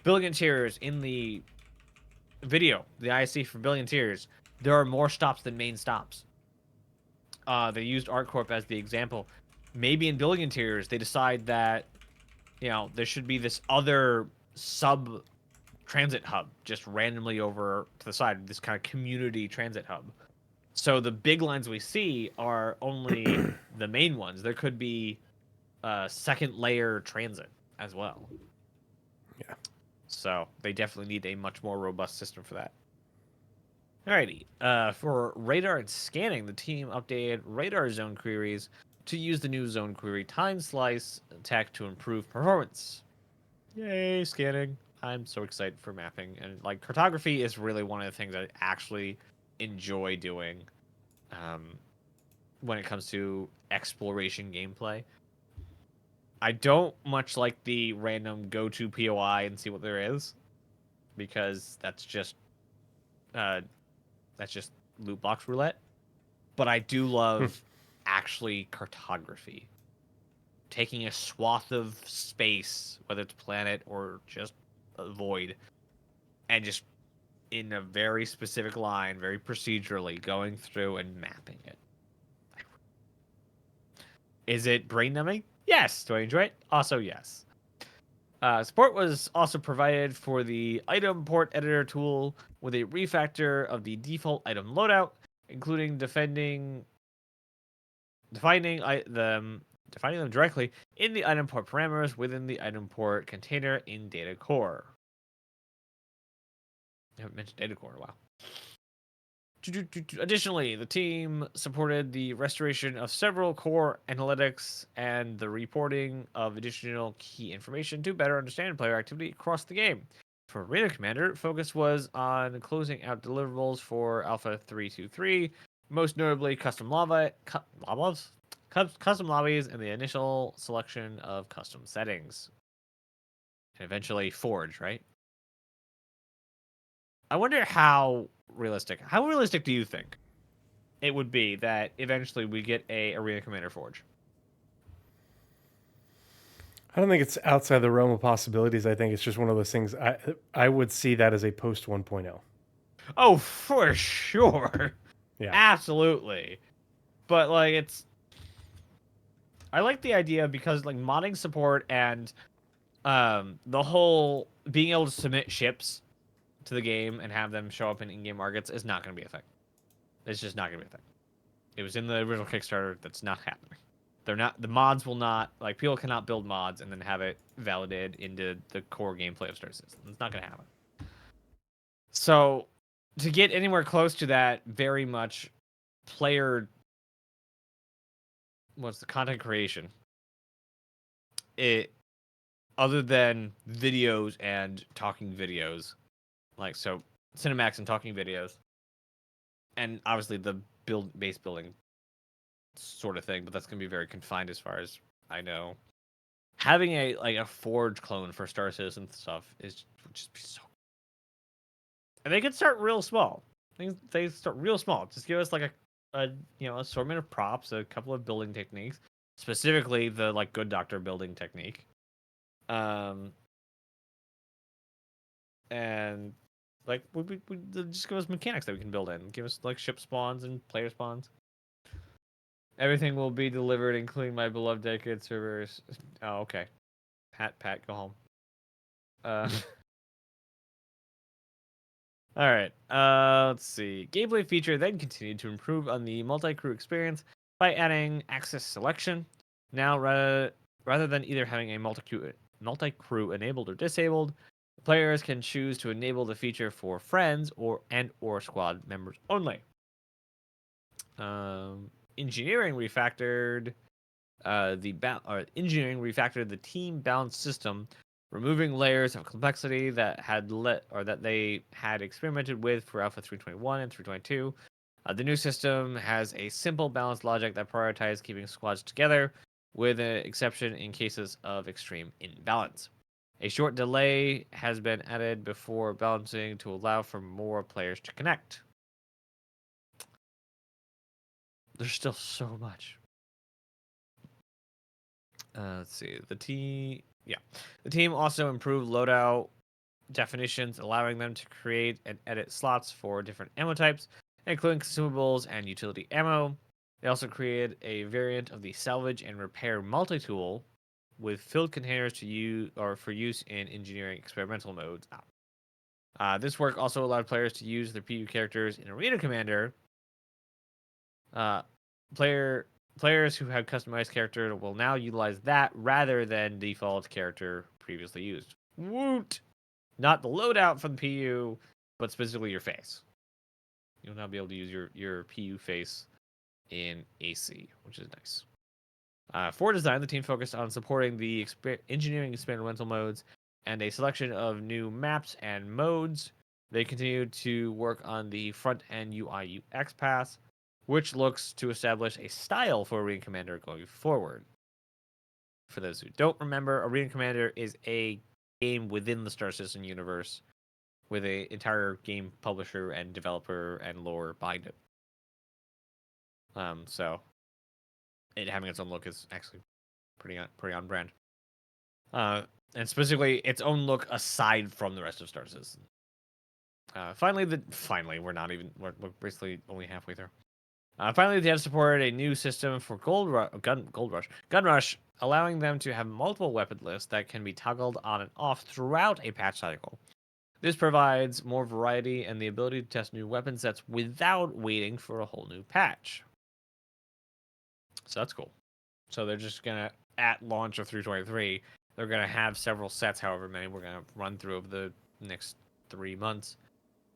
building interiors in the video, the ISC for building interiors, there are more stops than main stops. They used ArtCorp as the example. Maybe in building interiors, they decide that, there should be this other sub-transit hub just randomly over to the side, this kind of community transit hub. So the big lines we see are only the main ones. There could be second layer transit as well. Yeah. So they definitely need a much more robust system for that. Alrighty. For radar and scanning, the team updated radar zone queries to use the new zone query time slice tech to improve performance. Yay, scanning. I'm so excited for mapping. And like cartography is really one of the things I actually enjoy doing when it comes to exploration gameplay. I don't much like the random go to POI and see what there is, because that's just loot box roulette. But I do love actually cartography. Taking a swath of space, whether it's planet or just a void, and just in a very specific line, very procedurally, going through and mapping it. Is it brain numbing? Yes. Do I enjoy it? Also, yes. Support was also provided for the item port editor tool with a refactor of the default item loadout, including defining them directly in the item port parameters within the item port container in data core. I haven't mentioned data core in a while. Additionally, the team supported the restoration of several core analytics and the reporting of additional key information to better understand player activity across the game. For Arena Commander, focus was on closing out deliverables for Alpha 323, most notably custom custom lobbies and the initial selection of custom settings. And eventually Forge, right? I wonder how realistic do you think it would be that eventually we get a Arena Commander Forge? I don't think it's outside the realm of possibilities. I think it's just one of those things. I would see that as a post 1.0. Oh, for sure. Yeah. Absolutely. But like I like the idea because like modding support and the whole being able to submit ships to the game and have them show up in in-game markets is not going to be a thing. It's just not going to be a thing. It was in the original Kickstarter. That's not happening. They're not. The mods will not, like, people cannot build mods and then have it validated into the core gameplay of Star Citizen. It's not going to happen. So to get anywhere close to that, very much player, what's the content creation? It, other than videos and talking videos, like, so cinematics and talking videos, and obviously the base building sort of thing, but that's gonna be very confined as far as I know. Having a Forge clone for Star Citizen stuff would just be so. And they could start real small. They start real small. Just give us like a assortment of props, a couple of building techniques, specifically the like Good Doctor building technique. And like we just give us mechanics that we can build in. Give us like ship spawns and player spawns. Everything will be delivered, including my beloved dedicated servers. Oh, okay. Pat, go home. All right. Let's see. Gameplay feature then continued to improve on the multi-crew experience by adding access selection. Now, rather than either having a multi-crew enabled or disabled, players can choose to enable the feature for friends or squad members only. Engineering refactored the team balance system, removing layers of complexity that they had experimented with for Alpha 321 and 322. The new system has a simple balance logic that prioritizes keeping squads together, with an exception in cases of extreme imbalance. A short delay has been added before balancing to allow for more players to connect. There's still so much. Let's see. The team also improved loadout definitions, allowing them to create and edit slots for different ammo types, including consumables and utility ammo. They also created a variant of the salvage and repair multi-tool with filled containers for use in engineering experimental modes. This work also allowed players to use their PU characters in Arena Commander. Players who have customized character will now utilize that rather than default character previously used. Woot! Not the loadout from the PU, but specifically your face. You'll now be able to use your PU face in AC, which is nice. For design, the team focused on supporting the engineering experimental modes and a selection of new maps and modes. They continued to work on the front-end UI UX path, which looks to establish a style for Arena Commander going forward. For those who don't remember, Arena Commander is a game within the Star Citizen universe with an entire game publisher and developer and lore behind it. So it having its own look is actually pretty on brand. And specifically its own look aside from the rest of Star Citizen. Finally, we're basically only halfway through. Finally, they have supported a new system for Gun Rush, allowing them to have multiple weapon lists that can be toggled on and off throughout a patch cycle. This provides more variety and the ability to test new weapon sets without waiting for a whole new patch. So that's cool. So they're just gonna, at launch of 323, they're gonna have several sets, however many we're gonna run through over the next 3 months.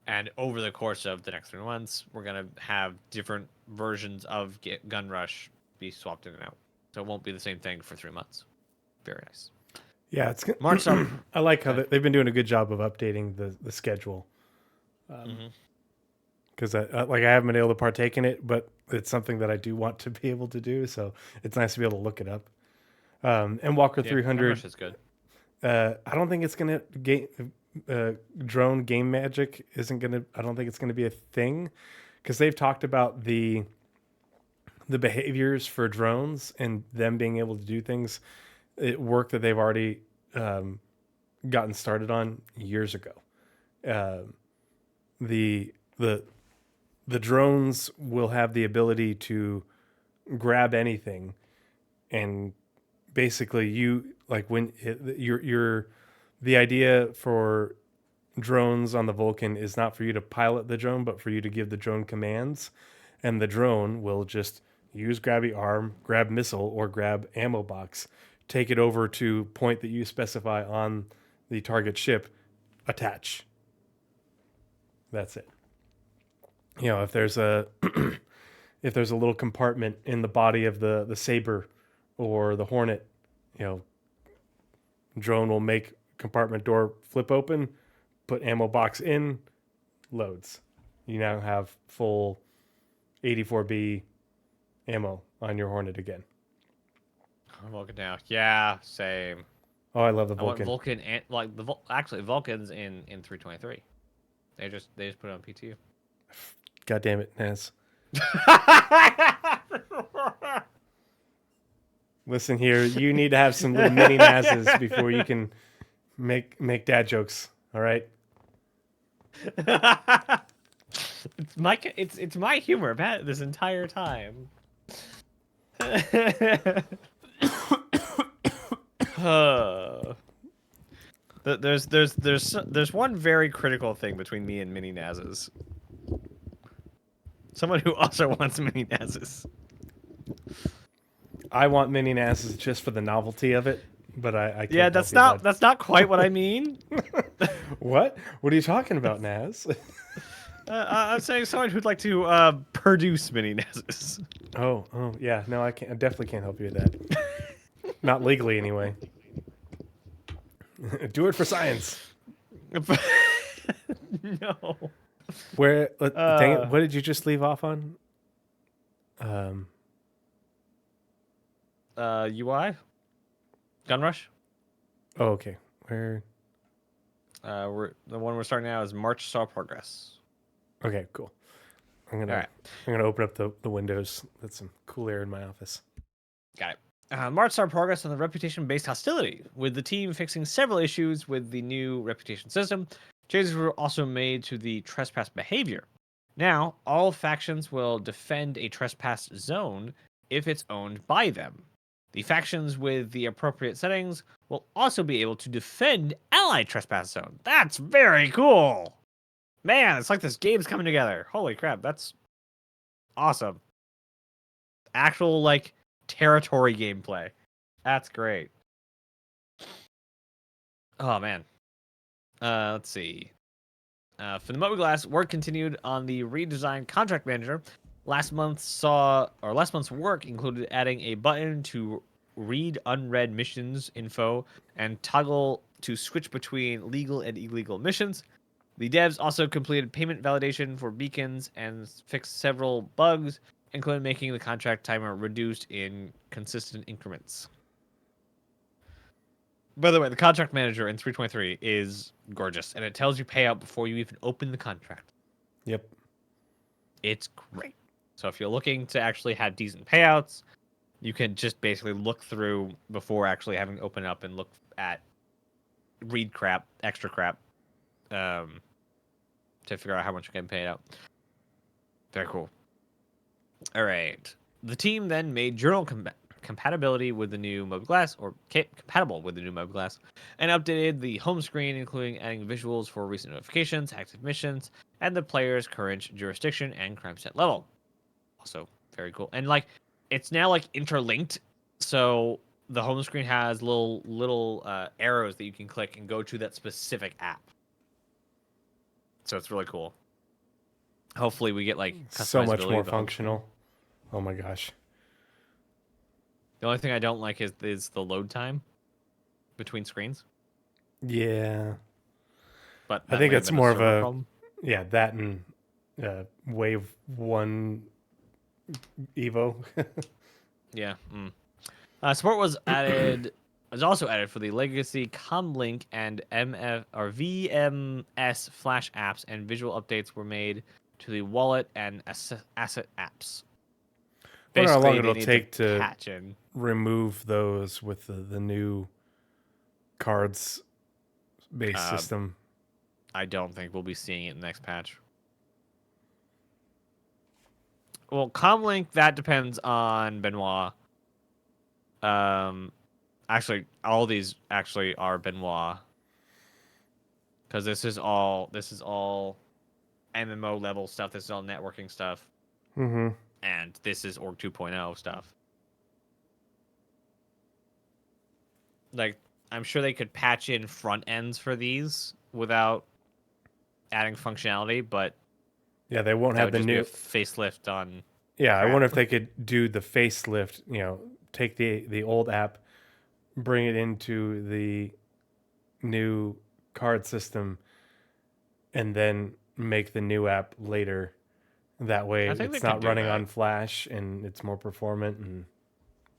And over the course of the next 3 months, we're going to have different versions of Gun Rush be swapped in and out. So it won't be the same thing for 3 months. Very nice. Yeah, it's good. March up. I like how they've been doing a good job of updating the schedule. Because I haven't been able to partake in it, but it's something that I do want to be able to do. So it's nice to be able to look it up. And Walker 300. Gun Rush is good. I don't think it's going to drone game magic isn't going to, I don't think it's going to be a thing, because they've talked about the behaviors for drones and them being able to do things, work that they've already gotten started on years ago. The drones will have the ability to grab anything, and basically the idea for drones on the Vulcan is not for you to pilot the drone, but for you to give the drone commands, and the drone will just use grabby arm, grab missile, or grab ammo box, take it over to point that you specify on the target ship, attach. That's it. You know, if there's a little compartment in the body of the Saber or the Hornet, you know, drone will make compartment door flip open, put ammo box in, loads. You now have full 84B ammo on your Hornet again. Vulcan now. Yeah, same. Oh, I love the I want Vulcan. Vulcan and actually Vulcan's in 323. They just put it on PTU. God damn it, Naz. Listen here, you need to have some little mini Nazes before you can make dad jokes. All right. It's my humor, Pat, this entire time. There's one very critical thing between me and mini Nazes. Someone who also wants mini Nazes. I want mini Nazes just for the novelty of it, but I can't. Yeah, that's not quite what I mean. What? What are you talking about, Naz? I'm saying someone who'd like to produce mini Nazes. Oh, yeah. No, I definitely can't help you with that. Not legally, anyway. Do it for science. No. Where? Dang it! What did you just leave off on? UI. Gun Rush. Oh, okay. Where? The one we're starting now is March Saw Progress. Okay, cool. I'm gonna open up the windows. That's some cool air in my office. Got it. March saw progress on the reputation-based hostility, with the team fixing several issues with the new reputation system. Changes were also made to the trespass behavior. Now, all factions will defend a trespass zone if it's owned by them. The factions with the appropriate settings will also be able to defend allied trespass zone. That's very cool! Man, it's like this game's coming together. Holy crap, that's awesome. actual like territory gameplay. That's great. Oh man. Let's see. For the Mobiglass, work continued on the redesigned contract manager. Last month's work included adding a button to read unread missions info and toggle to switch between legal and illegal missions. The devs also completed payment validation for beacons and fixed several bugs, including making the contract timer reduced in consistent increments. By the way, the contract manager in 323 is gorgeous, and it tells you payout before you even open the contract. Yep. It's great. So if you're looking to actually have decent payouts, you can just basically look through before actually having to open up and look at read crap, extra crap, to figure out how much you're getting paid out. Very cool. All right. The team then made journal compatibility with the new Mobiglass, or compatible with the new Mobiglass, and updated the home screen, including adding visuals for recent notifications, active missions, and the player's current jurisdiction and crime set level. Also very cool. And like it's now like interlinked, so the home screen has little arrows that you can click and go to that specific app. So it's really cool. Hopefully we get like So much customizability more of the home screen. functional. Oh my gosh. The only thing I don't like is the load time between screens. Yeah. But I that think may have it's been more of server a problem. yeah, that and wave 1 Evo. Yeah. Support was also added for the legacy Comlink and MF or VMS Flash apps, and visual updates were made to the wallet and asset apps. Wonder how long Basically, they it'll need take to to patch in. remove those with the new cards based system. I don't think we'll be seeing it in the next patch. Well, Comlink, that depends on Benoit. Actually, all these actually are Benoit, because this is all MMO level stuff. This is all networking stuff, Mm-hmm. and this is Org 2.0 stuff. Like, I'm sure they could patch in front ends for these without adding functionality, but Yeah, they won't that have would the just be new. a facelift on. Yeah, I crap. wonder if they could do the facelift. Take the old app, bring it into the new card system, and then make the new app later. That way, I think they it's could not do running that. on Flash and it's more performant.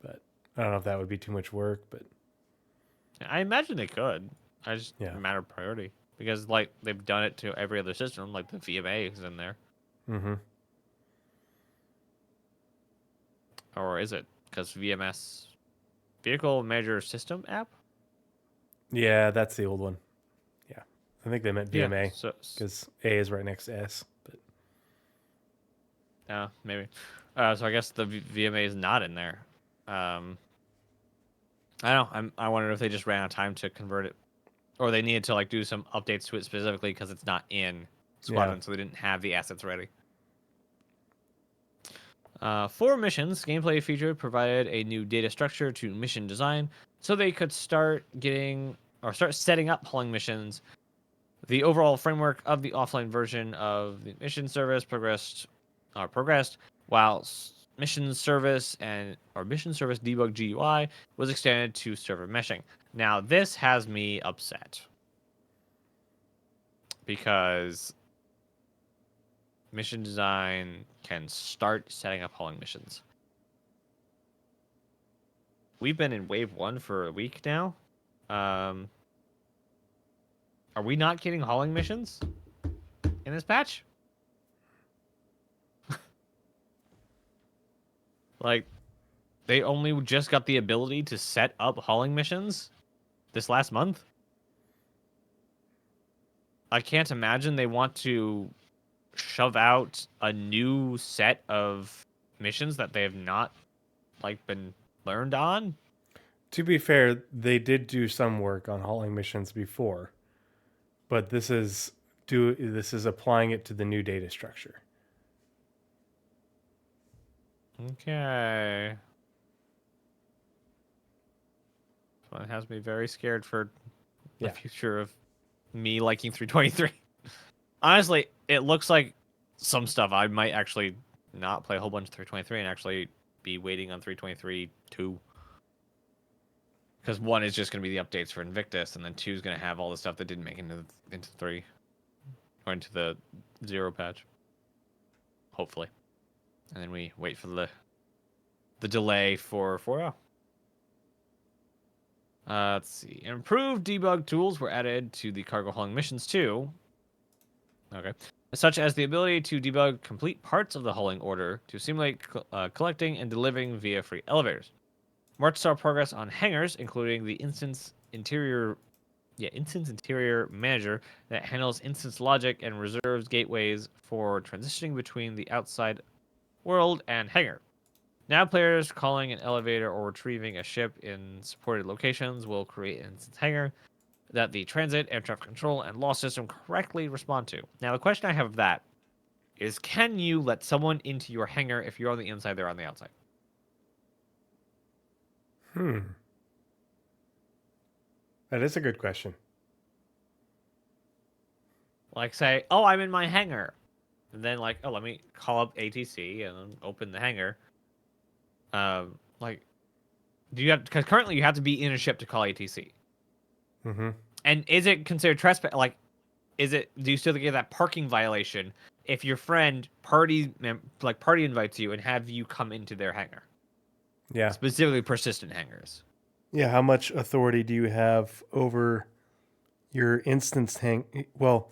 But I don't know if that would be too much work. But I imagine they could. I just Yeah. a matter of priority, because like they've done it to every other system. Like the VMA is in there, mm-hmm. or is it because VMS Vehicle Measure System app? Yeah, that's the old one. Yeah, I think they meant VMA So because A is right next to S. But maybe. So I guess the VMA is not in there. I don't know. I wondered if they just ran out of time to convert it, or they needed to like do some updates to it specifically because it's not in Squadron, so they didn't have the assets ready. For missions, gameplay feature provided a new data structure to mission design, so they could start setting up hauling missions. The overall framework of the offline version of the mission service progressed, while mission service debug GUI was extended to server meshing. Now this has me upset because mission design can start setting up hauling missions. We've been in wave 1 for a week now. Are we not getting hauling missions in this patch? Like, they only just got the ability to set up hauling missions this last month? I can't imagine they want to shove out a new set of missions that they have not been learned on. to be fair, they did do some work on hauling missions before, but this is applying it to the new data structure. Okay. So it has me very scared for the Yeah. future of me liking 323. Honestly, it looks like some stuff I might actually not play a whole bunch of 323 and actually be waiting on 323 2. Because 1 is just going to be the updates for Invictus, and then 2 is going to have all the stuff that didn't make into 3 or into the 0 patch. Hopefully. And then we wait for the delay for 4.0. Let's see. Improved debug tools were added to the cargo hauling missions too. Okay. Such as the ability to debug complete parts of the hauling order to simulate collecting and delivering via free elevators. March saw progress on hangars, including the instance interior manager that handles instance logic and reserves gateways for transitioning between the outside world and hangar. Now players calling an elevator or retrieving a ship in supported locations will create an instance hangar that the transit, air traffic control, and law system correctly respond to. Now the question I have of that is, can you let someone into your hangar if you're on the inside, they're on the outside? That is a good question. Like say, oh, I'm in my hangar. And then like, oh, let me call up ATC and then open the hangar. Like, do you have, because currently you have to be in a ship to call ATC. Mm-hmm. And is it considered trespass? Like, do you still get that parking violation if your friend party invites you and have you come into their hangar? Yeah. Specifically persistent hangars. Yeah. How much authority do you have over your instanced Well,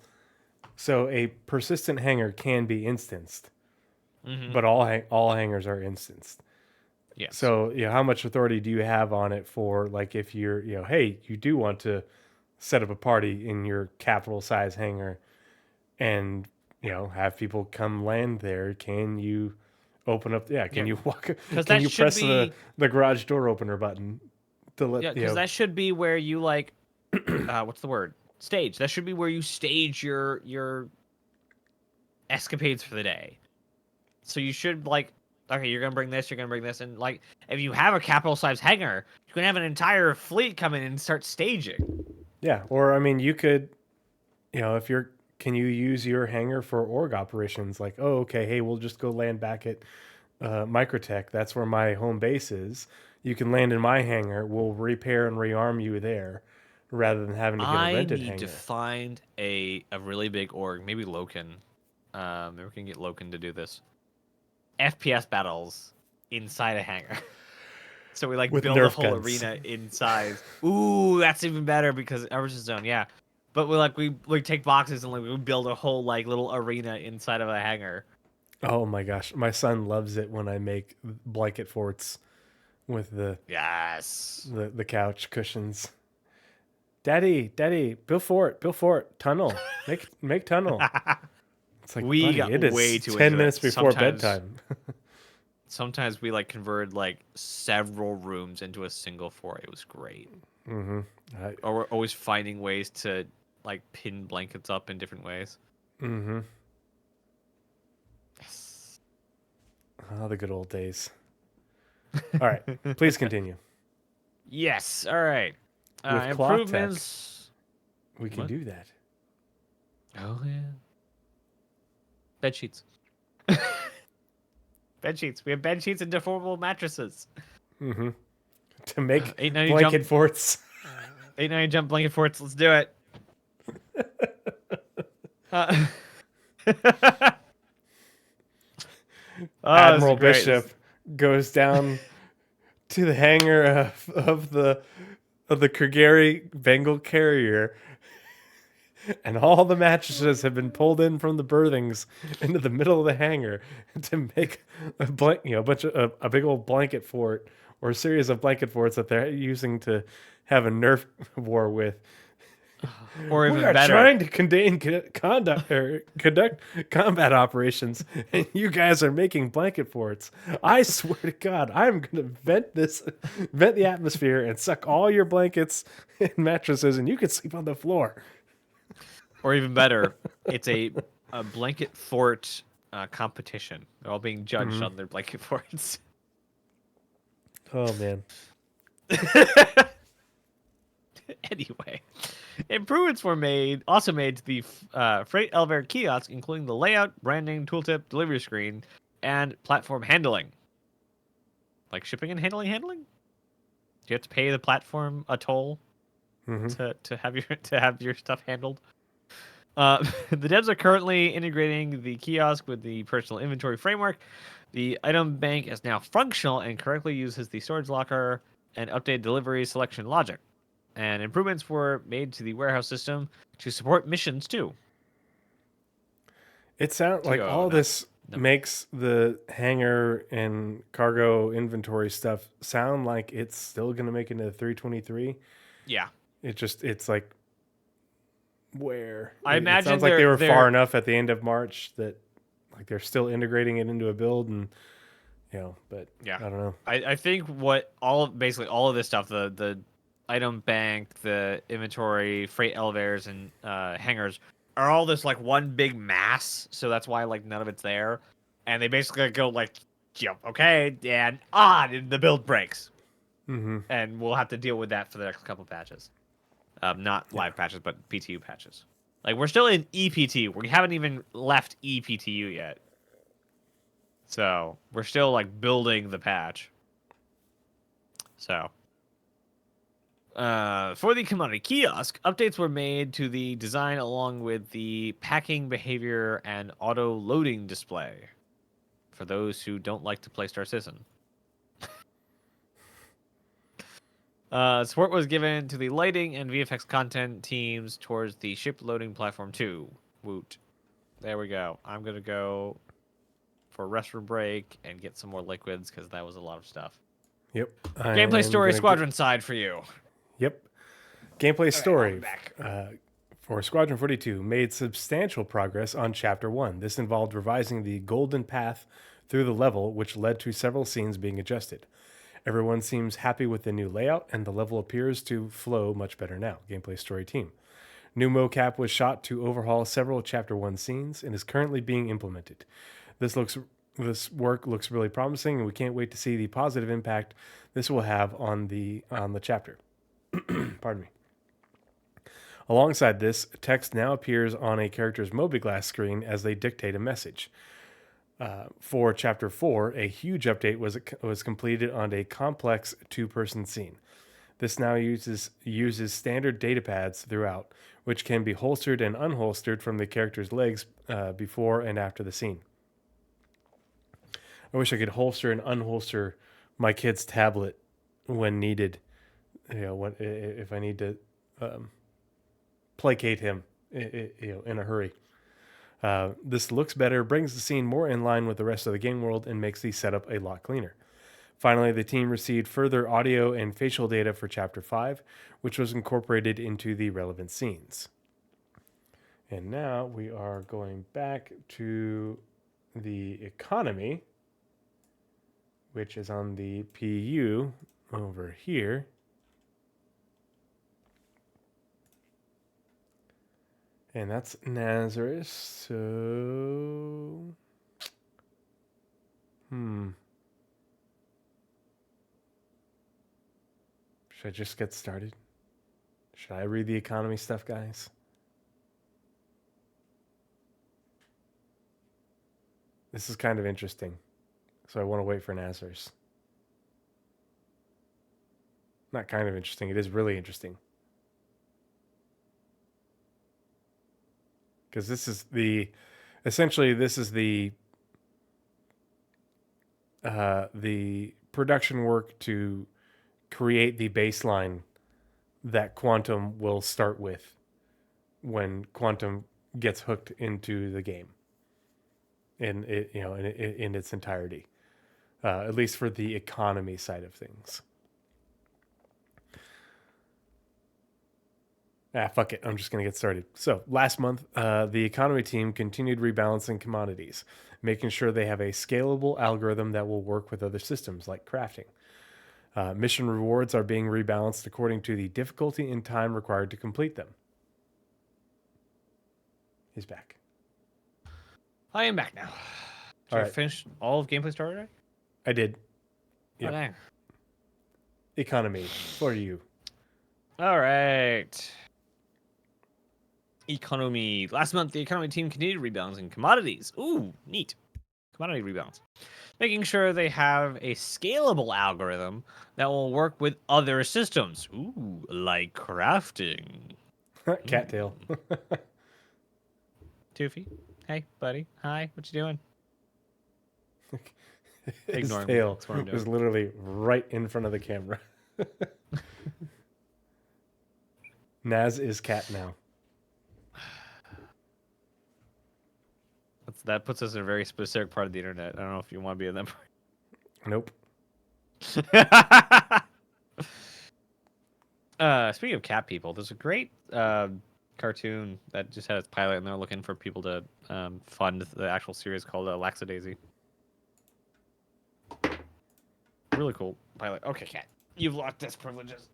so a persistent hanger can be instanced, but all hangars are instanced. Yes. So, how much authority do you have on it for, like, if you're, hey, you do want to set up a party in your capital size hangar and, have people come land there, can you open up, can you walk, can you press the garage door opener button to let, because that should be where you, like, what's the word? Stage. That should be where you stage your escapades for the day. So you should, like, okay, you're gonna bring this, and like, if you have a capital size hangar, you can have an entire fleet come in and start staging. Yeah, or I mean, you could, if you're, can you use your hangar for org operations? Like, oh, okay, hey, we'll just go land back at Microtech. That's where my home base is. You can land in my hangar. We'll repair and rearm you there, rather than having to get a rented hangar. I need to find a really big org, maybe Loken. Maybe we can get Loken to do this. FPS battles inside a hangar. So we, like, with build Nerf a whole guns. arena inside. Ooh, that's even better because ours is zone, yeah. But we take boxes and, like, we build a whole, like, little arena inside of a hangar. Oh my gosh, my son loves it when I make blanket forts with the couch cushions. Daddy, build fort, tunnel, make tunnel. It's like, We buddy, got it is way too 10 into minutes it. before bedtime. Sometimes we, like, converted, like, several rooms into a single fort. It was great. Mm-hmm. Or we're always finding ways to, like, pin blankets up in different ways. Mm-hmm. Yes. Oh, the good old days. All right, please continue. Yes. All right. With Improvements. We can do that. Oh yeah. Bed sheets. Bed sheets. We have bed sheets and deformable mattresses. Mm-hmm. To make 890 blanket forts. 890 jump blanket forts. Let's do it. Admiral Bishop goes down to the hangar of the Kurgari Bengal carrier, and all the mattresses have been pulled in from the berthings into the middle of the hangar to make a big old blanket fort, or a series of blanket forts that they're using to have a Nerf war with. Or even we are better, trying to conduct combat operations, and you guys are making blanket forts. I swear to God, I'm going to vent the atmosphere and suck all your blankets and mattresses, and you can sleep on the floor. or even better, it's a blanket fort competition. They're all being judged on their blanket forts. Oh man. Anyway, improvements were also made to the freight elevator kiosk, including the layout, branding, tooltip, delivery screen, and platform handling. Like shipping and handling. Do you have to pay the platform a toll to have your stuff handled? The devs are currently integrating the kiosk with the personal inventory framework. The item bank is now functional and correctly uses the storage locker and updated delivery selection logic. And improvements were made to the warehouse system to support missions too. It sounds like all this makes the hangar and cargo inventory stuff sound like it's still going to make it into 323. Yeah. It's like where I imagine it sounds like they were far enough at the end of March that like they're still integrating it into a build, and but yeah, I don't know. I think basically all of this stuff, the item bank, the inventory, freight elevators, and hangars are all this like one big mass. So that's why like none of it's there, and they basically go like, okay, and the build breaks, and we'll have to deal with that for the next couple patches. Not live patches, but PTU patches. Like we're still in EPT. We haven't even left EPTU yet. So we're still like building the patch. So for the commodity kiosk, updates were made to the design along with the packing behavior and auto loading display for those who don't like to play Star Citizen. Support was given to the lighting and VFX content teams towards the ship loading platform 2. Woot. There we go. I'm going to go for a restroom break and get some more liquids because that was a lot of stuff. Yep. Gameplay story Squadron side for you. Yep. Gameplay story back. For Squadron 42 made substantial progress on Chapter 1. This involved revising the golden path through the level, which led to several scenes being adjusted. Everyone seems happy with the new layout, and the level appears to flow much better now. Gameplay story team. New mocap was shot to overhaul several Chapter 1 scenes and is currently being implemented. This work looks really promising, and we can't wait to see the positive impact this will have on the chapter. Pardon me. Alongside this, text now appears on a character's mobiGlas screen as they dictate a message. For Chapter 4, a huge update was completed on a complex two-person scene. This now uses standard data pads throughout, which can be holstered and unholstered from the character's legs before and after the scene. I wish I could holster and unholster my kid's tablet when needed. If I need to placate him, in a hurry. This looks better, brings the scene more in line with the rest of the game world, and makes the setup a lot cleaner. Finally, the team received further audio and facial data for Chapter 5, which was incorporated into the relevant scenes. And now we are going back to the economy, which is on the PU over here. And that's Nazeris, so... Should I just get started? Should I read the economy stuff, guys? This is kind of interesting, so I want to wait for Nazeris. Not kind of interesting, it is really interesting. Because this is the production work to create the baseline that Quantum will start with when Quantum gets hooked into the game in its entirety, at least for the economy side of things. Fuck it. I'm just going to get started. So, last month, the economy team continued rebalancing commodities, making sure they have a scalable algorithm that will work with other systems like crafting. Mission rewards are being rebalanced according to the difficulty and time required to complete them. He's back. I am back now. All you right. finish all of gameplay story already? I did. Oh, Yep. dang. Economy for you. All right. Economy. Last month, the economy team continued rebalancing commodities. Ooh, neat. Commodity rebalance. Making sure they have a scalable algorithm that will work with other systems. Ooh, like crafting. Cattail. Toofy. Hey, buddy. Hi. What you doing? His Ignoring me. tail That's what I'm was doing. literally right in front of the camera. Naz is cat now. That puts us in a very specific part of the internet. I don't know if you want to be in that Nope. part. Speaking of cat people, there's a great cartoon that just had its pilot, and they're looking for people to fund the actual series called Laxadaisy. Really cool pilot. Okay, cat. You've lost desk privileges.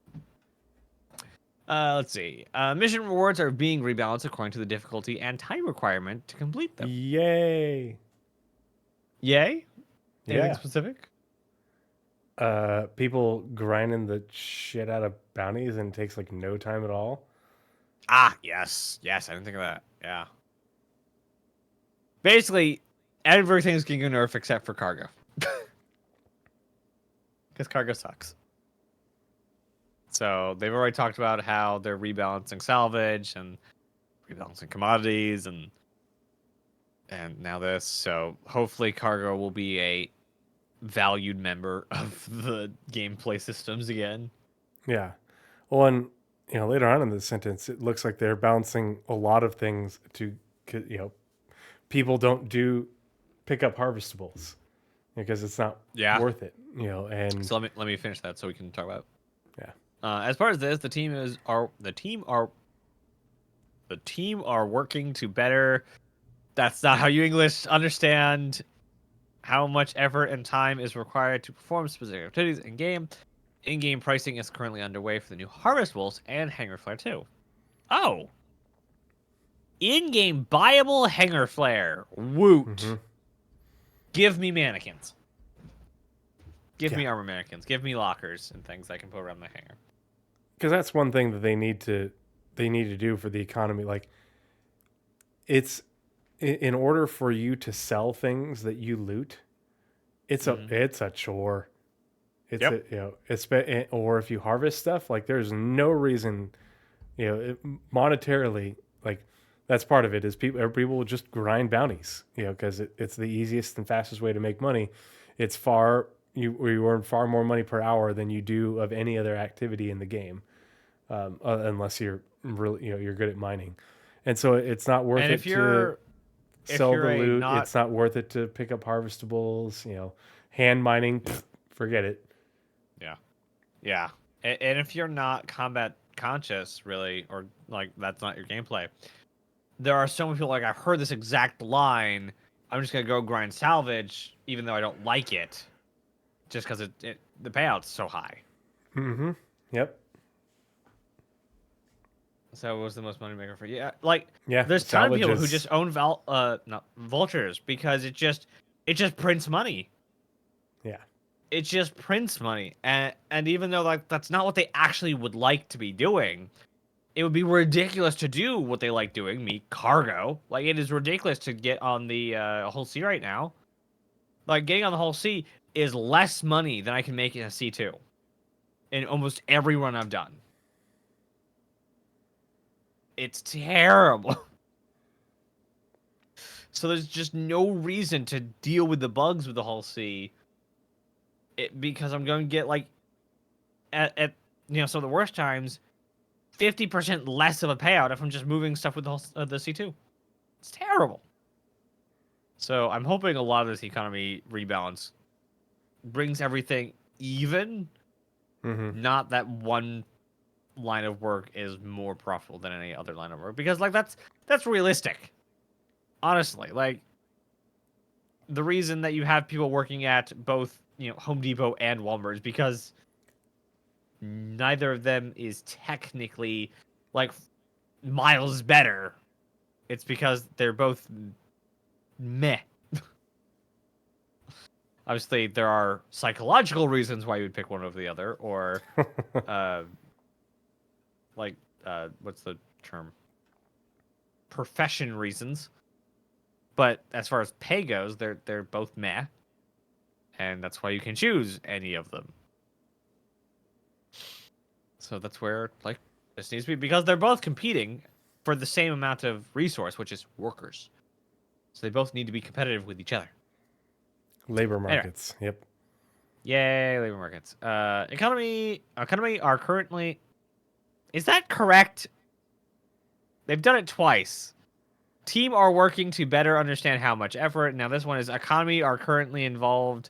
Let's see. Mission rewards are being rebalanced according to the difficulty and time requirement to complete them. Yay. Yay? Anything Yeah. specific? People grinding the shit out of bounties and it takes like no time at all. Ah, yes. Yes, I didn't think of that. Yeah. Basically, everything's getting nerfed except for cargo. Because cargo sucks. So they've already talked about how they're rebalancing salvage and rebalancing commodities and now this. So hopefully cargo will be a valued member of the gameplay systems again. Yeah. Well, and later on in the sentence, it looks like they're balancing a lot of things to, people don't pick up harvestables because it's not worth it. And So let me finish that so we can talk about. Yeah. As far as this, the team are working to better. That's not how you English understand how much effort and time is required to perform specific activities in game. In-game pricing is currently underway for the new Harvestables and Hanger Flare 2. Oh! In-game buyable Hanger Flare. Woot! Mm-hmm. Give me mannequins. Give Yeah. me armor mannequins. Give me lockers and things I can put around my hanger. Because that's one thing that they need to do for the economy. Like, it's in order for you to sell things that you loot, it's a chore. It's or if you harvest stuff, like there's no reason, monetarily, like that's part of it is people will just grind bounties, because it's the easiest and fastest way to make money. It's you earn far more money per hour than you do of any other activity in the game, unless you're really, you're good at mining, and so it's not worth And it to sell the loot. It's not worth it to pick up harvestables. Hand mining, forget it. Yeah. And if you're not combat conscious, really, or like that's not your gameplay, there are so many people like I've heard this exact line. I'm just gonna go grind salvage, even though I don't like it, just because the payout's so high. Mm-hmm. Yep. So it was the most money maker for you. There's a ton of people who just own not vultures because it just prints money. Yeah. It just prints money, and even though that's not what they actually would like to be doing, it would be ridiculous to do what they like doing, me cargo. Like it is ridiculous to get on the whole C right now. Like getting on the whole C is less money than I can make in a C2 in almost every run I've done. It's terrible. So there's just no reason to deal with the bugs with the whole C. Because I'm going to get like at some of the worst times 50% less of a payout if I'm just moving stuff with the C2. It's terrible. So I'm hoping a lot of this economy rebalance brings everything even. Mm-hmm. Not that one line of work is more profitable than any other line of work, because like that's realistic. Honestly, like the reason that you have people working at both Home Depot and Walmart is because neither of them is technically like miles better. It's because they're both meh. Obviously, there are psychological reasons why you would pick one over the other, or what's the term? Profession reasons. But as far as pay goes, they're both meh, and that's why you can choose any of them. So that's where this needs to be, because they're both competing for the same amount of resource, which is workers. So they both need to be competitive with each other. Labor markets. Anyway. Yep. Yay, labor markets. Economy are currently. Is that correct? They've done it twice. Team are working to better understand how much effort. Now this one is economy are currently involved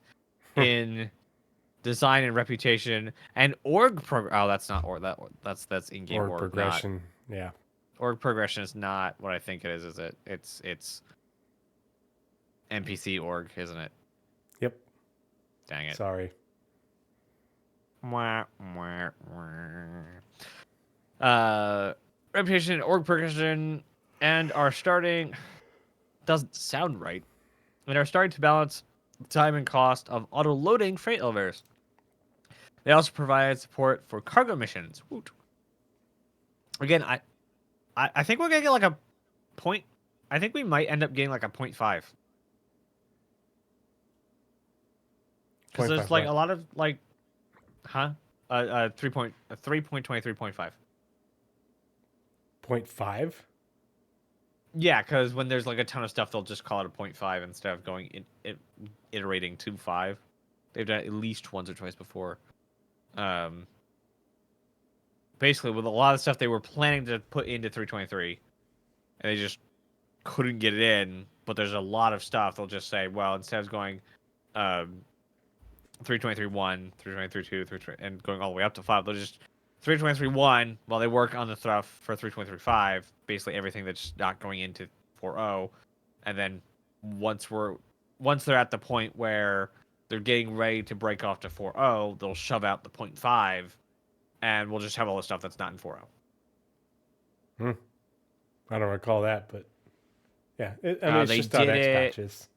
in design and reputation and org Oh, that's not org. That's in-game org progression. Not, yeah. Org progression is not what I think it is it? It's NPC org, isn't it? Yep. Dang it. Sorry. Reputation, org progression, and are starting. Doesn't sound right. And are starting to balance the time and cost of auto-loading freight elevators. They also provide support for cargo missions. Woot. Again, I think we're gonna get like a point. I think we might end up getting like a 0.5. Because there's like a lot of like, 3.23.5. 0.5? Yeah, because when there's like a ton of stuff, they'll just call it a 0.5 instead of going iterating to 5. They've done it at least once or twice before. Basically, with a lot of stuff they were planning to put into 323, and they just couldn't get it in. But there's a lot of stuff they'll just say, well, instead of going 323.1, 323.2, and going all the way up to 5, they'll just 323.1 while they work on the stuff for 323.5, basically everything that's not going into 4.0, and then once they're at the point where they're getting ready to break off to 4.0, they'll shove out the 0.5, and we'll just have all the stuff that's not in 4.0. I don't recall that, but yeah, it's just .x patches.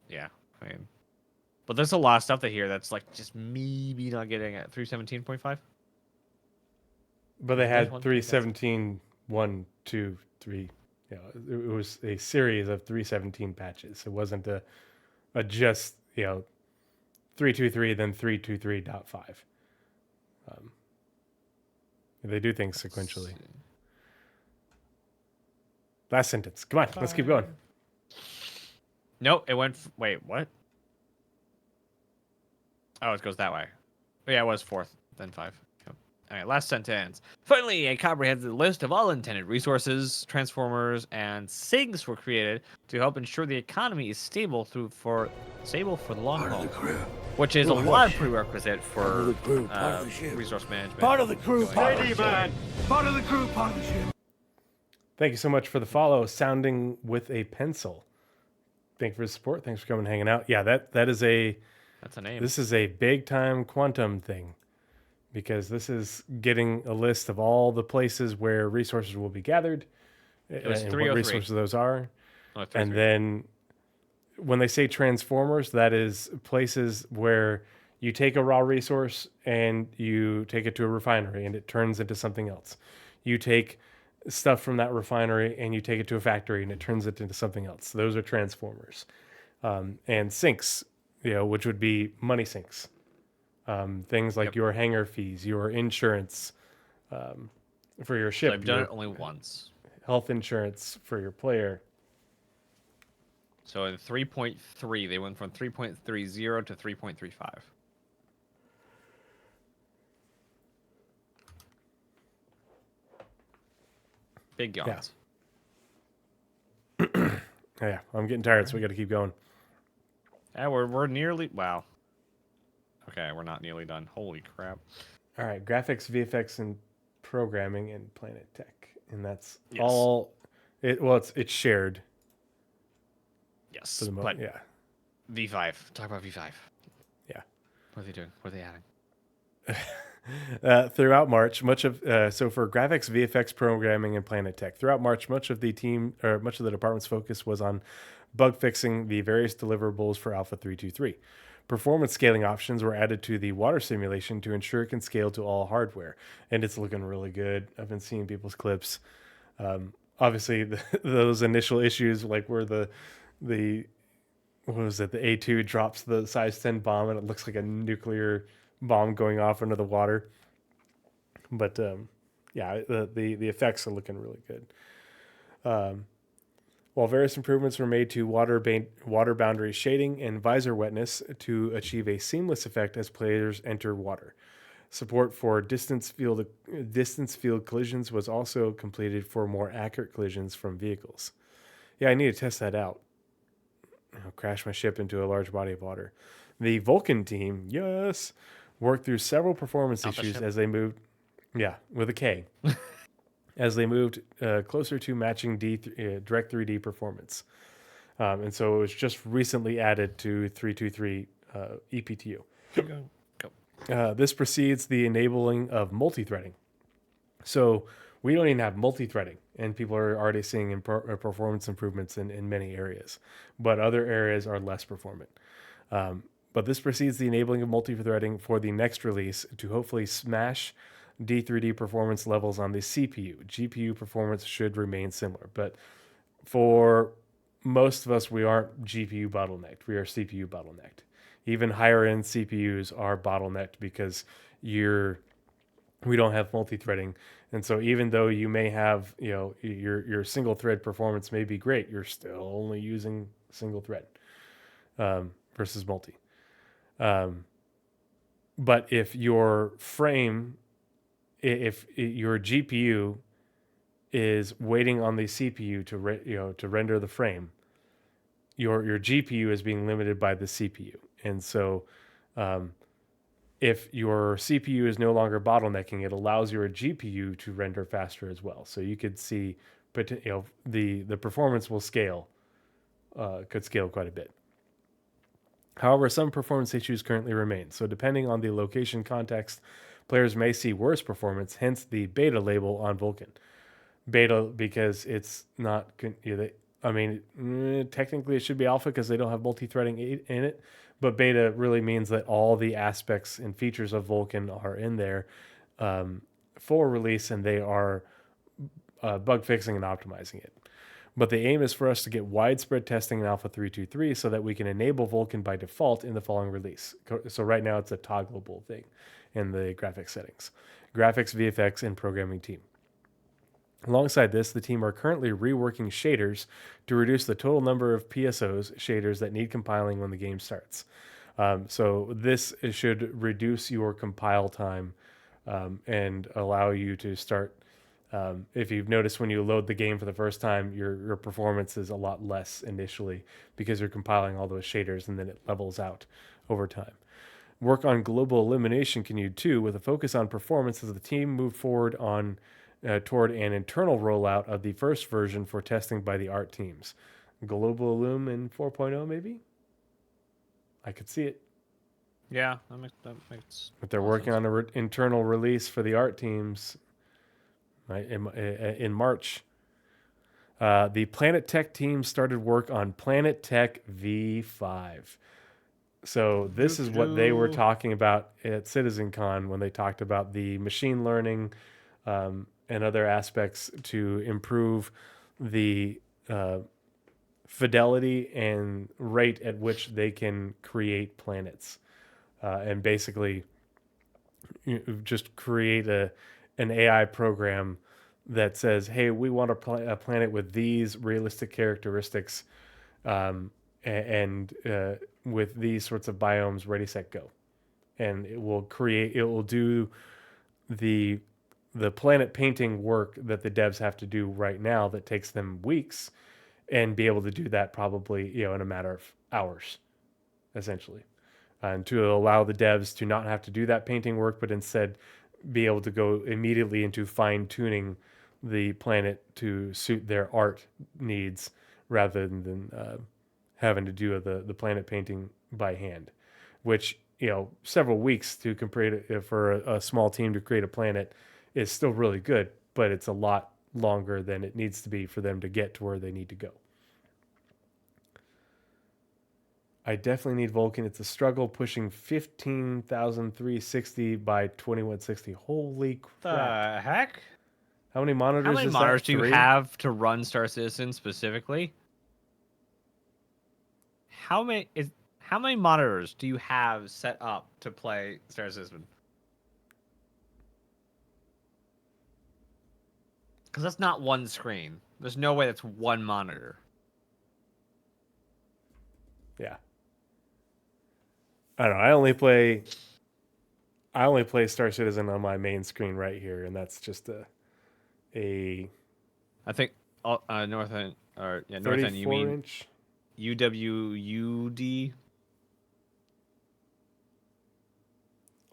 Yeah, I mean, but there's a lot of stuff that here that's like just maybe not getting at 317.5. But they had 317, 1, 2, 3. Yeah, it was a series of 317 patches. It wasn't a just 323 then 323.5. They do things sequentially. Last sentence. Come on, let's keep going. Nope, it went. Wait, what? Oh, it goes that way. Oh, yeah, it was 4th, then 5. Yep. All right, last sentence. Finally, a comprehensive list of all intended resources, transformers, and SIGs were created to help ensure the economy is stable for the long haul, which is a lot of prerequisite for resource management. Part of the crew, part of the man. Part of the crew, part of the ship. Thank you so much for the follow. Sounding with a pencil. Thank you for the support. Thanks for coming and hanging out. Yeah, that is a. That's a name. This is a big time quantum thing, because this is getting a list of all the places where resources will be gathered and what resources those are. And then when they say transformers, that is places where you take a raw resource and you take it to a refinery and it turns into something else. You take stuff from that refinery and you take it to a factory and it turns it into something else. Those are transformers. And sinks, which would be money sinks. Things like your hangar fees, your insurance for your ship. So I've done it only once. Health insurance for your player. So in 3.3, they went from 3.30 to 3.35. Big yawns. Yeah, I'm getting tired, so we got to keep going. Yeah, we're nearly. Wow. Okay, we're not nearly done. Holy crap! All right, graphics, VFX, and programming, and Planet Tech, and that's all. It's shared. Yes, for the moment. Yeah. V5. Talk about V5. Yeah. What are they doing? What are they adding? Throughout March, much of so for graphics, VFX programming, and Planet Tech. Throughout March, much of the department's focus was on bug fixing the various deliverables for Alpha 323. Performance scaling options were added to the water simulation to ensure it can scale to all hardware, and it's looking really good. I've been seeing people's clips. Obviously, those initial issues, like where the what was it? The A2 drops the size 10 bomb, and it looks like a nuclear bomb going off into the water. But yeah, the effects are looking really good. While various improvements were made to water boundary shading and visor wetness to achieve a seamless effect as players enter water. Support for distance field collisions was also completed for more accurate collisions from vehicles. Yeah, I need to test that out. I'll crash my ship into a large body of water. The Vulcan team, yes, worked through several performance Alpha issues ship. as they moved, yeah, with a K, as they moved closer to matching Direct 3D performance. And so it was just recently added to 323 EPTU. Go. This precedes the enabling of multi-threading. So we don't even have multi-threading, and people are already seeing performance improvements in many areas, but other areas are less performant. But this precedes the enabling of multi-threading for the next release to hopefully smash D3D performance levels on the CPU. GPU performance should remain similar, but for most of us, we aren't GPU bottlenecked. We are CPU bottlenecked. Even higher end CPUs are bottlenecked because we don't have multi-threading. And so even though you may have, your single thread performance may be great, you're still only using single thread versus multi. But if your GPU is waiting on the CPU to render the frame, your GPU is being limited by the CPU. And so if your CPU is no longer bottlenecking, it allows your GPU to render faster as well. So you could see, the performance will could scale quite a bit. However, some performance issues currently remain. So depending on the location context, players may see worse performance, hence the beta label on Vulcan. Beta because it's not, technically it should be alpha because they don't have multi-threading in it, but beta really means that all the aspects and features of Vulcan are in there for release, and they are bug fixing and optimizing it. But the aim is for us to get widespread testing in Alpha 323 so that we can enable Vulcan by default in the following release. So right now it's a toggleable thing in the graphics settings. Graphics, VFX, and programming team. Alongside this, the team are currently reworking shaders to reduce the total number of PSOs shaders that need compiling when the game starts. So this should reduce your compile time and allow you to start. If you've noticed when you load the game for the first time, your performance is a lot less initially because you're compiling all those shaders, and then it levels out over time. Work on global elimination continued too, with a focus on performance as the team moved forward toward an internal rollout of the first version for testing by the art teams. Global Illum in 4.0 maybe? I could see it. Yeah, that makes. But they're working on an internal release for the art teams right, in March. The Planet Tech team started work on Planet Tech V5. So this is what they were talking about at CitizenCon when they talked about the machine learning and other aspects to improve the fidelity and rate at which they can create planets. And basically just create an AI program that says, hey, we want a planet with these realistic characteristics and with these sorts of biomes, ready, set, go. And it will do the planet painting work that the devs have to do right now that takes them weeks, and be able to do that probably, in a matter of hours, essentially. And to allow the devs to not have to do that painting work, but instead be able to go immediately into fine-tuning the planet to suit their art needs rather than having to do the planet painting by hand, which several weeks to complete for a small team to create a planet is still really good, but it's a lot longer than it needs to be for them to get to where they need to go. I definitely need Vulcan. It's a struggle pushing 15,360 by 2160. Holy crap. The heck? How many monitors How many is monitors that? do you 3? have to run Star Citizen specifically? How many monitors do you have set up to play Star Citizen? Because that's not one screen. There's no way that's one monitor. Yeah. I don't know. I only play Star Citizen on my main screen right here, and that's just a I think north end or north 34 end. You mean inch. UWUD?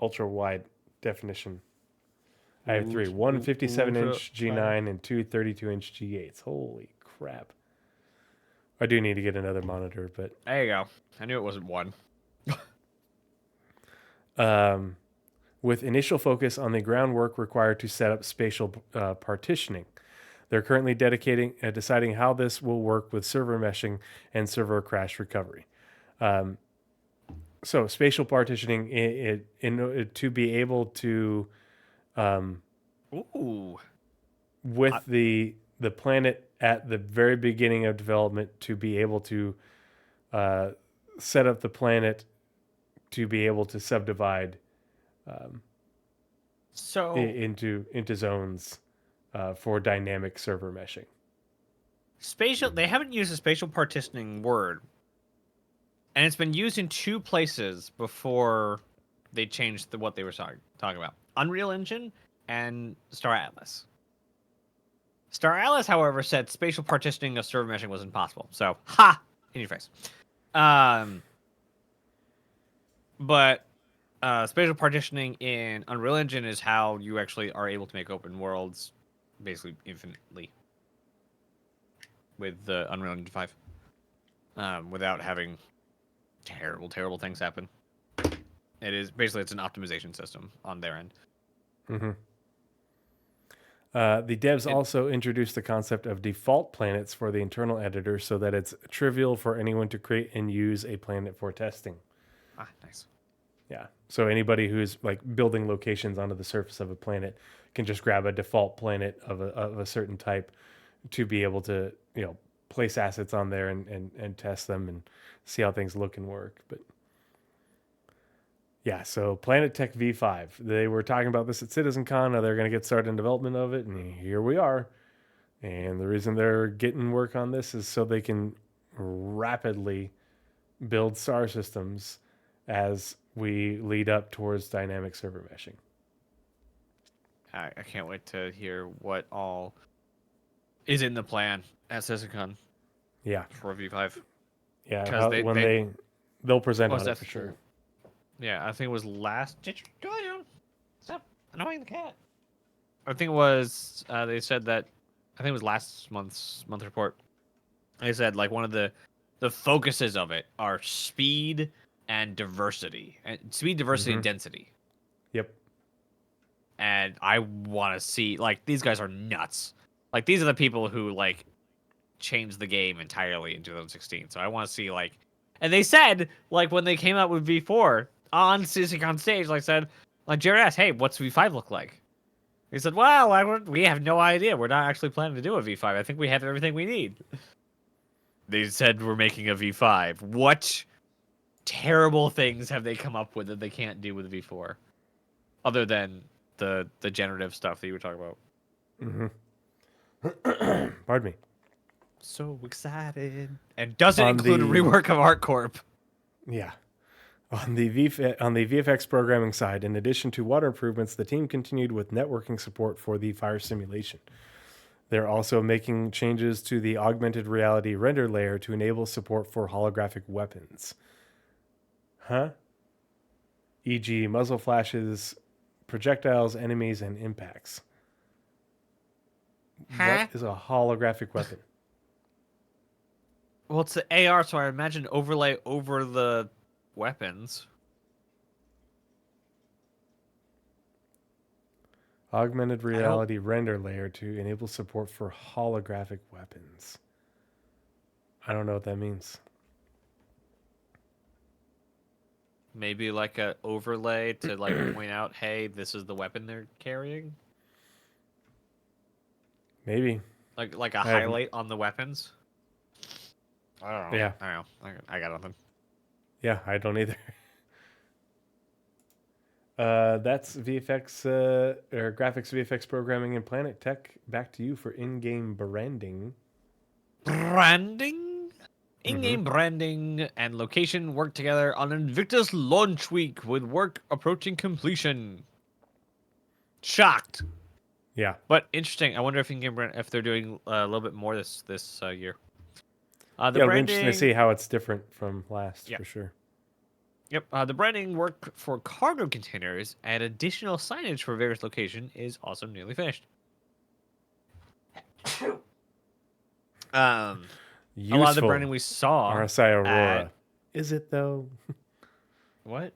Ultra wide definition. I have 3: one 57-inch G9 and two 32-inch G8s. Holy crap! I do need to get another monitor, but There you go. I knew it wasn't one. with initial focus on the groundwork required to set up spatial partitioning. They're currently deciding how this will work with server meshing and server crash recovery. So spatial partitioning, to be able to, Ooh. with the planet at the very beginning of development, to be able to set up the planet to be able to subdivide So into zones for dynamic server meshing. they haven't used a spatial partitioning word. And it's been used in 2 places before they changed what they were talking about. Unreal Engine and Star Atlas. Star Atlas, however, said spatial partitioning of server meshing was impossible. So, ha! In your face. But spatial partitioning in Unreal Engine is how you actually are able to make open worlds basically infinitely with the Unreal Engine 5 without having terrible things happen. It's an optimization system on their end. Mm-hmm. The devs also introduced the concept of default planets for the internal editor so that it's trivial for anyone to create and use a planet for testing. Ah, nice. Yeah. So anybody who's like building locations onto the surface of a planet can just grab a default planet of a certain type to be able to, place assets on there and test them and see how things look and work. But yeah, so Planet Tech V5. They were talking about this at CitizenCon. Now they're going to get started in development of it, and here we are. And the reason they're getting work on this is so they can rapidly build star systems as we lead up towards dynamic server meshing. I can't wait to hear what all is in the plan at CitizenCon. Yeah. For V5. Yeah, they'll present on it for sure. Yeah, I think it was Stop annoying the cat. I think it was. They said that. I think it was last month's report. They said like one of the focuses of it are speed and diversity, and and density. Yep. And I want to see these guys are nuts. Like these are the people who changed the game entirely in 2016. So I want to see and they said when they came out with V4 on CitizenCon stage, Jared asked, "Hey, what's V5 look like?" He said, "Well, we have no idea. We're not actually planning to do a V5. I think we have everything we need." They said we're making a V5. What terrible things have they come up with that they can't do with V4, other than the generative stuff that you were talking about? Mm-hmm. Pardon me. So excited. And doesn't include a rework of ArtCorp. Yeah. On the VFX programming side, in addition to water improvements, the team continued with networking support for the fire simulation. They're also making changes to the augmented reality render layer to enable support for holographic weapons. E.g. muzzle flashes, projectiles, enemies, and impacts. What is a holographic weapon? Well, it's the AR, so I imagine overlay over the weapons. Augmented reality render layer to enable support for holographic weapons. I don't know what that means. Maybe like a overlay to like point out, hey, this is the weapon they're carrying. Maybe. Like a I haven't- highlight on the weapons. I don't know. Yeah. I don't know. I got nothing. Yeah, I don't either. That's VFX or graphics, VFX programming, and Planet Tech. Back to you for in-game branding. Branding? In-game branding and location work together on Invictus launch week with work approaching completion. Shocked. Yeah. But interesting. I wonder if in-game brand if they're doing a little bit more this year. The It'll be branding, interesting to see how it's different from last, Yeah. for sure. Yep. The branding work for cargo containers and additional signage for various locations is also nearly finished. A Useful. lot of the branding we saw. RSI Aurora. at- Is it, though? What?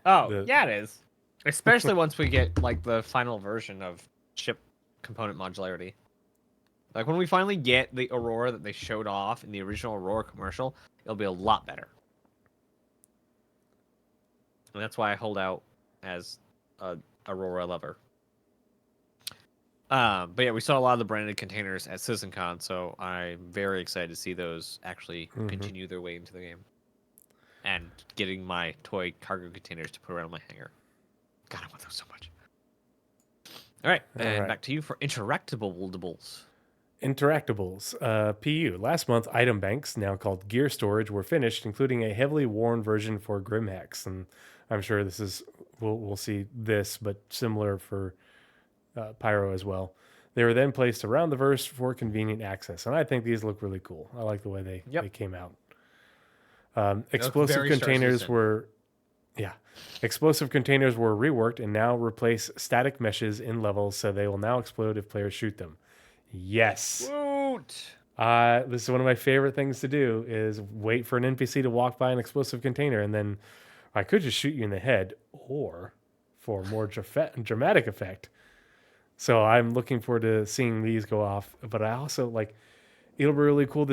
Oh, The- yeah, it is. Especially once we get like the final version of chip component modularity. Like when we finally get the Aurora that they showed off in the original Aurora commercial, it'll be a lot better. And that's why I hold out as a Aurora lover. But yeah, we saw a lot of the branded containers at CitizenCon, so I'm very excited to see those actually continue their way into the game. And getting my toy cargo containers to put around my hangar. God, I want those so much. All right, and right. back to you for interactables. Interactables. PU. Last month, item banks, now called gear storage, were finished, including a heavily worn version for Grimhex. And I'm sure this is, we'll see this, but similar for Pyro as well. They were then placed around the verse for convenient access. And I think these look really cool. I like the way they came out. Explosive very Star containers Citizen. were, explosive containers were reworked and now replace static meshes in levels, so they will now explode if players shoot them. Yes. Woot! This is one of my favorite things to do is wait for an NPC to walk by an explosive container, and then I could just shoot you in the head, or for more dramatic effect. So I'm looking forward to seeing these go off. But I also it'll be really cool.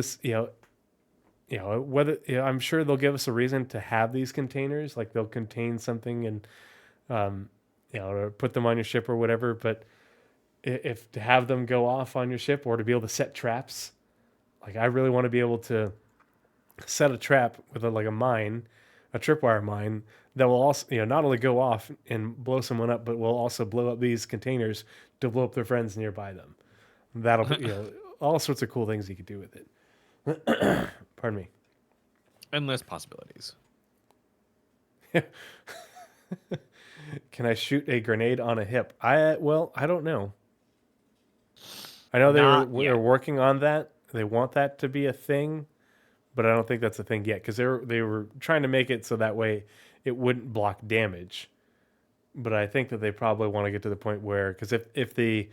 I'm sure they'll give us a reason to have these containers. Like they'll contain something and or put them on your ship or whatever. But if to have them go off on your ship or to be able to set traps, like I really want to be able to set a trap with a mine, a tripwire mine that will also not only go off and blow someone up, but will also blow up these containers to blow up their friends nearby them. That'll be all sorts of cool things you could do with it. Pardon me. Endless possibilities. Can I shoot a grenade on a hip? I don't know. I know Not they're yet. working on that. They want that to be a thing, but I don't think that's a thing yet because they were trying to make it so that way it wouldn't block damage. But I think that they probably want to get to the point where, because if the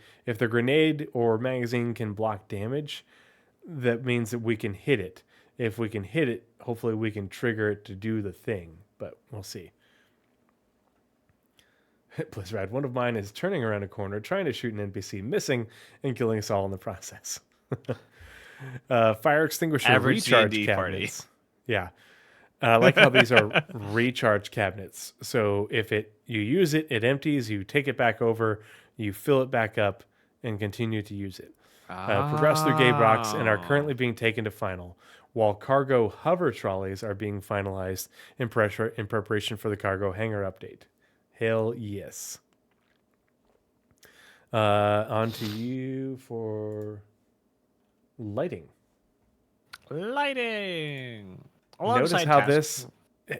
grenade or magazine can block damage, that means that we can hit it. If we can hit it, hopefully we can trigger it to do the thing. But we'll see. Blizzrad, one of mine is turning around a corner, trying to shoot an NPC, missing, and killing us all in the process. Fire extinguisher Average recharge D&D party. cabinets. Yeah. I like how these are recharge cabinets. So if you use it, it empties, you take it back over, you fill it back up, and continue to use it. Progress through gate rocks and are currently being taken to final, while cargo hover trolleys are being finalized in preparation for the cargo hangar update. Hell yes. On to you for lighting. Lighting. Notice Alongside how task- this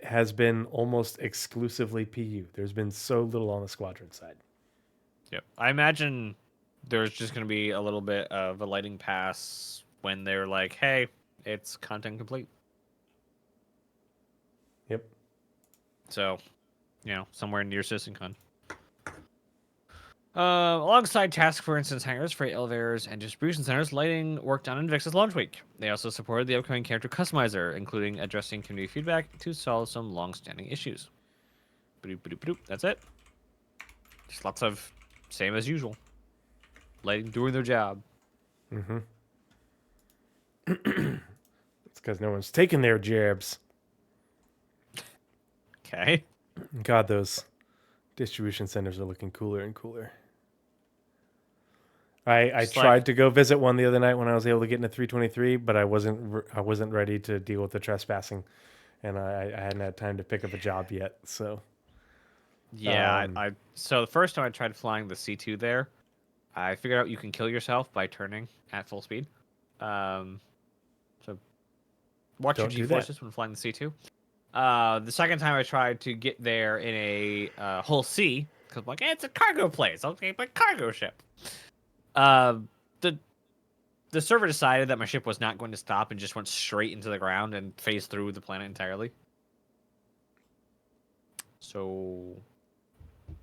has been almost exclusively PU. There's been so little on the squadron side. Yep. I imagine there's just going to be a little bit of a lighting pass when they're like, hey, it's content complete. Yep. So, somewhere near CitizenCon. Alongside task for instance hangars, freight elevators, and distribution centers, lighting worked on Invictus launch week. They also supported the upcoming character customizer, including addressing community feedback to solve some long-standing issues. Boop, boop, boop. That's it. Just lots of same as usual. Doing their job. Mm-hmm. It's because no one's taking their jabs. Okay. God, those distribution centers are looking cooler and cooler. I Just tried to go visit one the other night when I was able to get into 323, but I wasn't ready to deal with the trespassing, and I hadn't had time to pick up a job yet. So Yeah, Um, so the first time I tried flying the C2 there, I figured out you can kill yourself by turning at full speed. So watch your Don't do that. G-forces when flying the C2. The second time I tried to get there in a hull C, because I'm like, it's a cargo place. I'll take my cargo ship. The the server decided that my ship was not going to stop and just went straight into the ground and phased through the planet entirely. So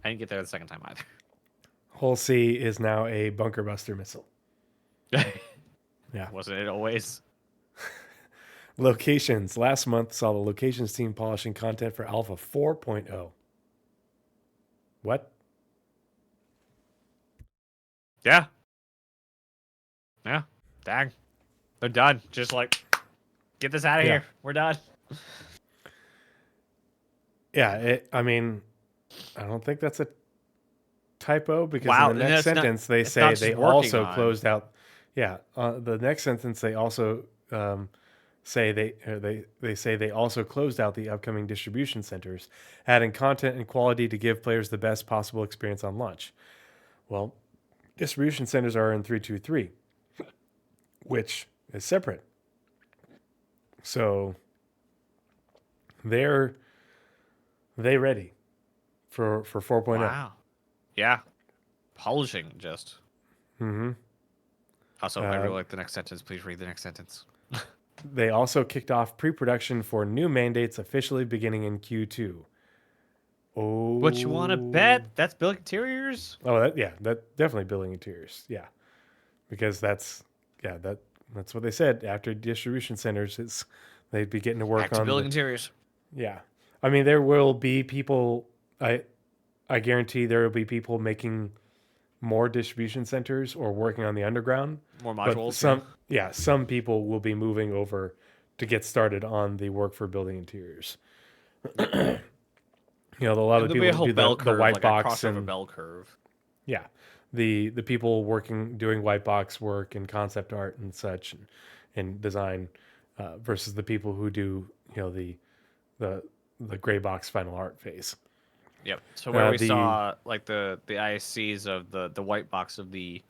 I didn't get there the second time either. Hull C is now a bunker buster missile. Yeah. Wasn't it always? Locations. Last month saw the locations team polishing content for Alpha 4.0. What? Yeah. Yeah. Dang. They're done. Just like, get this out of Yeah. here. We're done. Yeah, I mean, I don't think that's a typo because Wow, in the and next that's not- sentence they it's say not just they working also on- closed out. Yeah, the next sentence they also say they say they also closed out the upcoming distribution centers, adding content and quality to give players the best possible experience on launch. Well, distribution centers are in 323, which is separate. So they ready for 4.0. Wow. Yeah. Polishing just. Mm-hmm. Also, I really like the next sentence. Please read the next sentence. They also kicked off pre-production for new mandates officially beginning in Q2. Oh, What you want to bet? That's building interiors? Oh, that definitely building interiors. Yeah, because that's what they said after distribution centers. They'd be getting to work Back to on building interiors. Yeah, I mean there will be people. I guarantee there will be people making more distribution centers or working on the underground. More But modules. some people will be moving over to get started on the work for building interiors. A lot of And the there'll be a people whole who do bell the curve, white like box a crossover and bell curve. yeah, the people doing white box work and concept art and such and design versus the people who do the gray box final art phase. Yep. So where we the- saw like the ISCs of the white box of the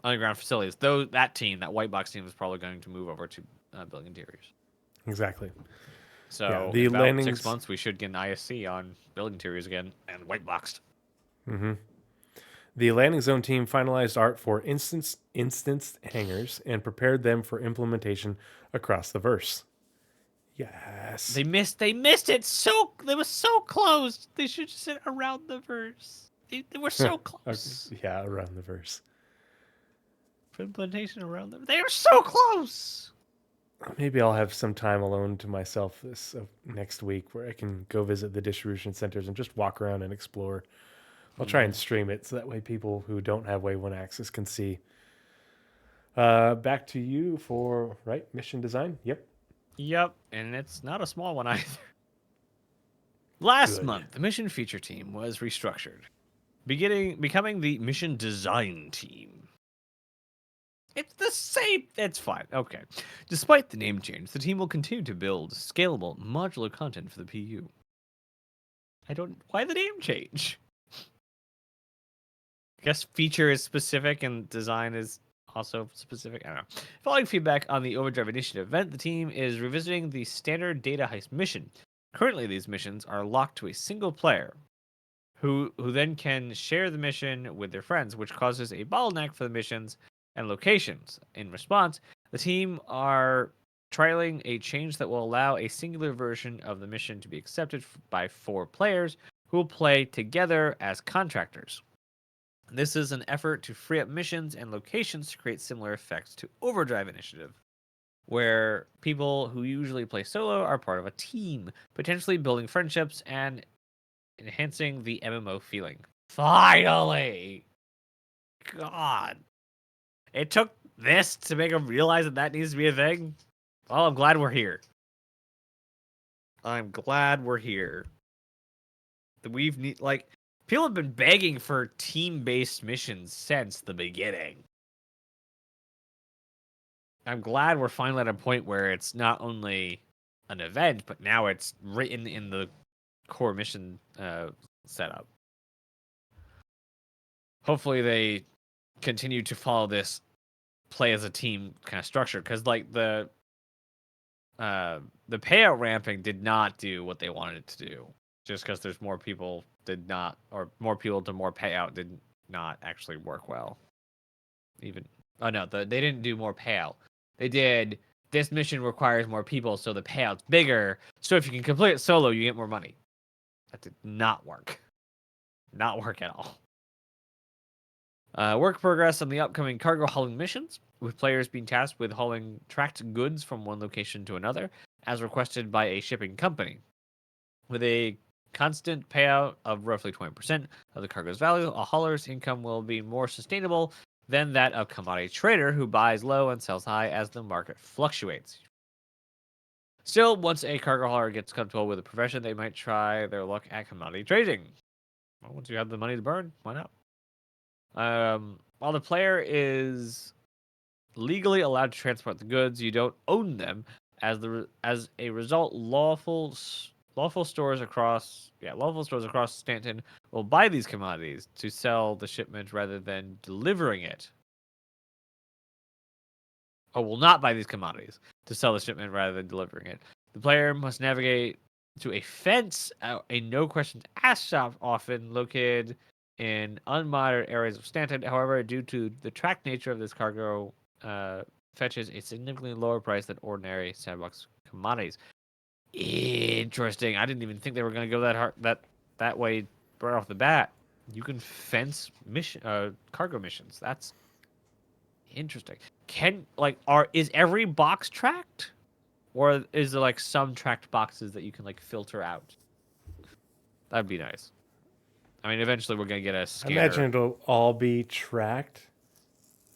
underground facilities, though that white box team is probably going to move over to building interiors. Exactly. So the in about landings- 6 months, we should get an ISC on building interiors again and white boxed. Mm-hmm. The landing zone team finalized art for instanced hangars and prepared them for implementation across the verse. Yes. They missed it. They were so close. They should just sit around the verse. They were so close. Yeah, around the verse. For implementation around them. They were so close. Maybe I'll have some time alone to myself this next week where I can go visit the distribution centers and just walk around and explore. I'll try and stream it so that way people who don't have Wave 1 access can see. Back to you for mission design. Yep, and it's not a small one either. Last Good. month, the mission feature team was restructured, becoming the mission design team. It's the same. It's fine. Okay. Despite the name change, the team will continue to build scalable, modular content for the PU. Why the name change? I guess feature is specific and design is also specific. I don't know. Following feedback on the Overdrive Initiative event, the team is revisiting the standard data heist mission. Currently, these missions are locked to a single player, who then can share the mission with their friends, which causes a bottleneck for the missions and locations. In response, the team are trialing a change that will allow a singular version of the mission to be accepted by 4 players who will play together as contractors. This is an effort to free up missions and locations to create similar effects to Overdrive Initiative, where people who usually play solo are part of a team, potentially building friendships and enhancing the MMO feeling. Finally! God. It took this to make them realize that that needs to be a thing. Well, I'm glad we're here. I'm glad we're here. People have been begging for team-based missions since the beginning. I'm glad we're finally at a point where it's not only an event, but now it's written in the core mission setup. Hopefully they continue to follow this play as a team kind of structure, because like the payout ramping did not do what they wanted it to do. Just because there's more people more people to more payout did not actually work well. They didn't do more payout. They did, this mission requires more people, so the payout's bigger. So if you can complete it solo, you get more money. That did not work. Not work at all. Work progress on the upcoming cargo hauling missions, with players being tasked with hauling tracked goods from one location to another, as requested by a shipping company. With a constant payout of roughly 20% of the cargo's value, a hauler's income will be more sustainable than that of commodity trader who buys low and sells high as the market fluctuates. Still, once a cargo hauler gets comfortable with the profession, they might try their luck at commodity trading. Well, once you have the money to burn, why not? While the player is legally allowed to transport the goods, you don't own them. As a result, lawful stores across Stanton will buy these commodities to sell the shipment rather than delivering it. Or will not buy these commodities to sell the shipment rather than delivering it. The player must navigate to a fence, a no questions asked shop, often located in unmonitored areas of Stanton. However, due to the tracked nature of this cargo, fetches a significantly lower price than ordinary sandbox commodities. Interesting. I didn't even think they were going to go that way right off the bat. You can fence cargo missions. That's interesting. Is every box tracked, or is there like some tracked boxes that you can like filter out? That'd be nice. I mean, eventually we're gonna get a scanner. I imagine it'll all be tracked.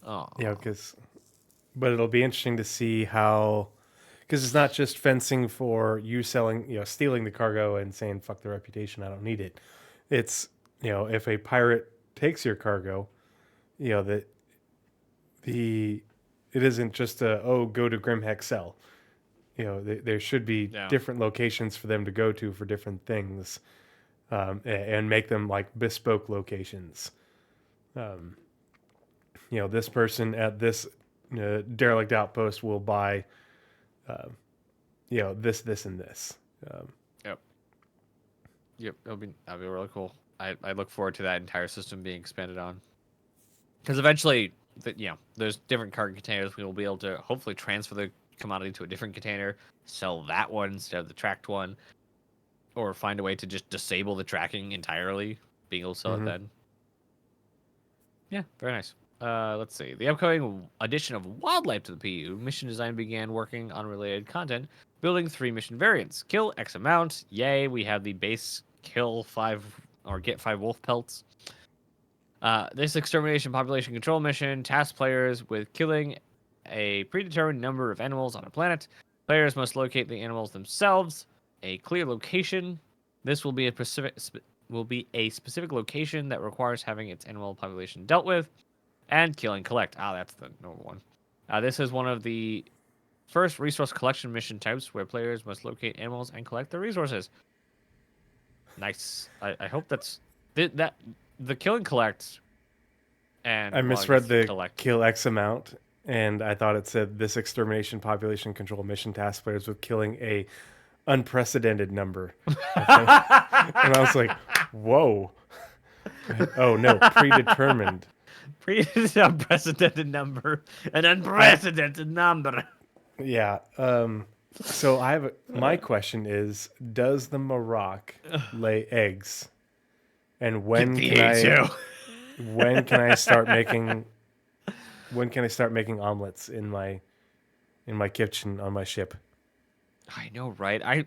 Oh, Yeah, but it'll be interesting to see how, because it's not just fencing for you stealing the cargo and saying fuck the reputation, I don't need it. It's, if a pirate takes your cargo, that it isn't just go to Grimheck sell. There should be different locations for them to go to for different things, and make them like bespoke locations. This person at this derelict outpost will buy, this and this. Yep, that'll be really cool. I look forward to that entire system being expanded on, because eventually, there's different cargo containers. We will be able to hopefully transfer the commodity to a different container, sell that one instead of the tracked one, or find a way to just disable the tracking entirely, being able to sell it then. Yeah, very nice. Let's see. The upcoming addition of wildlife to the PU, mission design began working on related content, building 3 mission variants. Kill X amount. Yay, we have the base kill 5 or get 5 wolf pelts. This extermination population control mission tasks players with killing a predetermined number of animals on a planet. Players must locate the animals themselves. A clear location. This will be a specific location that requires having its animal population dealt with, and kill and collect. That's the normal one. This is one of the first resource collection mission types where players must locate animals and collect their resources. Nice. I hope that's that the kill and collect. And I misread the kill X amount, and I thought it said this extermination population control mission task players with killing a unprecedented number. And I was like, whoa. Oh no, predetermined. Unprecedented number. An unprecedented number. Yeah. So my question is, does the Maroc lay eggs? And when can I start making omelets in my kitchen on my ship? I know, right?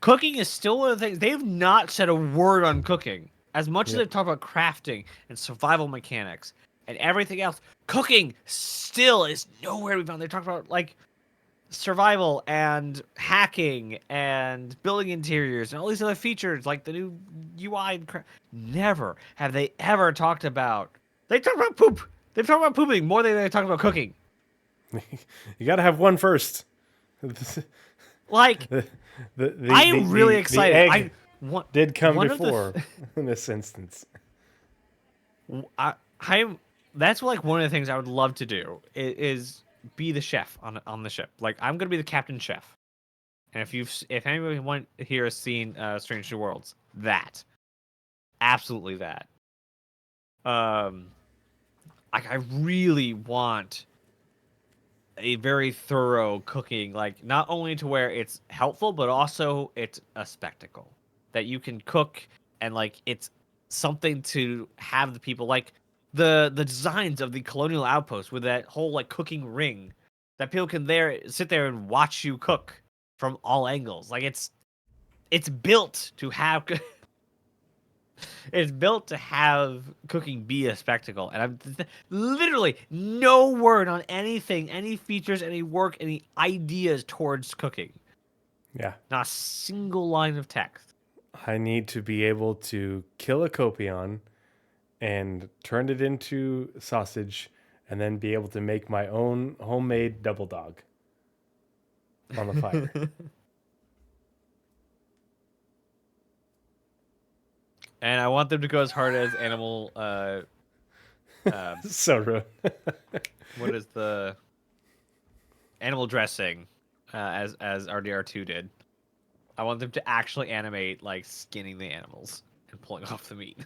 Cooking is still one of the things they've not said a word on cooking. As much as Yep. they've talked about crafting and survival mechanics and everything else, cooking still is nowhere to be found. They talked about like survival and hacking and building interiors and all these other features like the new UI and never have they ever talked about. They talk about poop. They've talked about pooping more than they talked about cooking. You got to have one first. Like I am really excited. The egg I want, did come one of the before in this instance. I'm that's like one of the things I would love to do is be the chef on the ship. Like I'm gonna be the captain chef. And if anybody want here has seen Strange New Worlds, that absolutely that. Like I really want a very thorough cooking, like not only to where it's helpful, but also it's a spectacle that you can cook and like it's something to have the people like the designs of the colonial outpost with that whole like cooking ring that people can sit there and watch you cook from all angles. Like it's built to have it's built to have cooking be a spectacle, and I'm literally no word on anything, any features, any work, any ideas towards cooking. Yeah. Not a single line of text. I need to be able to kill a copion and turn it into sausage and then be able to make my own homemade double dog on the fire. And I want them to go as hard as animal. So rude. What is the animal dressing? As RDR2 did. I want them to actually animate like skinning the animals and pulling off the meat.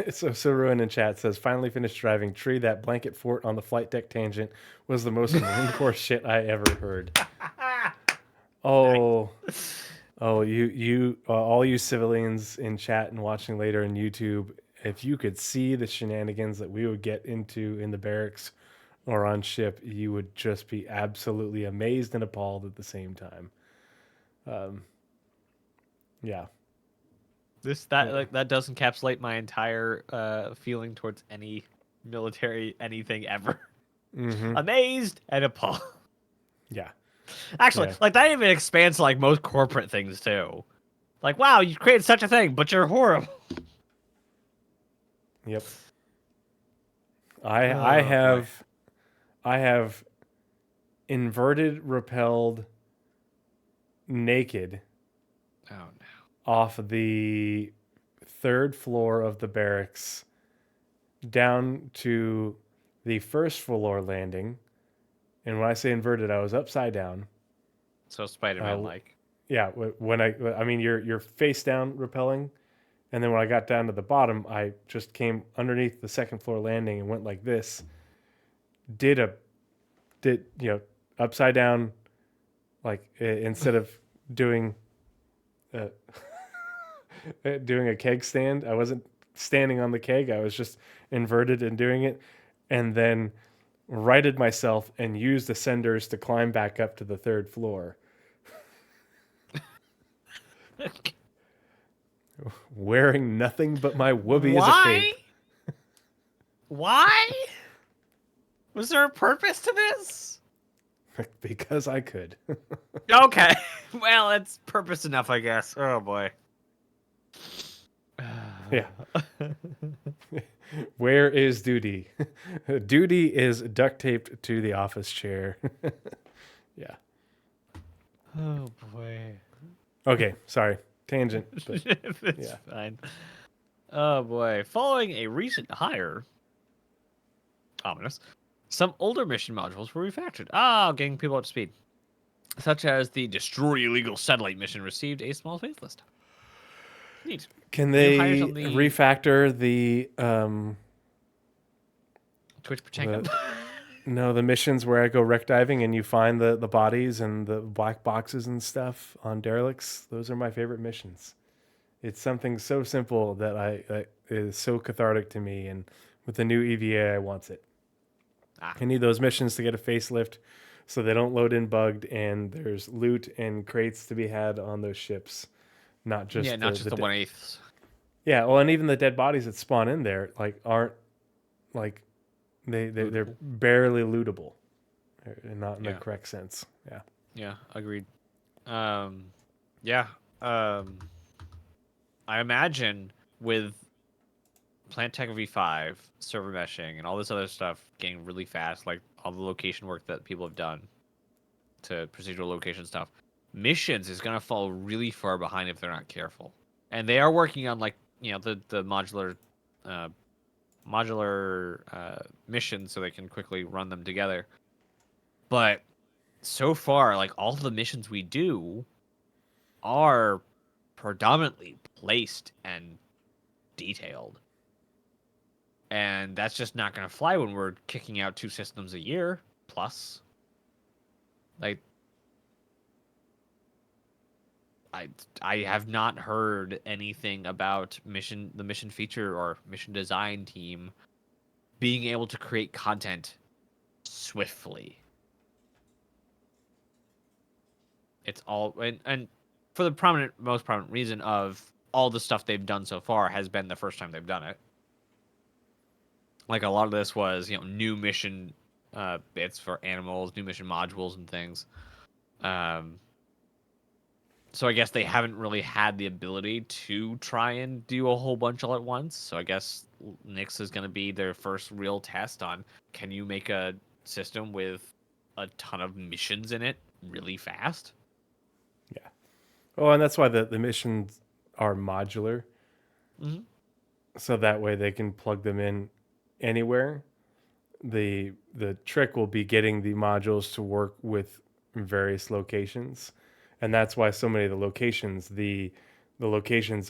So Ruin in chat says, finally finished driving Tree. That blanket fort on the flight deck tangent was the most Marine Corps shit I ever heard. Oh, you all you civilians in chat and watching later on YouTube, if you could see the shenanigans that we would get into in the barracks or on ship, you would just be absolutely amazed and appalled at the same time. Yeah. That does encapsulate my entire feeling towards any military anything ever. Mm-hmm. Amazed and appalled. Yeah. Actually, Yeah. like that even expands to like most corporate things too. Like, wow, you created such a thing, but you're horrible. Yep. I have inverted repelled naked Oh no. off the third floor of the barracks down to the first floor landing. And when I say inverted, I was upside down. So Spider-Man like. Yeah, I mean you're face down rappelling, and then when I got down to the bottom, I just came underneath the second floor landing and went like this. Did upside down, like instead of doing doing a keg stand, I wasn't standing on the keg. I was just inverted and doing it, and then righted myself and used ascenders to climb back up to the third floor. Wearing nothing but my whoopee as a cape. Why? Was there a purpose to this? Because I could. Okay. Well, that's purpose enough, I guess. Oh boy. Yeah. Where is duty? Duty is duct taped to the office chair. Yeah. Oh boy. Okay, sorry. Tangent. But It's yeah. fine. Oh boy. Following a recent hire, ominous, some older mission modules were refactored. Getting people up to speed. Such as the Destroy Illegal Satellite mission received a small faith list. Neat. Can New they hires on the- refactor the Twitch Pachenko. the missions where I go wreck diving and you find the bodies and the black boxes and stuff on derelicts? Those are my favorite missions. It's something so simple that is so cathartic to me, and with the new EVA, I want it. I need those missions to get a facelift so they don't load in bugged, and there's loot and crates to be had on those ships, not just not just the de- 1/8. Yeah, well, and even the dead bodies that spawn in there like aren't like they're Lootable. barely lootable, not in the Yeah. correct sense. Yeah. Yeah, agreed. Yeah. I imagine with Plant Tech V5, server meshing, and all this other stuff getting really fast, like all the location work that people have done to procedural location stuff, missions is gonna fall really far behind if they're not careful. And they are working on the uh, modular missions so they can quickly run them together. But so far, like all the missions we do are predominantly placed and detailed. And that's just not going to fly when we're kicking out 2 systems a year plus. Like, I have not heard anything about the mission feature or mission design team being able to create content swiftly. It's all and for the most prominent reason of all the stuff they've done so far has been the first time they've done it. Like a lot of this was, new mission bits for animals, new mission modules and things. So I guess they haven't really had the ability to try and do a whole bunch all at once. So I guess Nyx is going to be their first real test on, can you make a system with a ton of missions in it really fast? Yeah. Oh, and that's why the missions are modular. Mm-hmm. So that way they can plug them in anywhere. The trick will be getting the modules to work with various locations. And that's why so many of the locations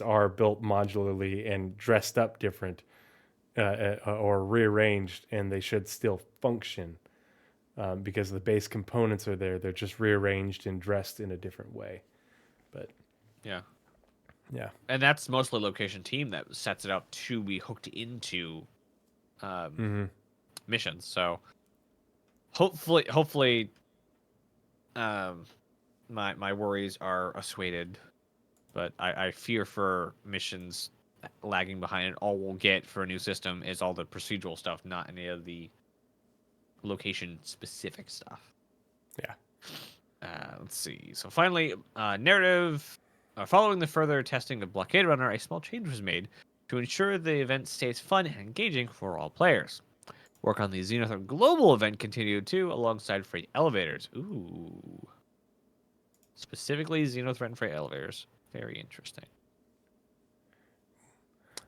are built modularly and dressed up different or rearranged, and they should still function because the base components are there. They're just rearranged and dressed in a different way. But Yeah. yeah, And that's mostly location team that sets it up to be hooked into missions. So hopefully, my worries are assuaded, but I fear for missions lagging behind. And all we'll get for a new system is all the procedural stuff, not any of the location specific stuff. yeah. Let's see. So finally, narrative. Following the further testing of Blockade Runner, a small change was made to ensure the event stays fun and engaging for all players. Work on the Xenothreat Global event continued too, alongside freight elevators. Ooh. Specifically, Xenothreat and freight elevators. Very interesting.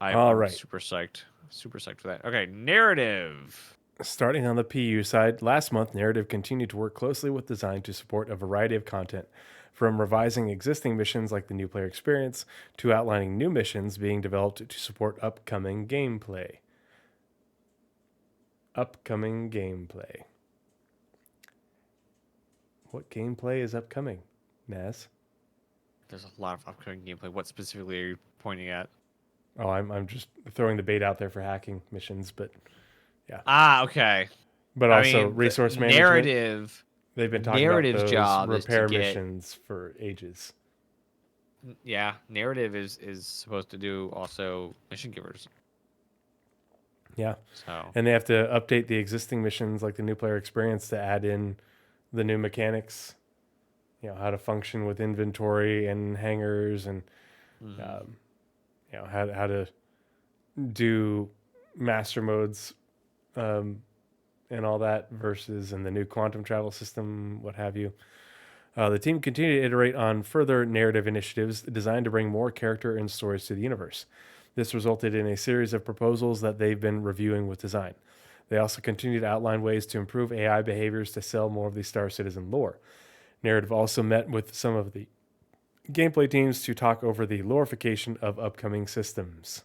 All I'm right. super psyched. Super psyched for that. Okay, narrative. Starting on the PU side, last month, Narrative continued to work closely with design to support a variety of content, from revising existing missions like the new player experience to outlining new missions being developed to support upcoming gameplay. Upcoming gameplay. What gameplay is upcoming, Naz? There's a lot of upcoming gameplay. What specifically are you pointing at? Oh, I'm just throwing the bait out there for hacking missions, but yeah. Ah, okay. But also resource management. Narrative. They've been talking about Narrative's those job is to repair get- missions for ages. Yeah, narrative is supposed to do also mission givers. Yeah. So And they have to update the existing missions like the new player experience to add in the new mechanics, how to function with inventory and hangars and, how to do master modes and all that versus in the new quantum travel system, what have you. The team continued to iterate on further narrative initiatives designed to bring more character and stories to the universe. This resulted in a series of proposals that they've been reviewing with design. They also continue to outline ways to improve AI behaviors to sell more of the Star Citizen lore. Narrative also met with some of the gameplay teams to talk over the loreification of upcoming systems.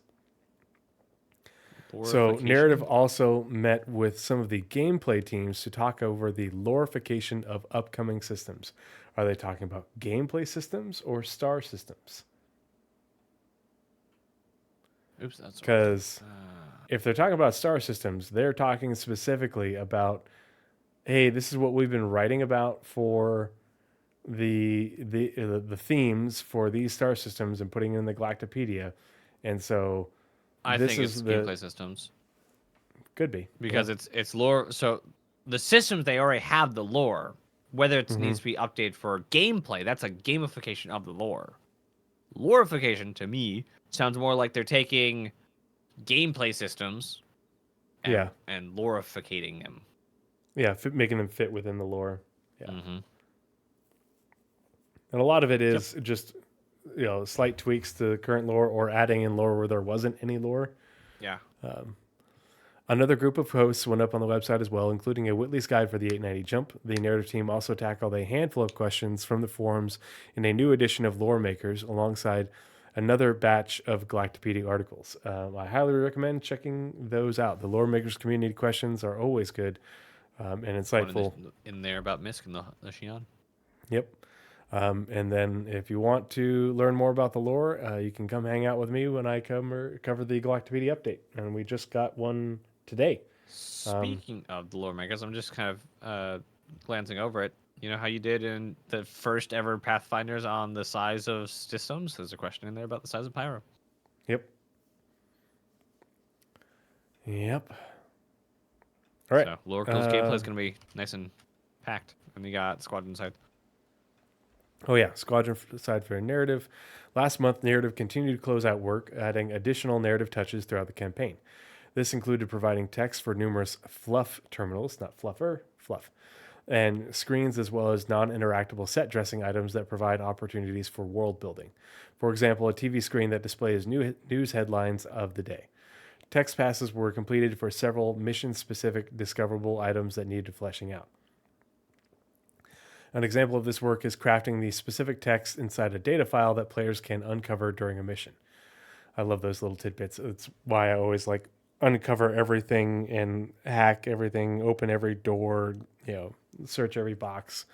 So Narrative also met with some of the gameplay teams to talk over the loreification of upcoming systems. Are they talking about gameplay systems or star systems? Oops, that's Because if they're talking about star systems, they're talking specifically about hey, this is what we've been writing about for the themes for these star systems and putting in the Galactopedia, and so I this think it's is the gameplay systems could be because it's lore. So the systems they already have the lore. Whether it needs to be updated for gameplay, that's a gamification of the lore. Loreification to me sounds more like they're taking gameplay systems yeah and loreificating them. making them fit within the lore. Yeah, Mm-hmm. and a lot of it is just slight tweaks to the current lore or adding in lore where there wasn't any lore. Yeah. Another group of hosts went up on the website as well, including a Whitley's Guide for the 890 Jump. The narrative team also tackled a handful of questions from the forums in a new edition of Lore Makers, alongside another batch of Galactopedia articles. I highly recommend checking those out. The Lore Makers community questions are always good and insightful. One in there about Misk and the Shion. Yep. And then if you want to learn more about the lore, you can come hang out with me when I cover the Galactopedia update. And we just got one today. Speaking of the lore makers, I'm just kind of glancing over it. You know how you did in the first ever Pathfinders on the size of systems? There's a question in there about the size of Pyro. Yep. Yep. All right. So Lore Kills gameplay is going to be nice and packed. And you got Squadron side. Oh, yeah. Squadron side for narrative. Last month, narrative continued to close out work, adding additional narrative touches throughout the campaign. This included providing text for numerous fluff terminals, not fluffer, fluff, and screens, as well as non-interactable set dressing items that provide opportunities for world building. For example, a TV screen that displays news headlines of the day. Text passes were completed for several mission-specific discoverable items that needed fleshing out. An example of this work is crafting the specific text inside a data file that players can uncover during a mission. I love those little tidbits. It's why I always uncover everything and hack everything, open every door, search every box.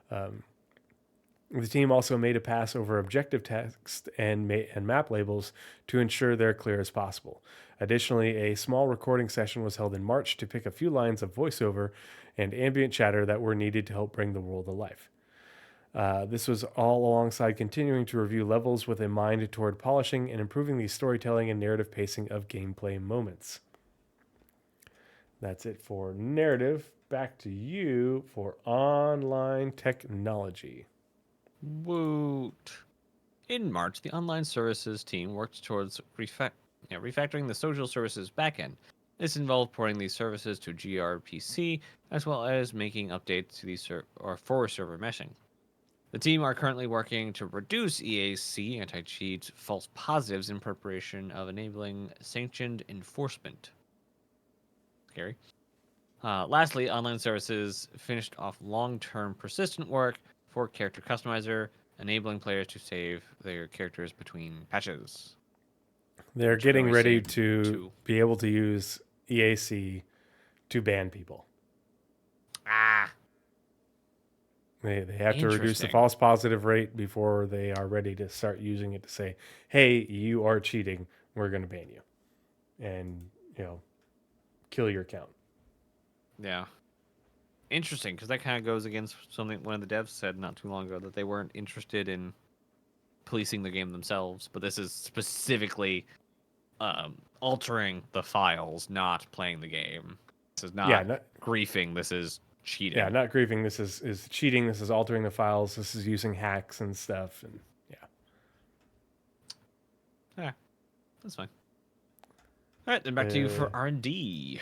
The team also made a pass over objective text and map labels to ensure they're clear as possible. Additionally, a small recording session was held in March to pick a few lines of voiceover and ambient chatter that were needed to help bring the world to life. This was all alongside continuing to review levels with a mind toward polishing and improving the storytelling and narrative pacing of gameplay moments. That's it for narrative. Back to you for online technology. Woot. In March, the online services team worked towards refactoring the social services backend. This involved porting these services to gRPC, as well as making updates to these for server meshing. The team are currently working to reduce EAC anti-cheat false positives in preparation of enabling sanctioned enforcement. Scary. Lastly, online services finished off long-term persistent work for character customizer, enabling players to save their characters between patches. They're getting ready to be able to use EAC to ban people. They have to reduce the false positive rate before they are ready to start using it to say, hey, you are cheating. We're going to ban you. And, kill your account. Yeah. Interesting, because that kind of goes against something one of the devs said not too long ago, that they weren't interested in policing the game themselves, but this is specifically altering the files, not playing the game. This is not griefing, this is cheating. Yeah, not griefing, this is cheating, this is altering the files, this is using hacks and stuff, and yeah, that's fine. All right, then back to you for R&D.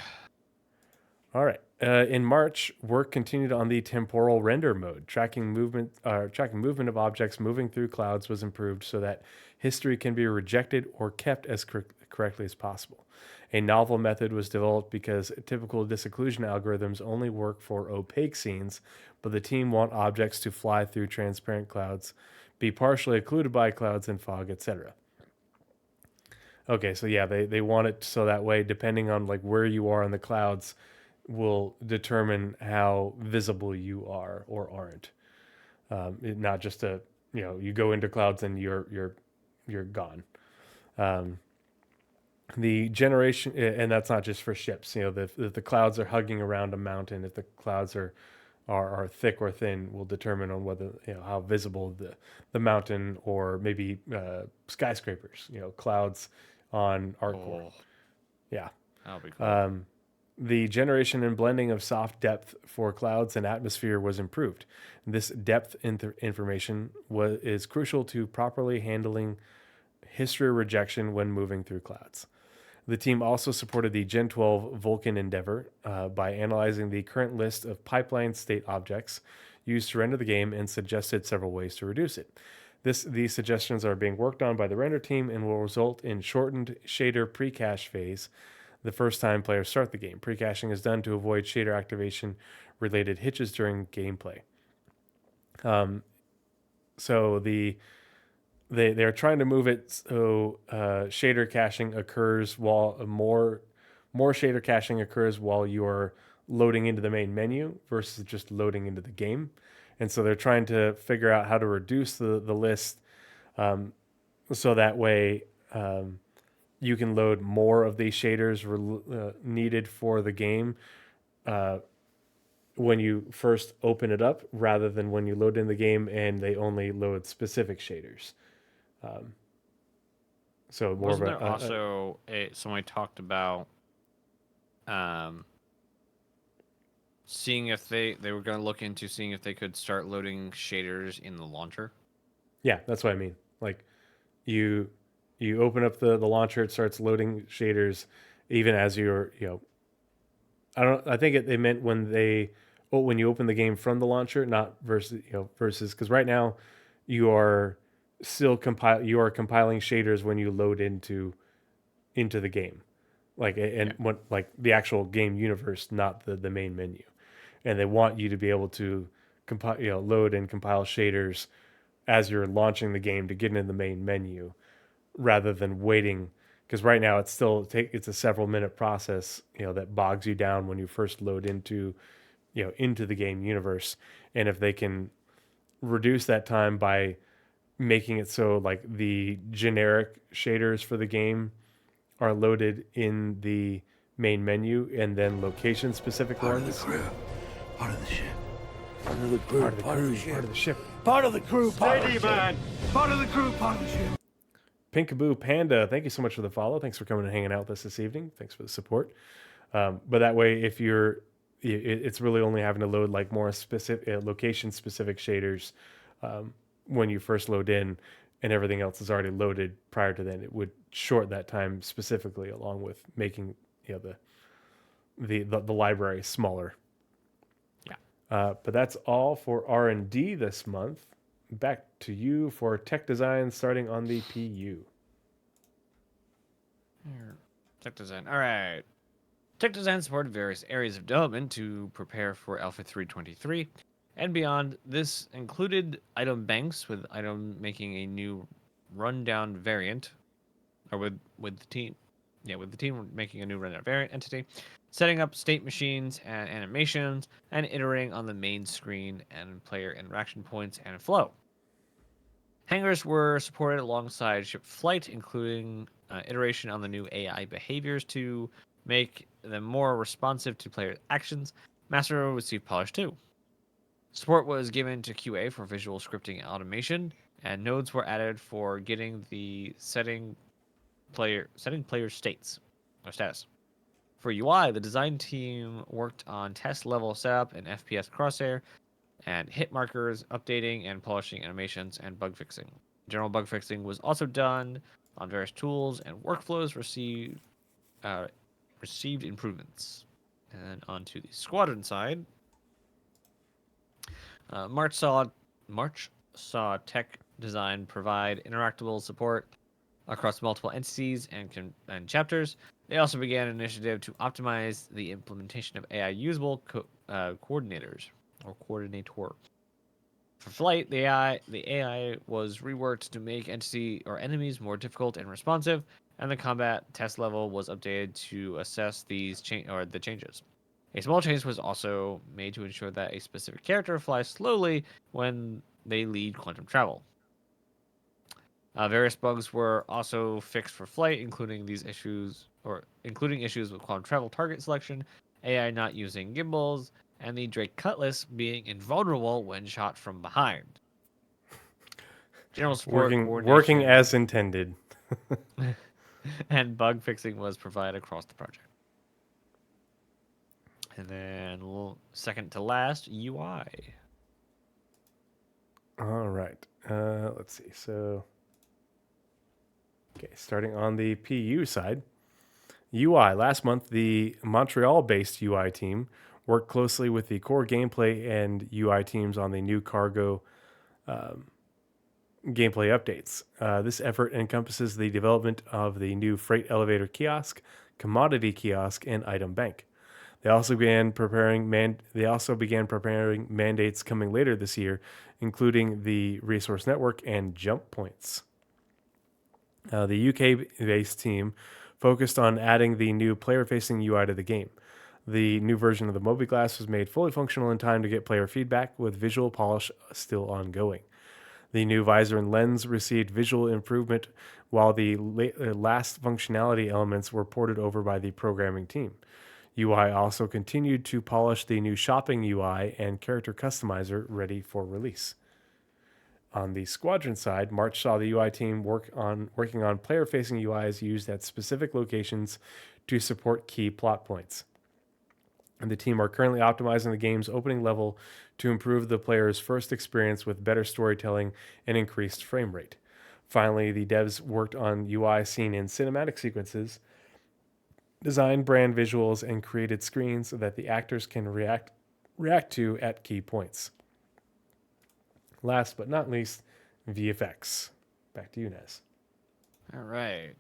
All right. In March, work continued on the temporal render mode. Tracking movement of objects moving through clouds was improved so that history can be rejected or kept as correctly as possible. A novel method was developed because typical disocclusion algorithms only work for opaque scenes, but the team want objects to fly through transparent clouds, be partially occluded by clouds and fog, etc. Okay, so yeah, they want it so that way, depending on where you are in the clouds, will determine how visible you are or aren't. Not just you go into clouds and you're gone. The generation, and that's not just for ships. You know, if the clouds are hugging around a mountain, if the clouds are thick or thin, will determine on whether, you know, how visible the mountain, or maybe skyscrapers. You know, clouds on Arccore. Oh, Yeah. that'll be cool. The generation and blending of soft depth for clouds and atmosphere was improved. This depth information is crucial to properly handling history rejection when moving through clouds. The team also supported the Gen 12 Vulcan endeavor by analyzing the current list of pipeline state objects used to render the game, and suggested several ways to reduce it. These suggestions are being worked on by the render team and will result in shortened shader pre-cache phase the first time players start the game. Pre-caching is done to avoid shader activation related hitches during gameplay. So they're trying to move it so shader caching occurs while more shader caching occurs while you're loading into the main menu versus just loading into the game. And so they're trying to figure out how to reduce the list, so that way you can load more of these shaders needed for the game when you first open it up, rather than when you load in the game and they only load specific shaders. So more Wasn't of a there also somebody talked about seeing if they were going to look into seeing if they could start loading shaders in the launcher? yeah, that's what I mean. Like you open up the launcher, it starts loading shaders even as you're, you know, I think they meant when you open the game from the launcher, not versus, you know, versus, because right now you are compiling shaders when you load into the game, like, and what, like the actual game universe, not the main menu. And they want you to be able to compile, you know, load and compile shaders as you're launching the game to get into the main menu, rather than waiting, because right now it's a several minute process, you know, that bogs you down when you first load into the game universe. And if they can reduce that time by making it so like the generic shaders for the game are loaded in the main menu, and then location specific Part of ones the crew, part of the ship. Part of the crew, part of the part of crew, the ship. part of the ship. Part of the crew, part of the ship. Part of the crew, part of the ship. Pinkaboo Panda, thank you so much for the follow. Thanks for coming and hanging out with us this evening. Thanks for the support. But that way, if it's really only having to load like more specific location specific shaders when you first load in, and everything else is already loaded prior to then. It would short that time specifically, along with making, you know, the library smaller. Yeah. But that's all for R&D this month. Back to you for tech design, starting on the PU. Tech design. All right. Tech design supported various areas of development to prepare for Alpha 323 and beyond. This included item banks, with item making a new rundown variant, or with the team. Yeah, with the team making a new rundown variant entity, setting up state machines and animations, and iterating on the main screen and player interaction points and flow. Hangars were supported alongside ship flight, including iteration on the new AI behaviors to make them more responsive to player actions. Master received Polish 2. Support was given to QA for visual scripting and automation, and nodes were added for getting the setting player states or status. For UI, the design team worked on test level setup and FPS crosshair, and hit markers, updating and polishing animations, and bug fixing. General bug fixing was also done on various tools, and workflows received improvements. And on to the squadron side. March saw tech design provide interactable support across multiple entities and chapters. They also began an initiative to optimize the implementation of AI usable coordinators or coordinator. For flight, the AI was reworked to make entity or enemies more difficult and responsive, and the combat test level was updated to assess the changes. A small change was also made to ensure that a specific character flies slowly when they lead quantum travel. Various bugs were also fixed for flight, including issues with quantum travel target selection, AI not using gimbals, and the Drake Cutlass being invulnerable when shot from behind. General support Working coordination as intended. and bug fixing was provided across the project. And then second to last, UI. All right. Let's see. So, okay, starting on the PU side, UI. Last month, the Montreal-based UI team worked closely with the core gameplay and UI teams on the new cargo gameplay updates. This effort encompasses the development of the new freight elevator kiosk, commodity kiosk, and item bank. They also began preparing mandates coming later this year, including the resource network and jump points. The UK-based team focused on adding the new player-facing UI to the game. The new version of the mobiGlass was made fully functional in time to get player feedback, with visual polish still ongoing. The new visor and lens received visual improvement, while the last functionality elements were ported over by the programming team. UI also continued to polish the new shopping UI and character customizer ready for release. On the Squadron side, March saw the UI team working on player-facing UIs used at specific locations to support key plot points. And the team are currently optimizing the game's opening level to improve the player's first experience with better storytelling and increased frame rate. Finally, the devs worked on UI seen in cinematic sequences, designed brand visuals, and created screens so that the actors can react to at key points. Last but not least, VFX. Back to you, Nez. All right.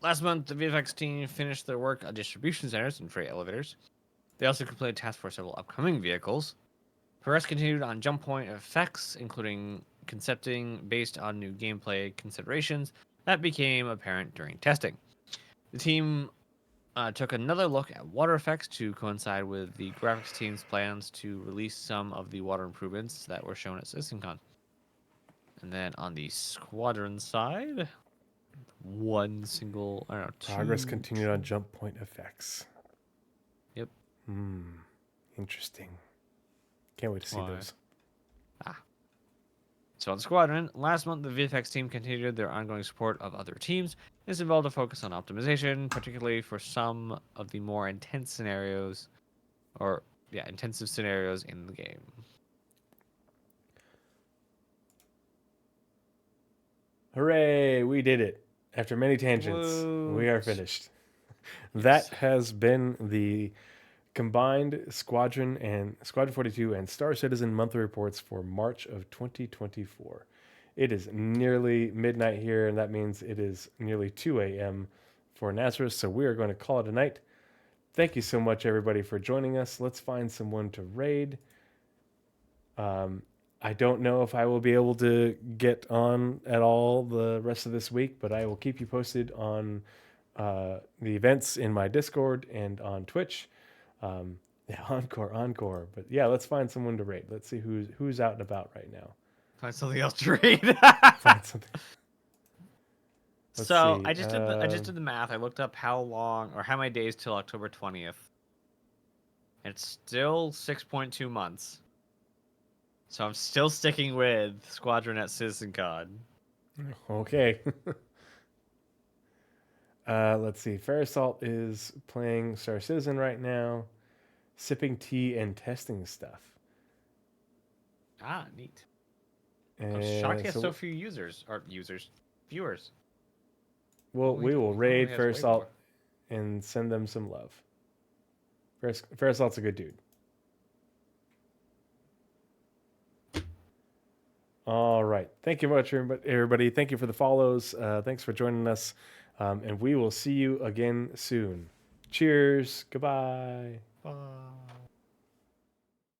Last month, the VFX team finished their work on distribution centers and freight elevators. They also completed tasks for several upcoming vehicles. Progress continued on jump point effects, including concepting based on new gameplay considerations that became apparent during testing. The team took another look at water effects to coincide with the graphics team's plans to release some of the water improvements that were shown at CitizenCon. And then on the Squadron side, Progress continued on jump point effects. Yep. Interesting. Can't wait to see those. So on Squadron, last month the VFX team continued their ongoing support of other teams. This involved a focus on optimization, particularly for some of the more intensive scenarios in the game. Hooray, we did it. After many tangents, we are finished. That has been the combined Squadron 42 and Star Citizen monthly reports for March of 2024. It is nearly midnight here, and that means it is nearly 2 a.m. for Nazeris, so we are going to call it a night. Thank you so much, everybody, for joining us. Let's find someone to raid. I don't know if I will be able to get on at all the rest of this week, but I will keep you posted on the events in my Discord and on Twitch. Encore. But yeah, let's find someone to raid. Let's see who's out and about right now. Find something else to read. Find something. So I just did the math. I looked up how many days till October 20th. It's still 6.2 months. So I'm still sticking with Squadron at CitizenCon. Okay. Let's see. Fairasalt is playing Star Citizen right now, sipping tea and testing stuff. Ah, neat. I'm shocked he has so few viewers. Well, we will raid Fairasalt and send them some love. Farasalt's a good dude. All right. Thank you much, everybody. Thank you for the follows. Thanks for joining us. And we will see you again soon. Cheers. Goodbye. Bye.